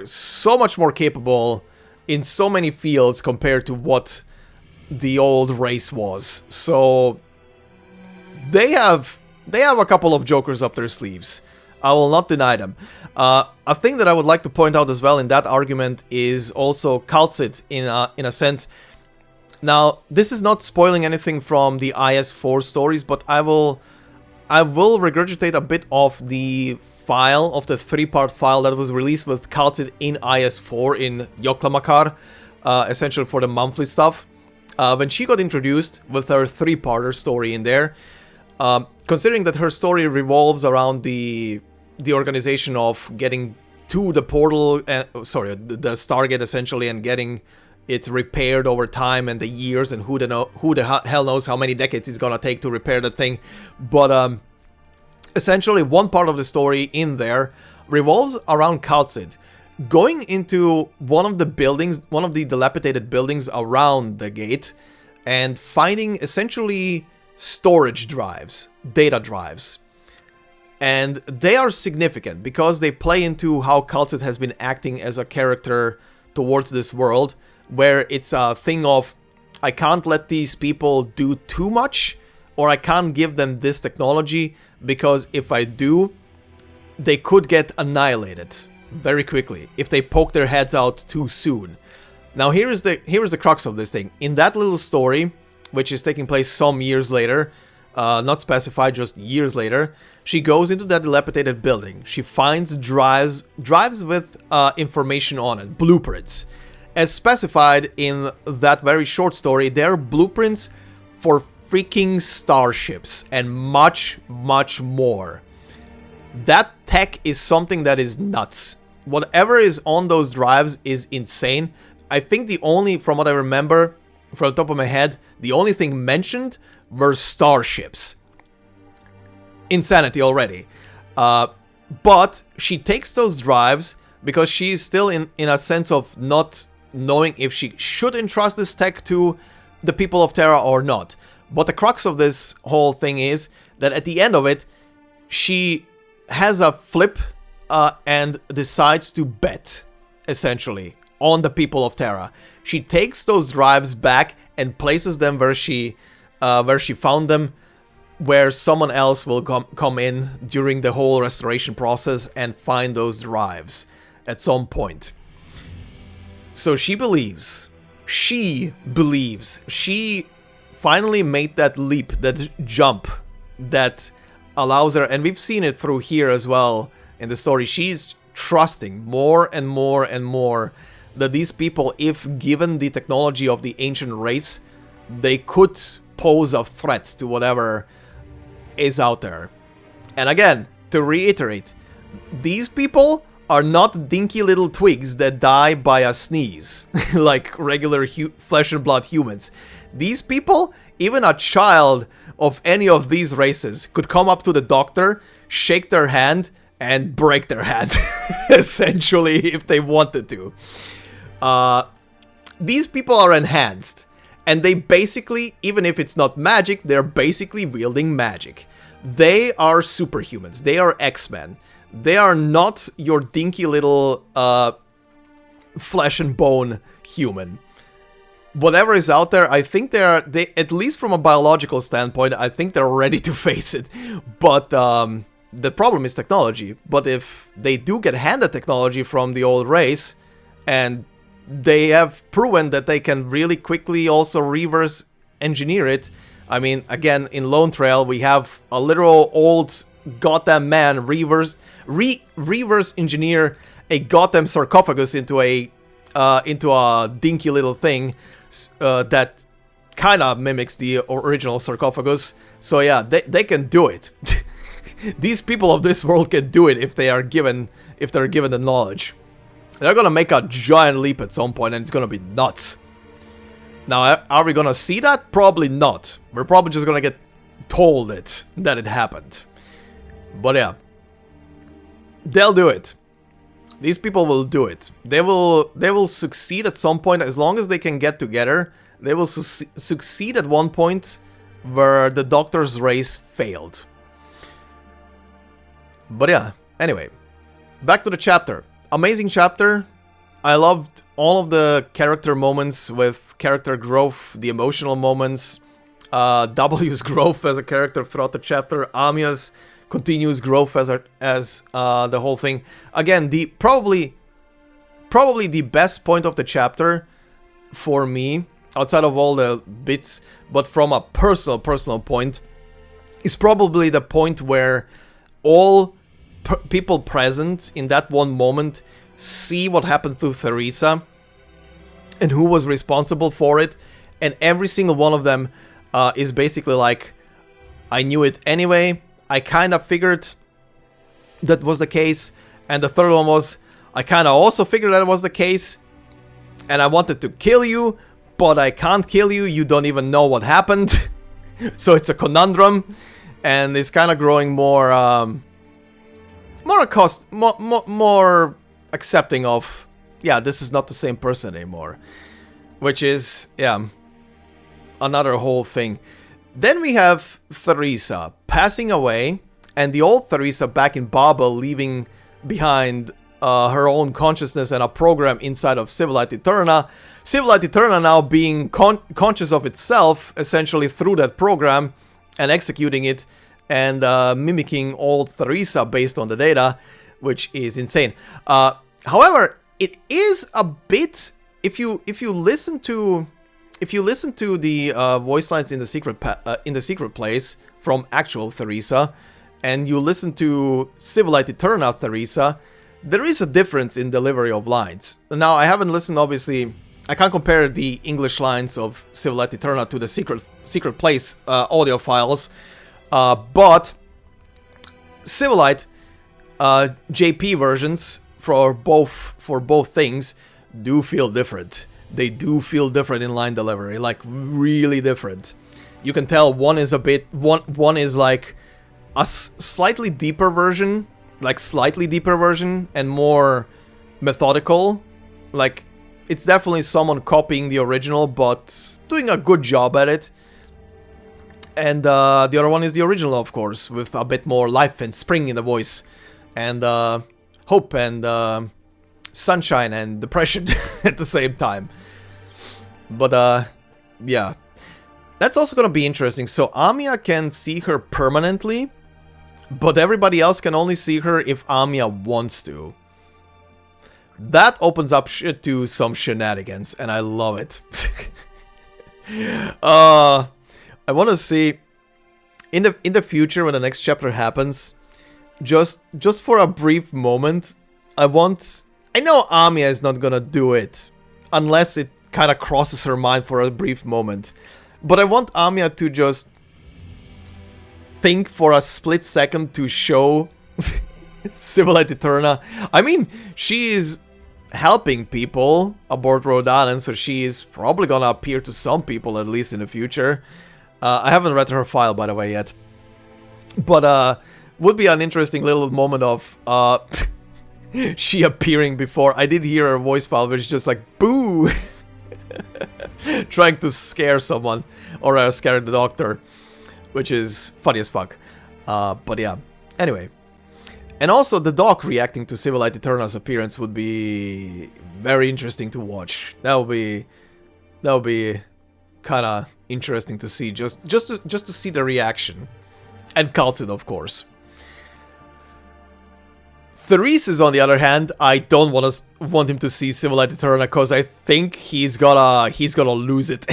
so much more capable in so many fields compared to what the old race was. So they have they have a couple of jokers up their sleeves. I will not deny them. A thing that I would like to point out as well in that argument is also Calcid in a sense. Now, this is not spoiling anything from the IS4 stories, but I will regurgitate a bit of the file, of the 3-part file that was released with Calcid in IS4 in Yoklamakar, essentially for the monthly stuff. When she got introduced with her 3-parter story in there, considering that her story revolves around the organization of getting to the portal, the Stargate essentially, and getting it repaired over time and the years, and who the hell knows how many decades it's gonna take to repair that thing. But essentially, one part of the story in there revolves around Calcid going into one of the buildings, one of the dilapidated buildings around the gate, and finding essentially storage drives, data drives. And they are significant because they play into how Calcid has been acting as a character towards this world, where it's a thing of, I can't let these people do too much, or I can't give them this technology, because if I do, they could get annihilated very quickly if they poke their heads out too soon. Now here is the crux of this thing. In that little story, which is taking place some years later, not specified, just years later, she goes into that dilapidated building. She finds drives with information on it, blueprints. As specified in that very short story, there are blueprints for freaking starships and much, much more. That tech is something that is nuts. Whatever is on those drives is insane. I think the only, from what I remember, from the top of my head, the only thing mentioned were starships. Insanity already. But she takes those drives because she's still in a sense of not knowing if she should entrust this tech to the people of Terra or not. But the crux of this whole thing is that at the end of it, she has a flip and decides to bet, essentially, on the people of Terra. She takes those drives back and places them where she found them, where someone else will come in during the whole restoration process and find those drives at some point. So she believes, she finally made that leap, that jump that allows her, and we've seen it through here as well in the story, she's trusting more and more and more that these people, if given the technology of the ancient race, they could pose a threat to whatever is out there. And again, to reiterate, these people are not dinky little twigs that die by a sneeze, like regular flesh and blood humans. These people, even a child of any of these races, could come up to the doctor, shake their hand, and break their hand, essentially, if they wanted to. These people are enhanced, and they basically, even if it's not magic, they're basically wielding magic. They are superhumans. They are X-Men. They are not your dinky little flesh and bone human. Whatever is out there, I think they at least from a biological standpoint, I think they're ready to face it. But the problem is technology. But if they do get handed technology from the old race, and they have proven that they can really quickly also reverse engineer it. I mean, again, in Lone Trail, we have a literal old goddamn man reverse engineer a goddamn sarcophagus into a dinky little thing that kind of mimics the original sarcophagus. So yeah, they can do it. These people of this world can do it if they're given the knowledge. They're gonna make a giant leap at some point, and it's gonna be nuts. Now, are we gonna see that? Probably not. We're probably just gonna get told that it happened. But yeah, they'll do it. These people will do it. They will succeed at some point, as long as they can get together. They will succeed at one point where the Doctor's race failed. But yeah, anyway, back to the chapter. Amazing chapter. I loved all of the character moments with character growth, the emotional moments. W's growth as a character throughout the chapter, Amiya's continuous growth as the whole thing. Again, the probably the best point of the chapter for me, outside of all the bits, but from a personal point, is probably the point where all people present in that one moment see what happened to Theresa and who was responsible for it, and every single one of them is basically like, I knew it anyway, I kind of figured that was the case, and the third one was, I kind of also figured that was the case, and I wanted to kill you, but I can't kill you, you don't even know what happened. So it's a conundrum, and it's kind of growing more more accepting of, yeah, this is not the same person anymore, which is, yeah, another whole thing. Then we have Theresa passing away, and the old Theresa back in Babel, leaving behind her own consciousness and a program inside of Civilized Eterna. Civilized Eterna now being conscious of itself, essentially through that program, and executing it, and mimicking old Theresa based on the data, which is insane. However, it is a bit, if you listen to the voice lines in the secret place from actual Theresa, and you listen to Civilized Eterna Theresa, there is a difference in delivery of lines. Now, I haven't listened, obviously, I can't compare the English lines of Civilized Eterna to the secret place audio files, but Civilized JP versions for both things do feel different. They do feel different in line delivery, like really different. You can tell one is a bit, one is like a slightly deeper version, and more methodical. Like, it's definitely someone copying the original, but doing a good job at it. And the other one is the original, of course, with a bit more life and spring in the voice, and hope and sunshine and depression at the same time. But yeah, that's also gonna be interesting. So Amiya can see her permanently, but everybody else can only see her if Amiya wants to. That opens up shit to some shenanigans, and I love it. I want to see in the future when the next chapter happens, just for a brief moment, I know Amiya is not gonna do it unless it kind of crosses her mind for a brief moment, but I want Amiya to just think for a split second to show Civilized Eterna. I mean, she is helping people aboard Rhodes Island, so she is probably gonna appear to some people, at least in the future. I haven't read her file, by the way, yet. But would be an interesting little moment of she appearing before. I did hear her voice file, which is just like, boo! Trying to scare someone, or scare the doctor, which is funny as fuck. But yeah, anyway. And also the doc reacting to Civilized Eterna's appearance would be very interesting to watch. That would be kind of interesting to see, just to see the reaction. And Calcid, of course. Thereses, on the other hand, I don't want him to see Civilized Eterna, because I think he's gonna lose it.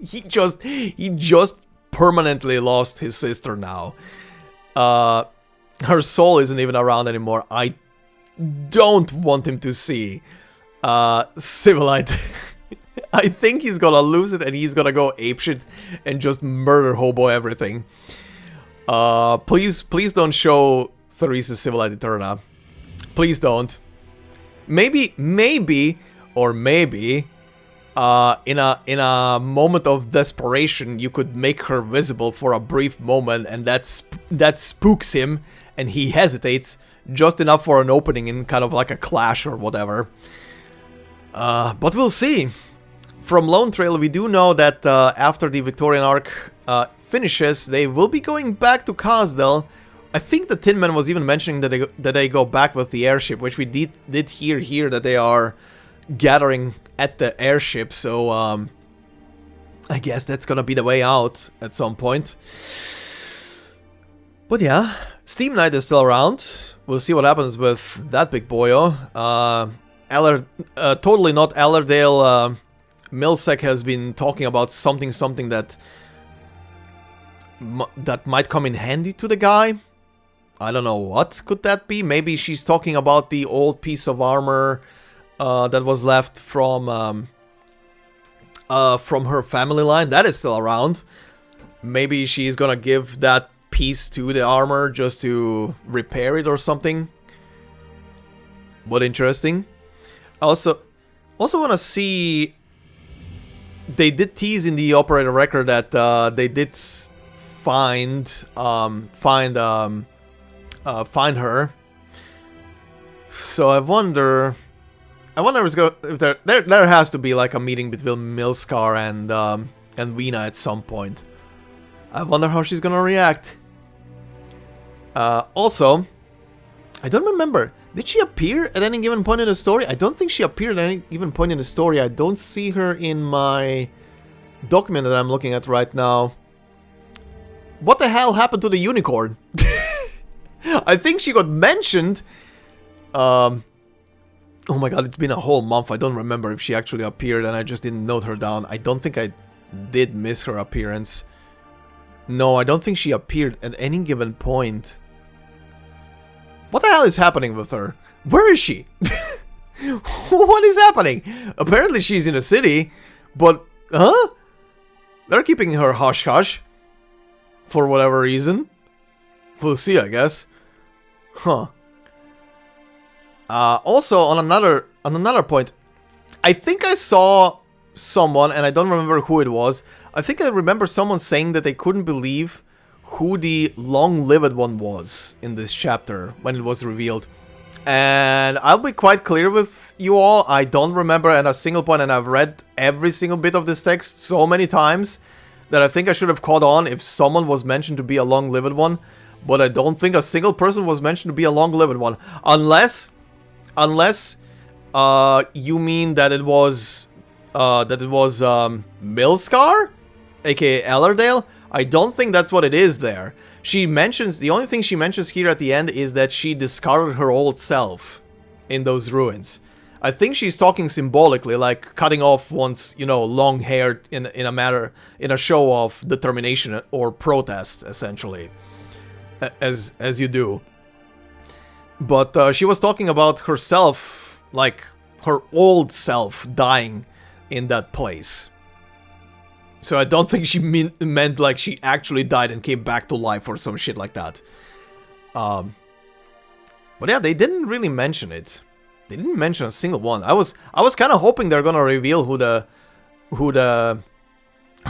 he just permanently lost his sister now. Her soul isn't even around anymore. I don't want him to see Civilized. I think he's gonna lose it, and he's gonna go apeshit and just murder hobo everything. Please don't show Theresa Civilized Eterna. Please don't. Maybe, in a moment of desperation, you could make her visible for a brief moment, and that spooks him, and he hesitates just enough for an opening in kind of like a clash or whatever. But we'll see. From Lone Trail, we do know that after the Victorian arc finishes, they will be going back to Khasdal. I think the Tin Man was even mentioning that they go back with the airship, which we did hear here that they are gathering at the airship. So I guess that's gonna be the way out at some point. But yeah, Steam Knight is still around. We'll see what happens with that big boyo. Totally not Allerdale. Milsec has been talking about something that might come in handy to the guy. I don't know what could that be. Maybe she's talking about the old piece of armor that was left from her family line. That is still around. Maybe she's gonna give that piece to the armor just to repair it or something. But interesting. Also want to see. They did tease in the operator record that they did find her. So I wonder if there has to be like a meeting between Milscar and Weena at some point. I wonder how she's gonna react. Also, I don't remember. Did she appear at any given point in the story? I don't think she appeared at any given point in the story. I don't see her in my document that I'm looking at right now. What the hell happened to the unicorn? I think she got mentioned. Oh my god, it's been a whole month. I don't remember if she actually appeared and I just didn't note her down. I don't think I did miss her appearance. No, I don't think she appeared at any given point. What the hell is happening with her? Where is she? What is happening? Apparently she's in a city, but... Huh? They're keeping her hush-hush. For whatever reason. We'll see, I guess. Huh. Also, on another point, I think I saw someone, and I don't remember who it was. I think I remember someone saying that they couldn't believe who the long-lived one was in this chapter when it was revealed. And I'll be quite clear with you all, I don't remember at a single point, and I've read every single bit of this text so many times that I think I should have caught on if someone was mentioned to be a long-lived one. But I don't think a single person was mentioned to be a long-lived one. Unless you mean that it was Milscar, aka Allerdale. I don't think that's what it is there. She mentions, the only thing she mentions here at the end is that she discarded her old self in those ruins. I think she's talking symbolically, like cutting off one's, you know, long hair in a show of determination or protest, essentially, as you do. But she was talking about herself, like her old self dying in that place. So I don't think she meant like she actually died and came back to life or some shit like that. But yeah, they didn't really mention it. They didn't mention a single one. I was kind of hoping they're gonna reveal who the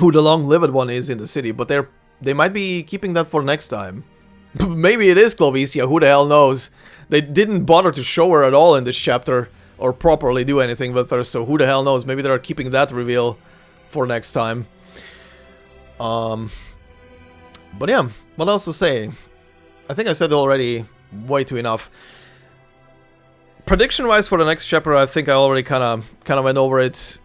long-lived one is in the city, but they might be keeping that for next time. Maybe it is Clovicia, who the hell knows? They didn't bother to show her at all in this chapter or properly do anything with her, so who the hell knows? Maybe they're keeping that reveal for next time. But yeah, what else to say? I think I said already way too enough. Prediction-wise for the next chapter, I think I already kind of went over it.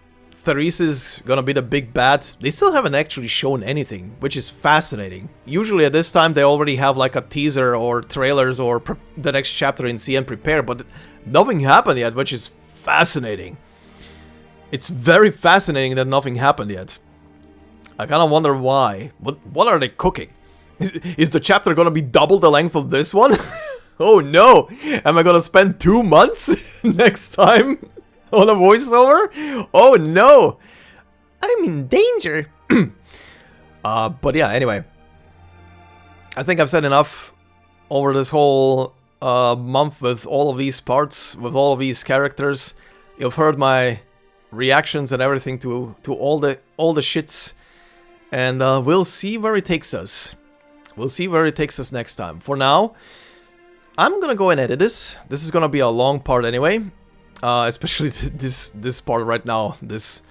Theresa's gonna be the big bad. They still haven't actually shown anything, which is fascinating. Usually at this time they already have like a teaser or trailers or the next chapter in CN prepared, but nothing happened yet, which is fascinating. It's very fascinating that nothing happened yet. I kind of wonder why. What are they cooking? Is the chapter gonna be double the length of this one? Oh no! Am I gonna spend 2 months next time on a voiceover? Oh no! I'm in danger! But yeah, anyway. I think I've said enough over this whole month with all of these parts, with all of these characters. You've heard my reactions and everything to all the shits. And we'll see where it takes us. We'll see where it takes us next time. For now, I'm gonna go and edit this. This is gonna be a long part anyway. Especially this part right now. This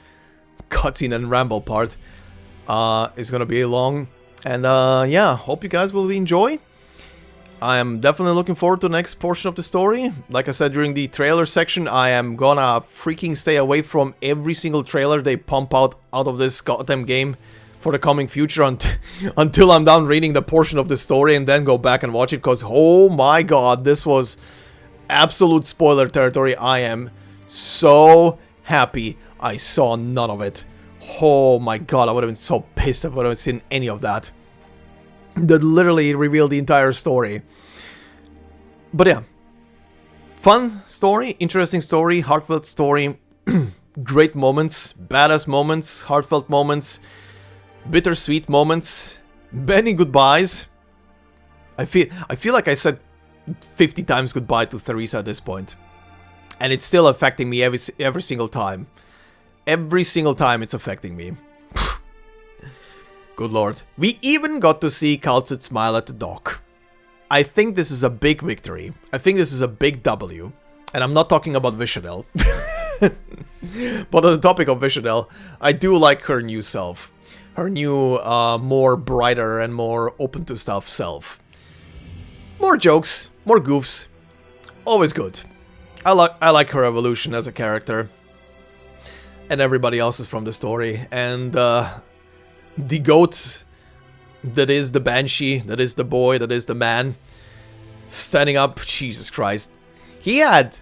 cutscene and ramble part is gonna be long. And yeah, hope you guys will enjoy. I am definitely looking forward to the next portion of the story. Like I said during the trailer section, I am gonna freaking stay away from every single trailer they pump out of this goddamn game for the coming future until I'm done reading the portion of the story and then go back and watch it, because oh my god, this was absolute spoiler territory. I am so happy I saw none of it. Oh my god, I would have been so pissed if I would have seen any of that. That literally revealed the entire story. But yeah, fun story, interesting story, heartfelt story, great moments, badass moments, heartfelt moments, bittersweet moments, many goodbyes. I feel like I said 50 times goodbye to Theresa at this point, and it's still affecting me every single time. Every single time it's affecting me. Good lord. We even got to see Kal'tsit smile at the dock. I think this is a big victory. I think this is a big W. And I'm not talking about Vishadel. But on the topic of Vishadel, I do like her new self. Her new, more brighter and more open to stuff self. More jokes, more goofs. Always good. I like her evolution as a character. And everybody else's from the story. And, the goat that is the banshee, that is the boy, that is the man, standing up, Jesus Christ. He had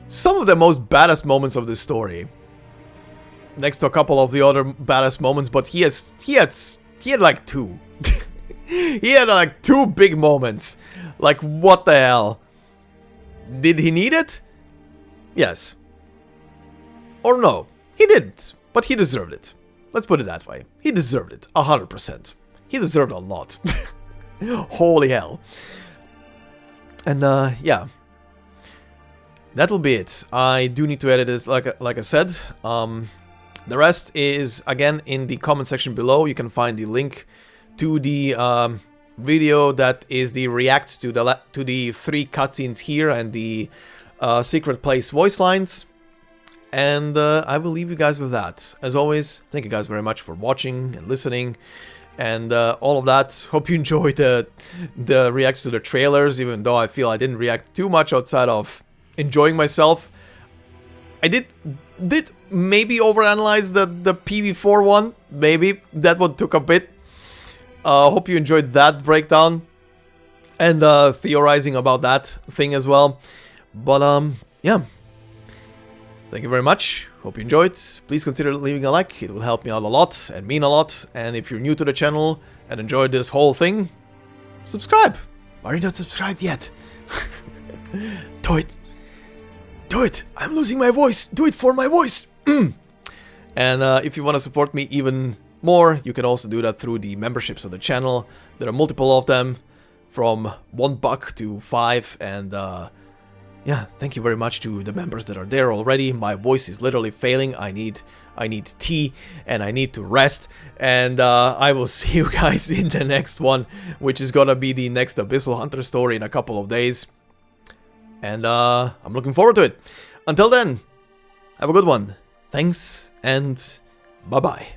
some of the most badass moments of this story. Next to a couple of the other badass moments, but he had like two. He had like two big moments. Like, what the hell? Did he need it? Yes. Or no, he didn't, but he deserved it. Let's put it that way. He deserved it, 100%. He deserved a lot. Holy hell. And, yeah. That will be it. I do need to edit it, like I said. The rest is, again, in the comment section below. You can find the link to the video that is the reacts to the 3 cutscenes here and the secret place voice lines. And I will leave you guys with that. As always, thank you guys very much for watching and listening and all of that. Hope you enjoyed the reacts to the trailers, even though I feel I didn't react too much outside of enjoying myself. I did maybe overanalyze the P54 one. Maybe. That one took a bit. Hope you enjoyed that breakdown and theorizing about that thing as well. But yeah. Thank you very much. Hope you enjoyed. Please consider leaving a like. It will help me out a lot and mean a lot. And if you're new to the channel and enjoyed this whole thing, subscribe. Are you not subscribed yet? Do it. Do it. I'm losing my voice. Do it for my voice. And if you want to support me even more, you can also do that through the memberships of the channel. There are multiple of them, from $1 to $5, and yeah, thank you very much to the members that are there already. My voice is literally failing. I need tea and I need to rest. And I will see you guys in the next one, which is gonna be the next Abyssal Hunter story in a couple of days. And I'm looking forward to it. Until then, have a good one. Thanks and bye-bye.